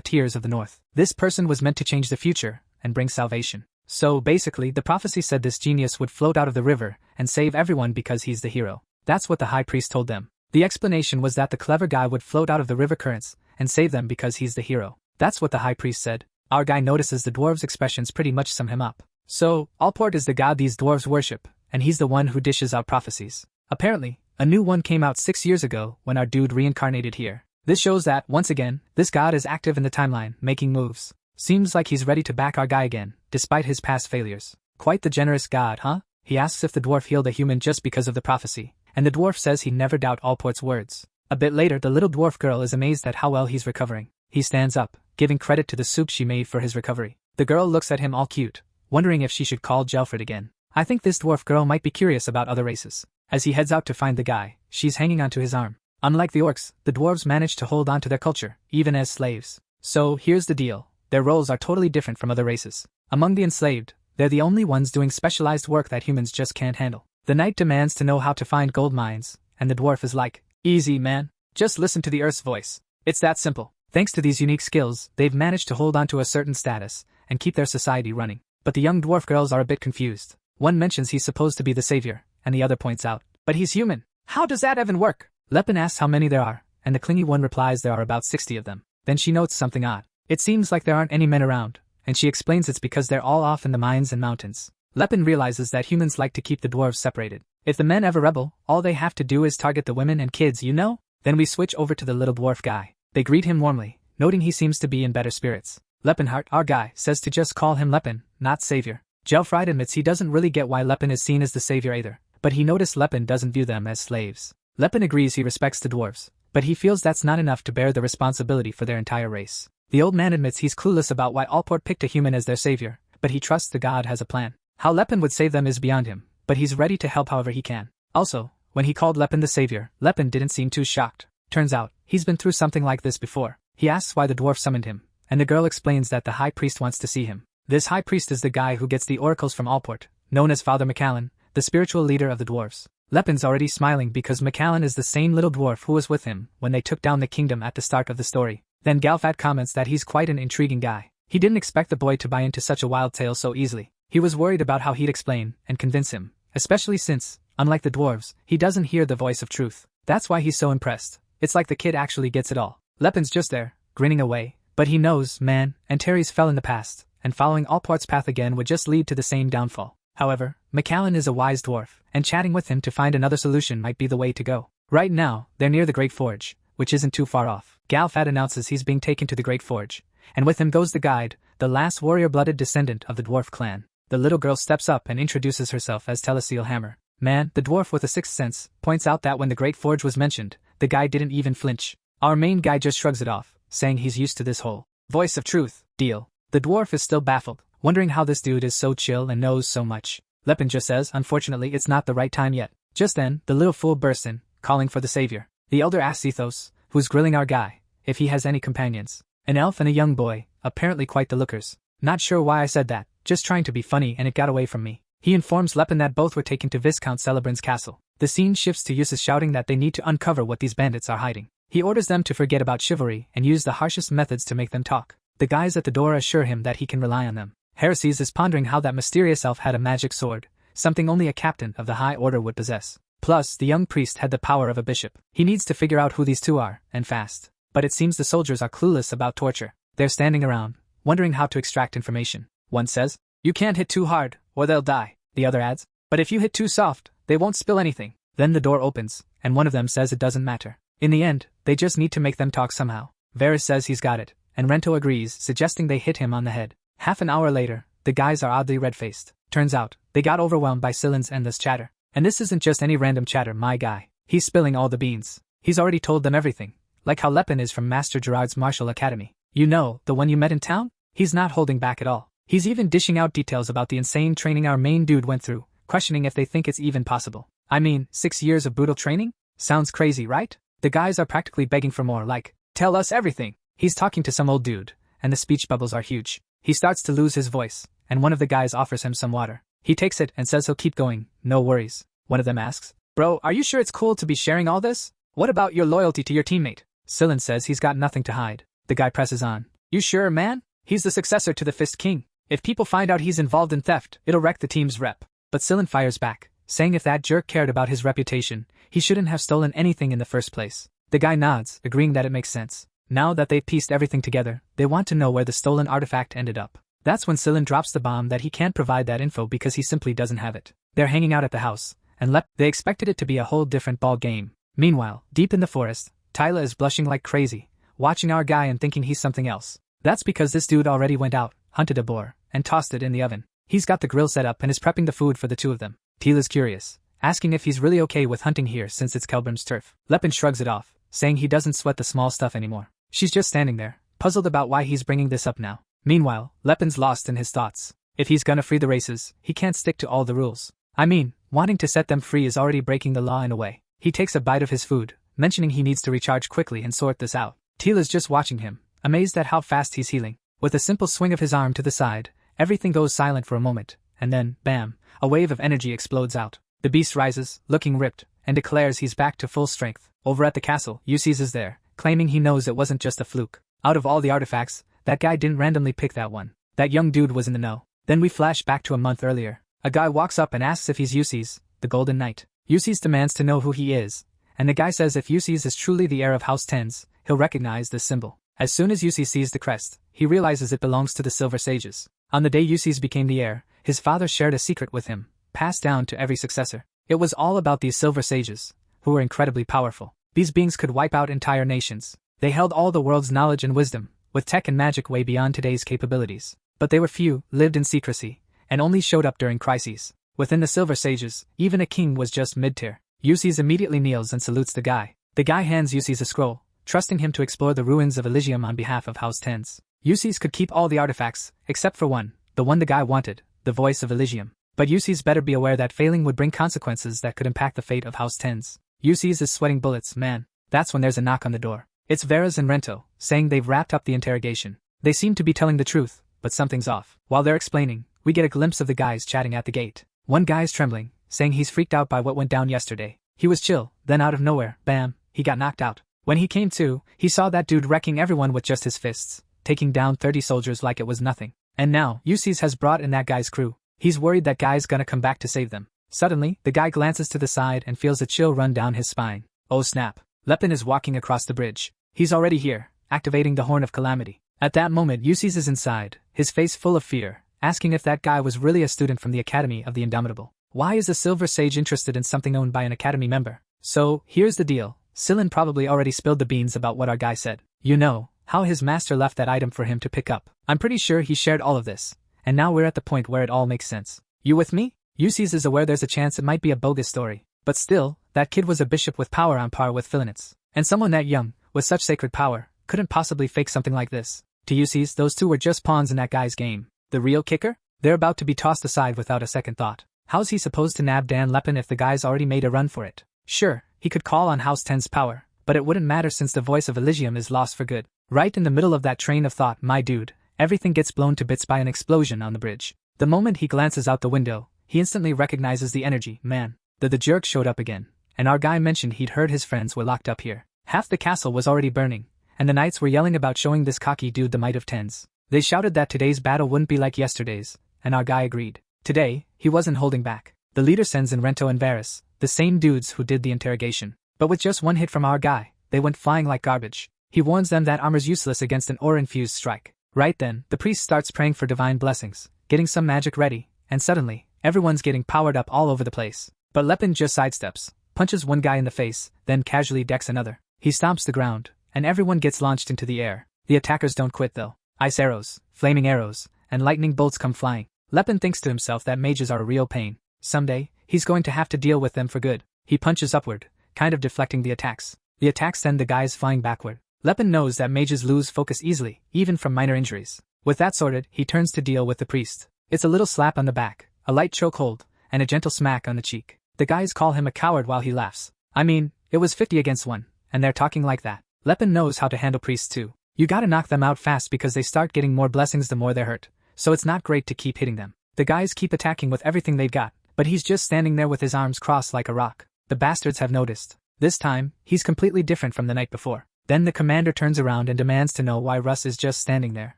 tears of the north. This person was meant to change the future and bring salvation. So basically, the prophecy said this genius would float out of the river and save everyone because he's the hero. That's what the high priest told them. The explanation was that the clever guy would float out of the river currents and save them because he's the hero. That's what the high priest said. Our guy notices the dwarves' expressions pretty much sum him up. So, Allport is the god these dwarves worship, and he's the one who dishes out prophecies. Apparently, a new one came out 6 years ago when our dude reincarnated here. This shows that, once again, this god is active in the timeline, making moves. Seems like he's ready to back our guy again, despite his past failures. Quite the generous god, huh? He asks if the dwarf healed a human just because of the prophecy, and the dwarf says he never doubt Allport's words. A bit later, the little dwarf girl is amazed at how well he's recovering. He stands up, giving credit to the soup she made for his recovery. The girl looks at him all cute, wondering if she should call Gelfred again. I think this dwarf girl might be curious about other races. As he heads out to find the guy, she's hanging onto his arm. Unlike the orcs, the dwarves manage to hold on to their culture, even as slaves. So, here's the deal. Their roles are totally different from other races. Among the enslaved, they're the only ones doing specialized work that humans just can't handle. The knight demands to know how to find gold mines, and the dwarf is like, easy man, just listen to the earth's voice. It's that simple. Thanks to these unique skills, they've managed to hold on to a certain status, and keep their society running. But the young dwarf girls are a bit confused. One mentions he's supposed to be the savior, and the other points out, but he's human. How does that even work? Lepin asks how many there are, and the clingy one replies there are about 60 of them. Then she notes something odd. It seems like there aren't any men around, and she explains it's because they're all off in the mines and mountains. Lepin realizes that humans like to keep the dwarves separated. If the men ever rebel, all they have to do is target the women and kids, you know? Then we switch over to the little dwarf guy. They greet him warmly, noting he seems to be in better spirits. Lepinheart, our guy, says to just call him Lepin, not savior. Gelfried admits he doesn't really get why Lepin is seen as the savior either, but he noticed Lepin doesn't view them as slaves. Lepin agrees he respects the dwarves, but he feels that's not enough to bear the responsibility for their entire race. The old man admits he's clueless about why Allport picked a human as their savior, but he trusts the god has a plan. How Lepin would save them is beyond him, but he's ready to help however he can. Also, when he called Lepin the savior, Lepin didn't seem too shocked. Turns out, he's been through something like this before. He asks why the dwarf summoned him, and the girl explains that the high priest wants to see him. This high priest is the guy who gets the oracles from Allport, known as Father Macallan, the spiritual leader of the dwarves. Lepin's already smiling because Macallan is the same little dwarf who was with him when they took down the kingdom at the start of the story. Then Galfat comments that he's quite an intriguing guy. He didn't expect the boy to buy into such a wild tale so easily. He was worried about how he'd explain and convince him, especially since, unlike the dwarves, he doesn't hear the voice of truth. That's why he's so impressed. It's like the kid actually gets it all. Lepin's just there, grinning away, but he knows, man, and Terry's fell in the past, and following Allport's path again would just lead to the same downfall. However, Macallan is a wise dwarf, and chatting with him to find another solution might be the way to go. Right now, they're near the Great Forge, which isn't too far off. Galfat announces he's being taken to the Great Forge, and with him goes the guide, the last warrior-blooded descendant of the dwarf clan. The little girl steps up and introduces herself as Teleseel Hammer. Man, the dwarf with a sixth sense, points out that when the Great Forge was mentioned, the guy didn't even flinch. Our main guy just shrugs it off, saying he's used to this whole voice of truth deal. The dwarf is still baffled, wondering how this dude is so chill and knows so much. Lepin just says, unfortunately it's not the right time yet. Just then, the little fool bursts in, calling for the savior. The elder asks Ethos, who's grilling our guy, if he has any companions. An elf and a young boy, apparently quite the lookers. Not sure why I said that, just trying to be funny and it got away from me. He informs Lepin that both were taken to Viscount Celebrant's castle. The scene shifts to Eustace shouting that they need to uncover what these bandits are hiding. He orders them to forget about chivalry and use the harshest methods to make them talk. The guys at the door assure him that he can rely on them. Heresies is pondering how that mysterious elf had a magic sword, something only a captain of the High Order would possess. Plus, the young priest had the power of a bishop. He needs to figure out who these two are, and fast. But it seems the soldiers are clueless about torture. They're standing around, wondering how to extract information. One says, "You can't hit too hard, or they'll die." The other adds, "But if you hit too soft, they won't spill anything." Then the door opens, and one of them says it doesn't matter. In the end, they just need to make them talk somehow. Varys says he's got it, and Rento agrees, suggesting they hit him on the head. Half an hour later, the guys are oddly red-faced. Turns out, they got overwhelmed by Silen's endless chatter. And this isn't just any random chatter, my guy. He's spilling all the beans. He's already told them everything. Like how Lepin is from Master Gerard's martial academy. You know, the one you met in town? He's not holding back at all. He's even dishing out details about the insane training our main dude went through, questioning if they think it's even possible. I mean, 6 years of brutal training? Sounds crazy, right? The guys are practically begging for more, like, tell us everything. He's talking to some old dude, and the speech bubbles are huge. He starts to lose his voice, and one of the guys offers him some water. He takes it and says he'll keep going, no worries. One of them asks, "Bro, are you sure it's cool to be sharing all this? What about your loyalty to your teammate?" Silen says he's got nothing to hide. The guy presses on. "You sure, man? He's the successor to the Fist King. If people find out he's involved in theft, it'll wreck the team's rep." But Silen fires back, saying if that jerk cared about his reputation, he shouldn't have stolen anything in the first place. The guy nods, agreeing that it makes sense. Now that they've pieced everything together, they want to know where the stolen artifact ended up. That's when Silen drops the bomb that he can't provide that info because he simply doesn't have it. They're hanging out at the house, and they expected it to be a whole different ball game. Meanwhile, deep in the forest, Tyla is blushing like crazy, watching our guy and thinking he's something else. That's because this dude already went out, hunted a boar, and tossed it in the oven. He's got the grill set up and is prepping the food for the two of them. Tila's curious, asking if he's really okay with hunting here since it's Kelburn's turf. Lepin shrugs it off, saying he doesn't sweat the small stuff anymore. She's just standing there, puzzled about why he's bringing this up now. Meanwhile, Lepin's lost in his thoughts. If he's gonna free the races, he can't stick to all the rules. I mean, wanting to set them free is already breaking the law in a way. He takes a bite of his food, mentioning he needs to recharge quickly and sort this out. Tila's just watching him, amazed at how fast he's healing. With a simple swing of his arm to the side, everything goes silent for a moment, and then, bam, a wave of energy explodes out. The beast rises, looking ripped, and declares he's back to full strength. Over at the castle, Ulysses is there, claiming he knows it wasn't just a fluke. Out of all the artifacts, that guy didn't randomly pick that one. That young dude was in the know. Then we flash back to a month earlier. A guy walks up and asks if he's Ulysses, the Golden Knight. Ulysses demands to know who he is, and the guy says if Ulysses is truly the heir of House Tens, he'll recognize this symbol. As soon as Ulysses sees the crest, he realizes it belongs to the Silver Sages. On the day Ulysses became the heir, his father shared a secret with him, passed down to every successor. It was all about these Silver Sages, who were incredibly powerful. These beings could wipe out entire nations. They held all the world's knowledge and wisdom, with tech and magic way beyond today's capabilities. But they were few, lived in secrecy, and only showed up during crises. Within the Silver Sages, even a king was just mid-tier. Ulysses immediately kneels and salutes the guy. The guy hands Ulysses a scroll, trusting him to explore the ruins of Elysium on behalf of House Tens. Ulysses could keep all the artifacts, except for one, the one the guy wanted, the voice of Elysium. But Ulysses better be aware that failing would bring consequences that could impact the fate of House Tens. Ulysses is sweating bullets, man. That's when there's a knock on the door. It's Veras and Rento, saying they've wrapped up the interrogation. They seem to be telling the truth, but something's off. While they're explaining, we get a glimpse of the guys chatting at the gate. One guy's trembling, saying he's freaked out by what went down yesterday. He was chill, then out of nowhere, bam, he got knocked out. When he came to, he saw that dude wrecking everyone with just his fists, taking down 30 soldiers like it was nothing. And now, Ulysses has brought in that guy's crew. He's worried that guy's gonna come back to save them. Suddenly, the guy glances to the side and feels a chill run down his spine. Oh snap. Lepin is walking across the bridge. He's already here, activating the Horn of Calamity. At that moment, Ulysses is inside, his face full of fear, asking if that guy was really a student from the Academy of the Indomitable. Why is a Silver Sage interested in something owned by an Academy member? So, here's the deal. Sillin probably already spilled the beans about what our guy said. You know, how his master left that item for him to pick up. I'm pretty sure he shared all of this, and now we're at the point where it all makes sense. You with me? Ulysses is aware there's a chance it might be a bogus story, but still, that kid was a bishop with power on par with Philinitz, and someone that young, with such sacred power, couldn't possibly fake something like this. To Ulysses, those two were just pawns in that guy's game. The real kicker? They're about to be tossed aside without a second thought. How's he supposed to nab Dan Lepin if the guy's already made a run for it? Sure, he could call on House 10's power, but it wouldn't matter since the voice of Elysium is lost for good. Right in the middle of that train of thought, my dude, everything gets blown to bits by an explosion on the bridge. The moment he glances out the window, he instantly recognizes the energy, man. The jerk showed up again, and our guy mentioned he'd heard his friends were locked up here. Half the castle was already burning, and the knights were yelling about showing this cocky dude the might of tens. They shouted that today's battle wouldn't be like yesterday's, and our guy agreed. Today, he wasn't holding back. The leader sends in Rento and Varys, the same dudes who did the interrogation. But with just one hit from our guy, they went flying like garbage. He warns them that armor's useless against an aura-infused strike. Right then, the priest starts praying for divine blessings, getting some magic ready, and suddenly, everyone's getting powered up all over the place. But Lepin just sidesteps, punches one guy in the face, then casually decks another. He stomps the ground, and everyone gets launched into the air. The attackers don't quit though. Ice arrows, flaming arrows, and lightning bolts come flying. Lepin thinks to himself that mages are a real pain. Someday, he's going to have to deal with them for good. He punches upward, kind of deflecting the attacks. The attacks send the guys flying backward. Lepin knows that mages lose focus easily, even from minor injuries. With that sorted, he turns to deal with the priest. It's a little slap on the back, a light chokehold, and a gentle smack on the cheek. The guys call him a coward while he laughs. I mean, it was 50 against 1, and they're talking like that. Lepin knows how to handle priests too. You gotta knock them out fast because they start getting more blessings the more they're hurt, so it's not great to keep hitting them. The guys keep attacking with everything they've got, but he's just standing there with his arms crossed like a rock. The bastards have noticed. This time, he's completely different from the night before. Then the commander turns around and demands to know why Russ is just standing there.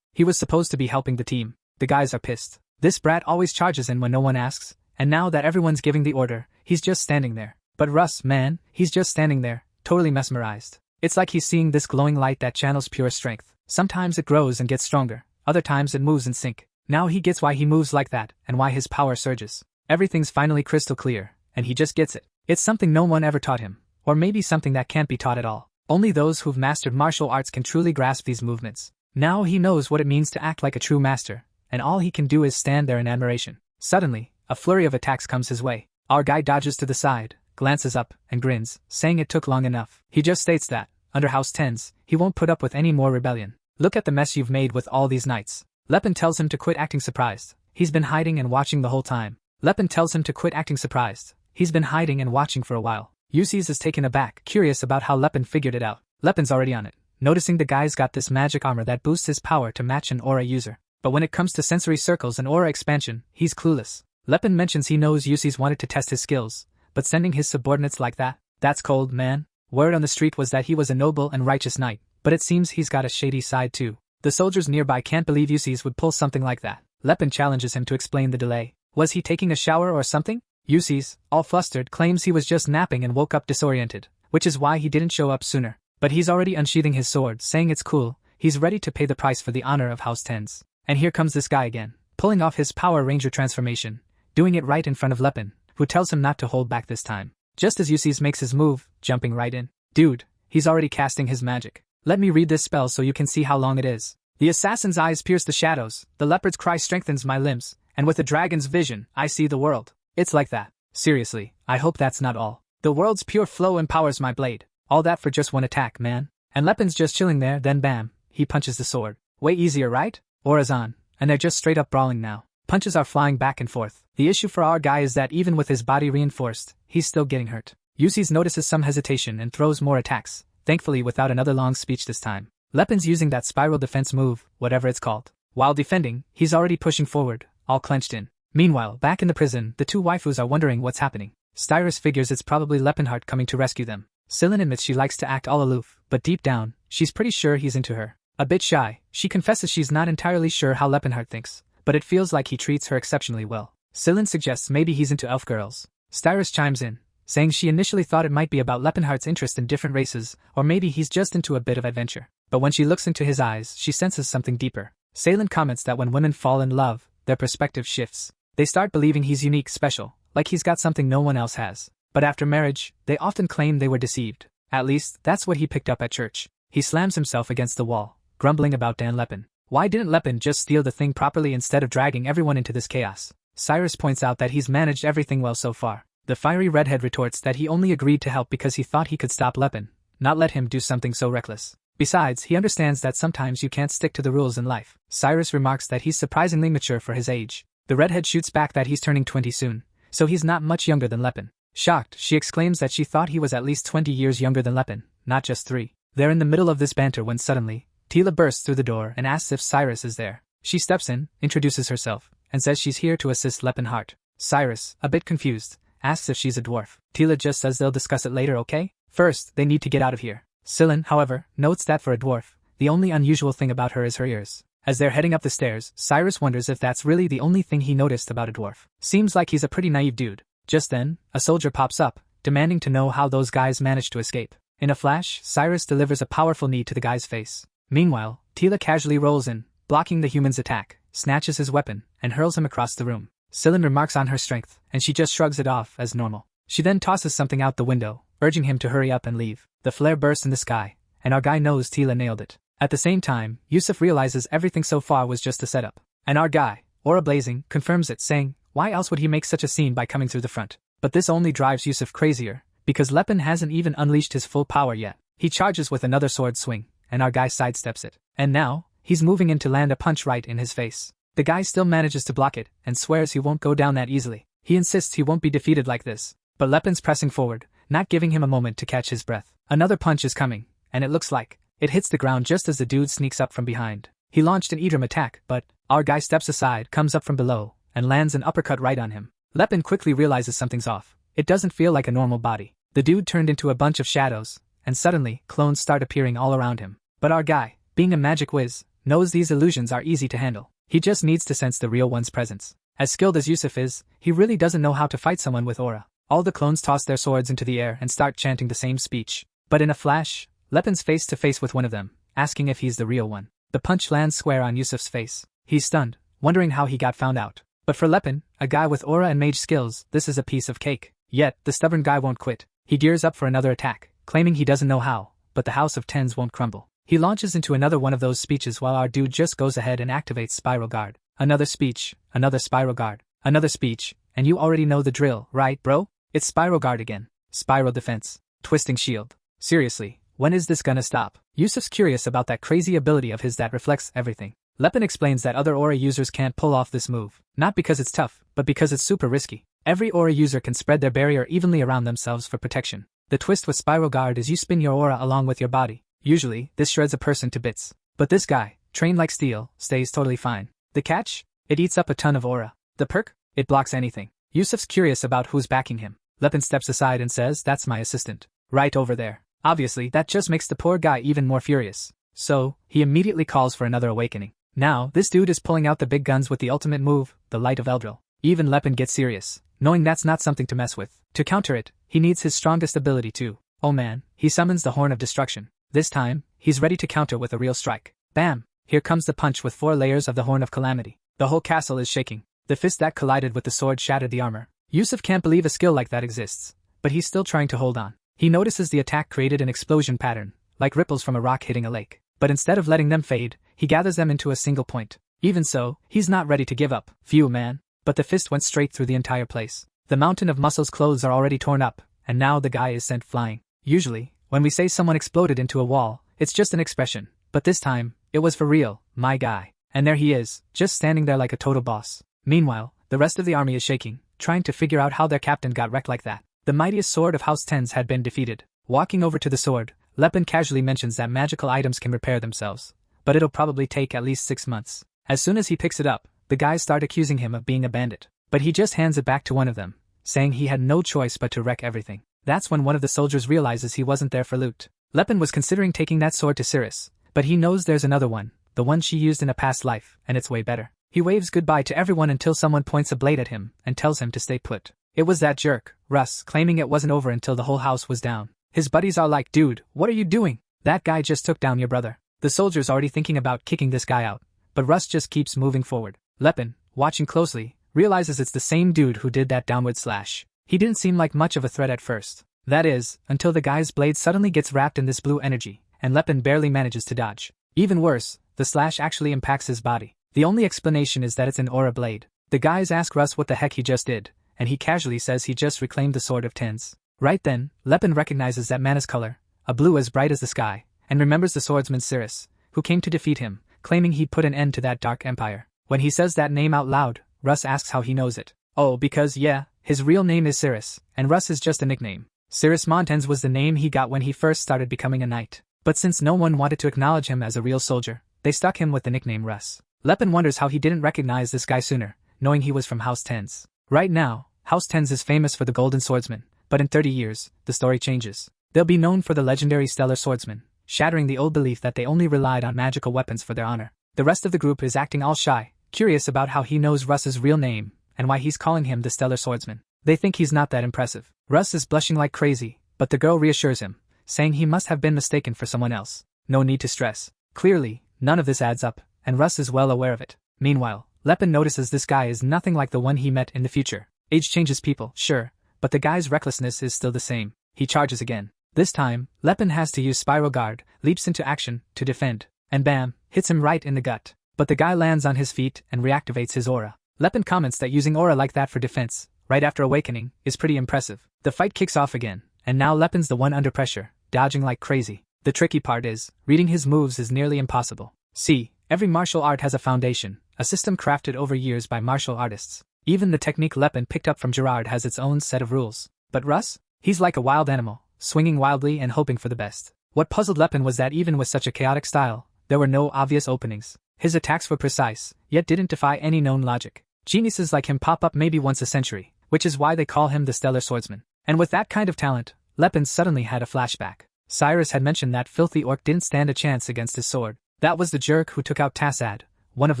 He was supposed to be helping the team. The guys are pissed. This brat always charges in when no one asks, and now that everyone's giving the order, he's just standing there. But Russ, man, he's just standing there, totally mesmerized. It's like he's seeing this glowing light that channels pure strength. Sometimes it grows and gets stronger, other times it moves in sync. Now he gets why he moves like that, and why his power surges. Everything's finally crystal clear, and he just gets it. It's something no one ever taught him, or maybe something that can't be taught at all. Only those who've mastered martial arts can truly grasp these movements. Now he knows what it means to act like a true master, and all he can do is stand there in admiration. Suddenly, a flurry of attacks comes his way. Our guy dodges to the side, glances up, and grins, saying it took long enough. He just states that, under House 10's, he won't put up with any more rebellion. Look at the mess you've made with all these knights. Lepin tells him to quit acting surprised. He's been hiding and watching the whole time. Lepin tells him to quit acting surprised. He's been hiding and watching for a while. Ulysses is taken aback, curious about how Lepin figured it out. Lepin's already on it, noticing the guy's got this magic armor that boosts his power to match an aura user. But when it comes to sensory circles and aura expansion, he's clueless. Lepin mentions he knows Ulysses wanted to test his skills, but sending his subordinates like that, that's cold, man. Word on the street was that he was a noble and righteous knight, but it seems he's got a shady side too. The soldiers nearby can't believe Ulysses would pull something like that. Lepin challenges him to explain the delay. Was he taking a shower or something? Ulysses, all flustered, claims he was just napping and woke up disoriented, which is why he didn't show up sooner. But he's already unsheathing his sword, saying it's cool, he's ready to pay the price for the honor of House 10's. And here comes this guy again, pulling off his Power Ranger transformation, doing it right in front of Lepin, who tells him not to hold back this time. Just as Ulysses makes his move, jumping right in. Dude, he's already casting his magic. Let me read this spell so you can see how long it is. The assassin's eyes pierce the shadows, the leopard's cry strengthens my limbs, and with the dragon's vision, I see the world. It's like that. Seriously, I hope that's not all. The world's pure flow empowers my blade. All that for just one attack, man. And Lepin's just chilling there, then bam, he punches the sword. Way easier, right? Aura's on, and they're just straight up brawling now. Punches are flying back and forth. The issue for our guy is that even with his body reinforced, he's still getting hurt. Ulysses notices some hesitation and throws more attacks, thankfully without another long speech this time. Lepin's using that spiral defense move, whatever it's called. While defending, he's already pushing forward, all clenched in. Meanwhile, back in the prison, the two waifus are wondering what's happening. Styrus figures it's probably Lepinheart coming to rescue them. Scylla admits she likes to act all aloof, but deep down, she's pretty sure he's into her. A bit shy, she confesses she's not entirely sure how Lepinheart thinks, but it feels like he treats her exceptionally well. Scylla suggests maybe he's into elf girls. Styrus chimes in, saying she initially thought it might be about Lepinheart's interest in different races, or maybe he's just into a bit of adventure. But when she looks into his eyes, she senses something deeper. Salen comments that when women fall in love, their perspective shifts. They start believing he's unique, special, like he's got something no one else has. But after marriage, they often claim they were deceived. At least, that's what he picked up at church. He slams himself against the wall, grumbling about Dan Lepin. Why didn't Lepin just steal the thing properly instead of dragging everyone into this chaos? Cyrus points out that he's managed everything well so far. The fiery redhead retorts that he only agreed to help because he thought he could stop Lepin, not let him do something so reckless. Besides, he understands that sometimes you can't stick to the rules in life. Cyrus remarks that he's surprisingly mature for his age. The redhead shoots back that he's turning 20 soon, so he's not much younger than Lepin. Shocked, she exclaims that she thought he was at least 20 years younger than Lepin, not just 3. They're in the middle of this banter when suddenly, Tila bursts through the door and asks if Cyrus is there. She steps in, introduces herself, and says she's here to assist Lepinheart. Cyrus, a bit confused, asks if she's a dwarf. Tila just says they'll discuss it later, okay? First, they need to get out of here. Scylla, however, notes that for a dwarf, the only unusual thing about her is her ears. As they're heading up the stairs, Cyrus wonders if that's really the only thing he noticed about a dwarf. Seems like he's a pretty naive dude. Just then, a soldier pops up, demanding to know how those guys managed to escape. In a flash, Cyrus delivers a powerful knee to the guy's face. Meanwhile, Tila casually rolls in, blocking the human's attack, snatches his weapon, and hurls him across the room. Scylla remarks on her strength, and she just shrugs it off as normal. She then tosses something out the window, urging him to hurry up and leave. The flare bursts in the sky, and our guy knows Tila nailed it. At the same time, Yusuf realizes everything so far was just a setup. And our guy, aura blazing, confirms it, saying, why else would he make such a scene by coming through the front? But this only drives Yusuf crazier, because Lepin hasn't even unleashed his full power yet. He charges with another sword swing, and our guy sidesteps it. And now, he's moving in to land a punch right in his face. The guy still manages to block it, and swears he won't go down that easily. He insists he won't be defeated like this. But Lepin's pressing forward, not giving him a moment to catch his breath. Another punch is coming, and it looks like it hits the ground just as the dude sneaks up from behind. He launched an Idrim attack, but our guy steps aside, comes up from below, and lands an uppercut right on him. Lepin quickly realizes something's off. It doesn't feel like a normal body. The dude turned into a bunch of shadows, and suddenly, clones start appearing all around him. But our guy, being a magic whiz, knows these illusions are easy to handle. He just needs to sense the real one's presence. As skilled as Yusuf is, he really doesn't know how to fight someone with aura. All the clones toss their swords into the air and start chanting the same speech. But in a flash, Lepin's face to face with one of them, asking if he's the real one. The punch lands square on Yusuf's face. He's stunned, wondering how he got found out. But for Lepin, a guy with aura and mage skills, this is a piece of cake. Yet, the stubborn guy won't quit. He gears up for another attack, claiming he doesn't know how, but the House of Tens won't crumble. He launches into another one of those speeches while our dude just goes ahead and activates Spiral Guard. Another speech, another Spiral Guard, another speech, and you already know the drill, right bro? It's Spiral Guard again. Spiral Defense. Twisting Shield. Seriously, when is this gonna stop? Yusuf's curious about that crazy ability of his that reflects everything. Lepin explains that other aura users can't pull off this move, not because it's tough, but because it's super risky. Every aura user can spread their barrier evenly around themselves for protection. The twist with Spiral Guard is you spin your aura along with your body. Usually, this shreds a person to bits. But this guy, trained like steel, stays totally fine. The catch? It eats up a ton of aura. The perk? It blocks anything. Yusuf's curious about who's backing him. Lepin steps aside and says, "That's my assistant. Right over there." Obviously, that just makes the poor guy even more furious. So, he immediately calls for another awakening. Now, this dude is pulling out the big guns with the ultimate move, the Light of Eldril. Even Lepin gets serious, knowing that's not something to mess with. To counter it, he needs his strongest ability too. Oh man, he summons the Horn of Destruction. This time, he's ready to counter with a real strike. Bam! Here comes the punch with 4 layers of the Horn of Calamity. The whole castle is shaking. The fist that collided with the sword shattered the armor. Yusuf can't believe a skill like that exists, but he's still trying to hold on. He notices the attack created an explosion pattern, like ripples from a rock hitting a lake. But instead of letting them fade, he gathers them into a single point. Even so, he's not ready to give up. Phew man. But the fist went straight through the entire place. The mountain of muscles clothes are already torn up, and now the guy is sent flying. Usually, when we say someone exploded into a wall, it's just an expression, but this time, it was for real, my guy. And there he is, just standing there like a total boss. Meanwhile, the rest of the army is shaking, trying to figure out how their captain got wrecked like that. The mightiest sword of House Tens had been defeated. Walking over to the sword, Lepin casually mentions that magical items can repair themselves, but it'll probably take at least 6 months. As soon as he picks it up, the guys start accusing him of being a bandit, but he just hands it back to one of them, saying he had no choice but to wreck everything. That's when one of the soldiers realizes he wasn't there for loot. Lepin was considering taking that sword to Cirrus, but he knows there's another one, the one she used in a past life, and it's way better. He waves goodbye to everyone until someone points a blade at him and tells him to stay put. It was that jerk, Russ, claiming it wasn't over until the whole house was down. His buddies are like, "Dude, what are you doing? That guy just took down your brother." The soldier's already thinking about kicking this guy out, but Russ just keeps moving forward. Lepin, watching closely, realizes it's the same dude who did that downward slash. He didn't seem like much of a threat at first. That is, until the guy's blade suddenly gets wrapped in this blue energy, and Lepin barely manages to dodge. Even worse, the slash actually impacts his body. The only explanation is that it's an aura blade. The guys ask Russ what the heck he just did, and he casually says he just reclaimed the Sword of Tens. Right then, Lepin recognizes that mana's color, a blue as bright as the sky, and remembers the swordsman Cirrus, who came to defeat him, claiming he'd put an end to that dark empire. When he says that name out loud, Russ asks how he knows it. Oh, because yeah, his real name is Cirrus, and Russ is just a nickname. Cirrus Montens was the name he got when he first started becoming a knight. But since no one wanted to acknowledge him as a real soldier, they stuck him with the nickname Russ. Lepin wonders how he didn't recognize this guy sooner, knowing he was from House Tens. Right now, House Tens is famous for the Golden Swordsman, but in 30 years, the story changes. They'll be known for the legendary Stellar Swordsman, shattering the old belief that they only relied on magical weapons for their honor. The rest of the group is acting all shy, curious about how he knows Russ's real name, and why he's calling him the Stellar Swordsman. They think he's not that impressive. Russ is blushing like crazy, but the girl reassures him, saying he must have been mistaken for someone else. No need to stress. Clearly, none of this adds up, and Russ is well aware of it. Meanwhile, Lepin notices this guy is nothing like the one he met in the future. Age changes people, sure, but the guy's recklessness is still the same. He charges again. This time, Lepin has to use Spiral Guard, leaps into action, to defend, and bam, hits him right in the gut. But the guy lands on his feet and reactivates his aura. Lepin comments that using aura like that for defense, right after awakening, is pretty impressive. The fight kicks off again, and now Lepin's the one under pressure, dodging like crazy. The tricky part is, reading his moves is nearly impossible. See, every martial art has a foundation, a system crafted over years by martial artists. Even the technique Lepin picked up from Gerard has its own set of rules. But Russ? He's like a wild animal, swinging wildly and hoping for the best. What puzzled Lepin was that even with such a chaotic style, there were no obvious openings. His attacks were precise, yet didn't defy any known logic. Geniuses like him pop up maybe once a century, which is why they call him the Stellar Swordsman. And with that kind of talent, Lepin suddenly had a flashback. Cyrus had mentioned that filthy orc didn't stand a chance against his sword. That was the jerk who took out Tassad, one of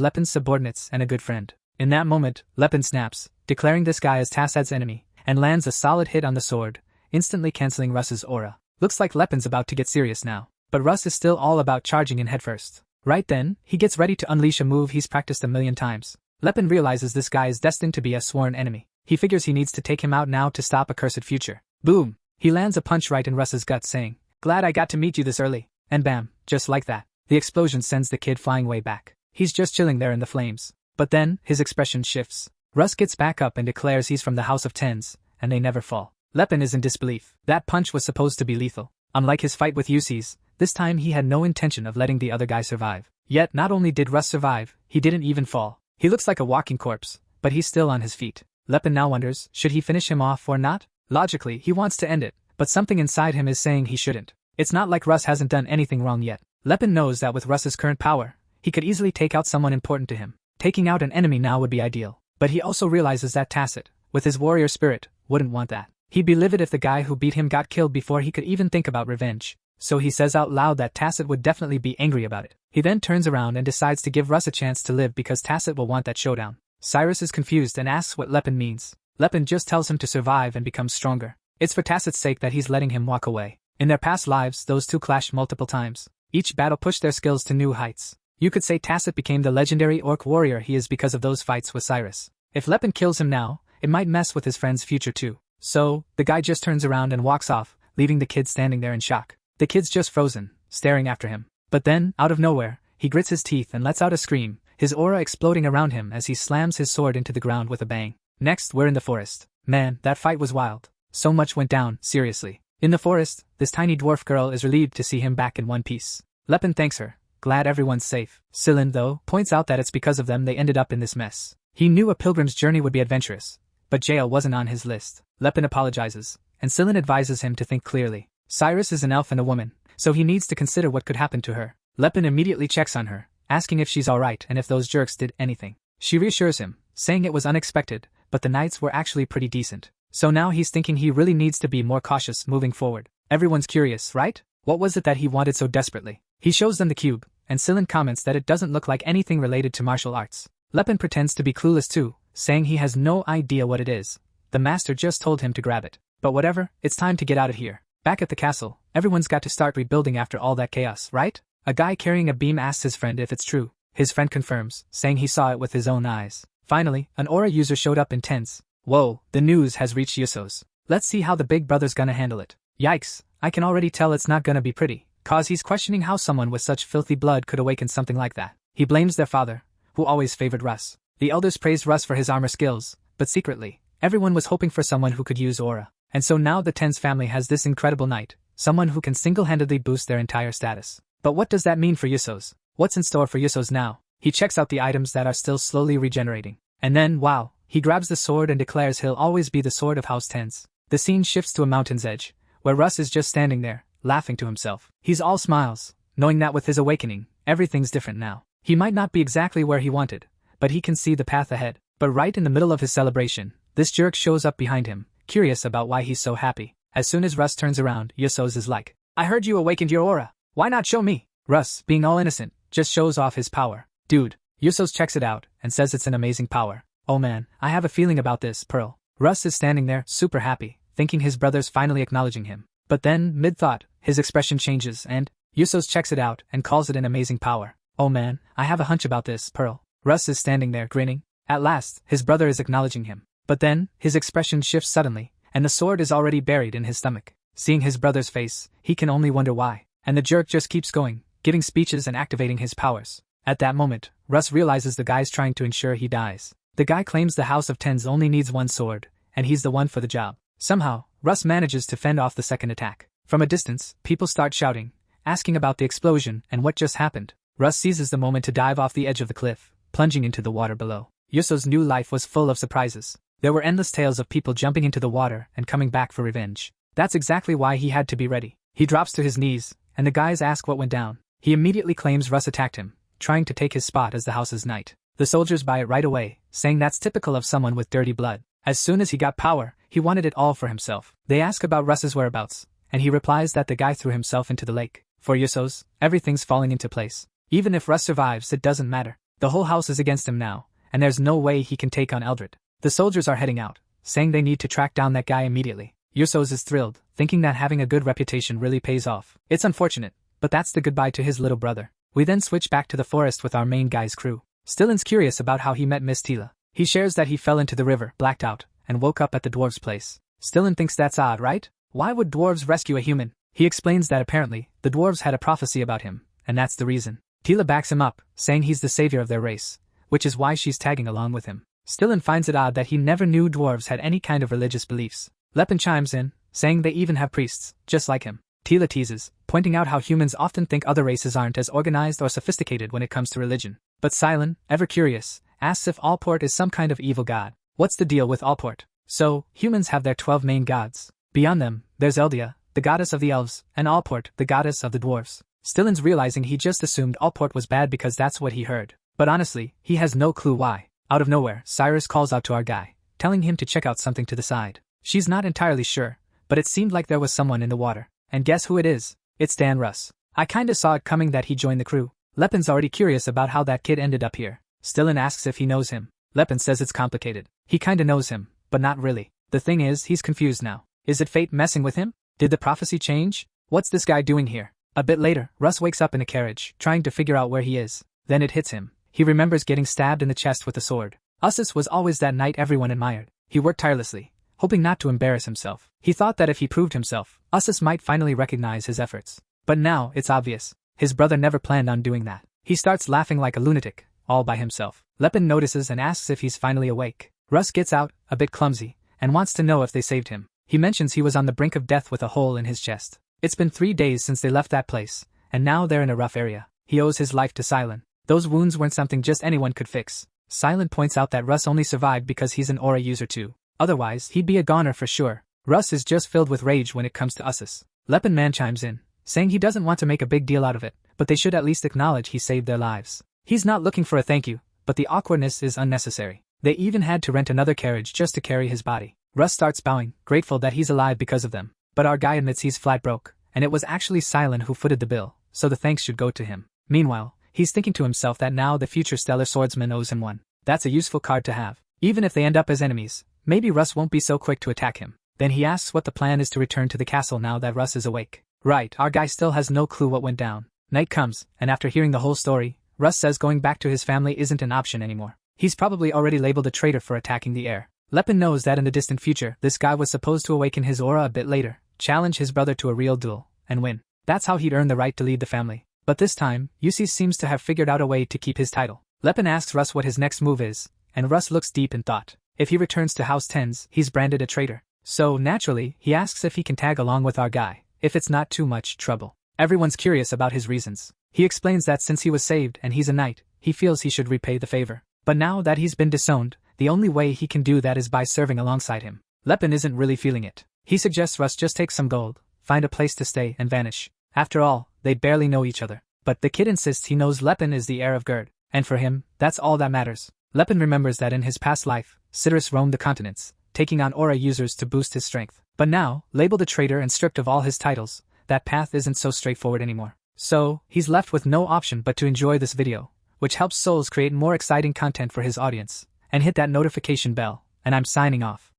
Lepin's subordinates and a good friend. In that moment, Lepin snaps, declaring this guy as Tassad's enemy, and lands a solid hit on the sword, instantly canceling Russ's aura. Looks like Lepin's about to get serious now, but Russ is still all about charging in headfirst. Right then, he gets ready to unleash a move he's practiced a million times. Lepin realizes this guy is destined to be a sworn enemy. He figures he needs to take him out now to stop a cursed future. Boom! He lands a punch right in Russ's gut saying, "Glad I got to meet you this early." And bam, Just like that, the explosion sends the kid flying way back. He's just chilling there in the flames. But then, his expression shifts. Russ gets back up and declares he's from the House of Tens, and they never fall. Lepin is in disbelief. That punch was supposed to be lethal. Unlike his fight with Yusi's, this time he had no intention of letting the other guy survive. Yet not only did Russ survive, he didn't even fall. He looks like a walking corpse, but he's still on his feet. Lepin now wonders, should he finish him off or not? Logically, he wants to end it, but something inside him is saying he shouldn't. It's not like Russ hasn't done anything wrong yet. Lepin knows that with Russ's current power, he could easily take out someone important to him. Taking out an enemy now would be ideal. But he also realizes that Tacit, with his warrior spirit, wouldn't want that. He'd be livid if the guy who beat him got killed before he could even think about revenge. So he says out loud that Tacit would definitely be angry about it. He then turns around and decides to give Russ a chance to live because Tacit will want that showdown. Cyrus is confused and asks what Lepin means. Lepin just tells him to survive and become stronger. It's for Tacit's sake that he's letting him walk away. In their past lives, those two clashed multiple times. Each battle pushed their skills to new heights. You could say Tacit became the legendary orc warrior he is because of those fights with Cyrus. If Lepin kills him now, it might mess with his friend's future too. So, the guy just turns around and walks off, leaving the kid standing there in shock. The kid's just frozen, staring after him. But then, out of nowhere, he grits his teeth and lets out a scream, his aura exploding around him as he slams his sword into the ground with a bang. Next, we're in the forest. Man, that fight was wild. So much went down, seriously. In the forest, this tiny dwarf girl is relieved to see him back in one piece. Lepin thanks her, glad everyone's safe. Sillin, though, points out that it's because of them they ended up in this mess. He knew a pilgrim's journey would be adventurous, but jail wasn't on his list. Lepin apologizes, and Sillin advises him to think clearly. Cyrus is an elf and a woman, so he needs to consider what could happen to her. Lepin immediately checks on her, asking if she's alright and if those jerks did anything. She reassures him, saying it was unexpected, but the knights were actually pretty decent. So now he's thinking he really needs to be more cautious moving forward. Everyone's curious, right? What was it that he wanted so desperately? He shows them the cube, and Sillin comments that it doesn't look like anything related to martial arts. Lepin pretends to be clueless too, saying he has no idea what it is. The master just told him to grab it. But whatever, it's time to get out of here. Back at the castle, everyone's got to start rebuilding after all that chaos, right? A guy carrying a beam asks his friend if it's true. His friend confirms, saying he saw it with his own eyes. Finally, an aura user showed up in tents. Whoa, the news has reached Yuso's. Let's see how the big brother's gonna handle it. Yikes, I can already tell it's not gonna be pretty, cause he's questioning how someone with such filthy blood could awaken something like that. He blames their father, who always favored Russ. The elders praised Russ for his armor skills, but secretly, everyone was hoping for someone who could use aura. And so now the Tens family has this incredible knight, someone who can single-handedly boost their entire status. But what does that mean for Yuso's? What's in store for Yuso's now? He checks out the items that are still slowly regenerating. And then, wow, he grabs the sword and declares he'll always be the sword of House Tens. The scene shifts to a mountain's edge, where Russ is just standing there, laughing to himself. He's all smiles, knowing that with his awakening, everything's different now. He might not be exactly where he wanted, but he can see the path ahead. But right in the middle of his celebration, this jerk shows up behind him, curious about why he's so happy. As soon as Russ turns around, Yuso's is like, I heard you awakened your aura. Why not show me? Russ, being all innocent, just shows off his power. Dude, Yuso's checks it out and says it's an amazing power. Oh man, I have a feeling about this, Pearl. Russ is standing there, super happy, thinking his brother's finally acknowledging him. But then, mid-thought, his expression changes and Yuso's checks it out and calls it an amazing power. Oh man, I have a hunch about this, Pearl. Russ is standing there, grinning. At last, his brother is acknowledging him. But then, his expression shifts suddenly, and the sword is already buried in his stomach. Seeing his brother's face, he can only wonder why. And the jerk just keeps going, giving speeches and activating his powers. At that moment, Russ realizes the guy's trying to ensure he dies. The guy claims the House of Tens only needs one sword, and he's the one for the job. Somehow, Russ manages to fend off the second attack. From a distance, people start shouting, asking about the explosion and what just happened. Russ seizes the moment to dive off the edge of the cliff, plunging into the water below. Yuso's new life was full of surprises. There were endless tales of people jumping into the water and coming back for revenge. That's exactly why he had to be ready. He drops to his knees, and the guys ask what went down. He immediately claims Russ attacked him, trying to take his spot as the house's knight. The soldiers buy it right away, saying that's typical of someone with dirty blood. As soon as he got power, he wanted it all for himself. They ask about Russ's whereabouts, and he replies that the guy threw himself into the lake. For Yuso's, everything's falling into place. Even if Russ survives, it doesn't matter. The whole house is against him now, and there's no way he can take on Eldred. The soldiers are heading out, saying they need to track down that guy immediately. Yuso's is thrilled, thinking that having a good reputation really pays off. It's unfortunate, but that's the goodbye to his little brother. We then switch back to the forest with our main guy's crew. Stillin's curious about how he met Miss Tila. He shares that he fell into the river, blacked out, and woke up at the dwarves' place. Stillin thinks that's odd, right? Why would dwarves rescue a human? He explains that apparently, the dwarves had a prophecy about him, and that's the reason. Tila backs him up, saying he's the savior of their race, which is why she's tagging along with him. Stillin finds it odd that he never knew dwarves had any kind of religious beliefs. Lepin chimes in, saying they even have priests, just like him. Tila teases, pointing out how humans often think other races aren't as organized or sophisticated when it comes to religion. But Silent, ever curious, asks if Allport is some kind of evil god. What's the deal with Allport? So, humans have their 12 main gods. Beyond them, there's Eldia, the goddess of the elves, and Allport, the goddess of the dwarves. Stillin's realizing he just assumed Allport was bad because that's what he heard. But honestly, he has no clue why. Out of nowhere, Cyrus calls out to our guy, telling him to check out something to the side. She's not entirely sure, but it seemed like there was someone in the water. And guess who it is? It's Dan Russ. I kinda saw it coming that he joined the crew. Lepin's already curious about how that kid ended up here. Stillin asks if he knows him. Lepin says it's complicated. He kinda knows him, but not really. The thing is, he's confused now. Is it fate messing with him? Did the prophecy change? What's this guy doing here? A bit later, Russ wakes up in a carriage, trying to figure out where he is. Then it hits him. He remembers getting stabbed in the chest with a sword. Usus was always that knight everyone admired. He worked tirelessly, hoping not to embarrass himself. He thought that if he proved himself, Usus might finally recognize his efforts. But now, it's obvious. His brother never planned on doing that. He starts laughing like a lunatic, all by himself. Lepin notices and asks if he's finally awake. Russ gets out, a bit clumsy, and wants to know if they saved him. He mentions he was on the brink of death with a hole in his chest. It's been 3 days since they left that place, and now they're in a rough area. He owes his life to Silent. Those wounds weren't something just anyone could fix. Silent points out that Russ only survived because he's an aura user too. Otherwise, he'd be a goner for sure. Russ is just filled with rage when it comes to Usus. Lepin Man chimes in, saying he doesn't want to make a big deal out of it, but they should at least acknowledge he saved their lives. He's not looking for a thank you, but the awkwardness is unnecessary. They even had to rent another carriage just to carry his body. Russ starts bowing, grateful that he's alive because of them. But our guy admits he's flat broke, and it was actually Silent who footed the bill, so the thanks should go to him. Meanwhile, he's thinking to himself that now the future stellar swordsman owes him one. That's a useful card to have. Even if they end up as enemies, maybe Russ won't be so quick to attack him. Then he asks what the plan is to return to the castle now that Russ is awake. Right, our guy still has no clue what went down. Night comes, and after hearing the whole story, Russ says going back to his family isn't an option anymore. He's probably already labeled a traitor for attacking the heir. Lepin knows that in the distant future, this guy was supposed to awaken his aura a bit later, challenge his brother to a real duel, and win. That's how he'd earn the right to lead the family. But this time, Usis seems to have figured out a way to keep his title. Lepin asks Russ what his next move is, and Russ looks deep in thought. If he returns to House 10's, he's branded a traitor. So, naturally, he asks if he can tag along with our guy, if it's not too much trouble. Everyone's curious about his reasons. He explains that since he was saved and he's a knight, he feels he should repay the favor. But now that he's been disowned, the only way he can do that is by serving alongside him. Lepin isn't really feeling it. He suggests Russ just take some gold, find a place to stay and vanish. After all, they barely know each other. But the kid insists he knows Lepin is the heir of Gerd, and for him, that's all that matters. Lepin remembers that in his past life, Citrus roamed the continents, taking on aura users to boost his strength. But now, labeled a traitor and stripped of all his titles, that path isn't so straightforward anymore. So, he's left with no option but to enjoy this video, which helps Souls create more exciting content for his audience, and hit that notification bell, and I'm signing off.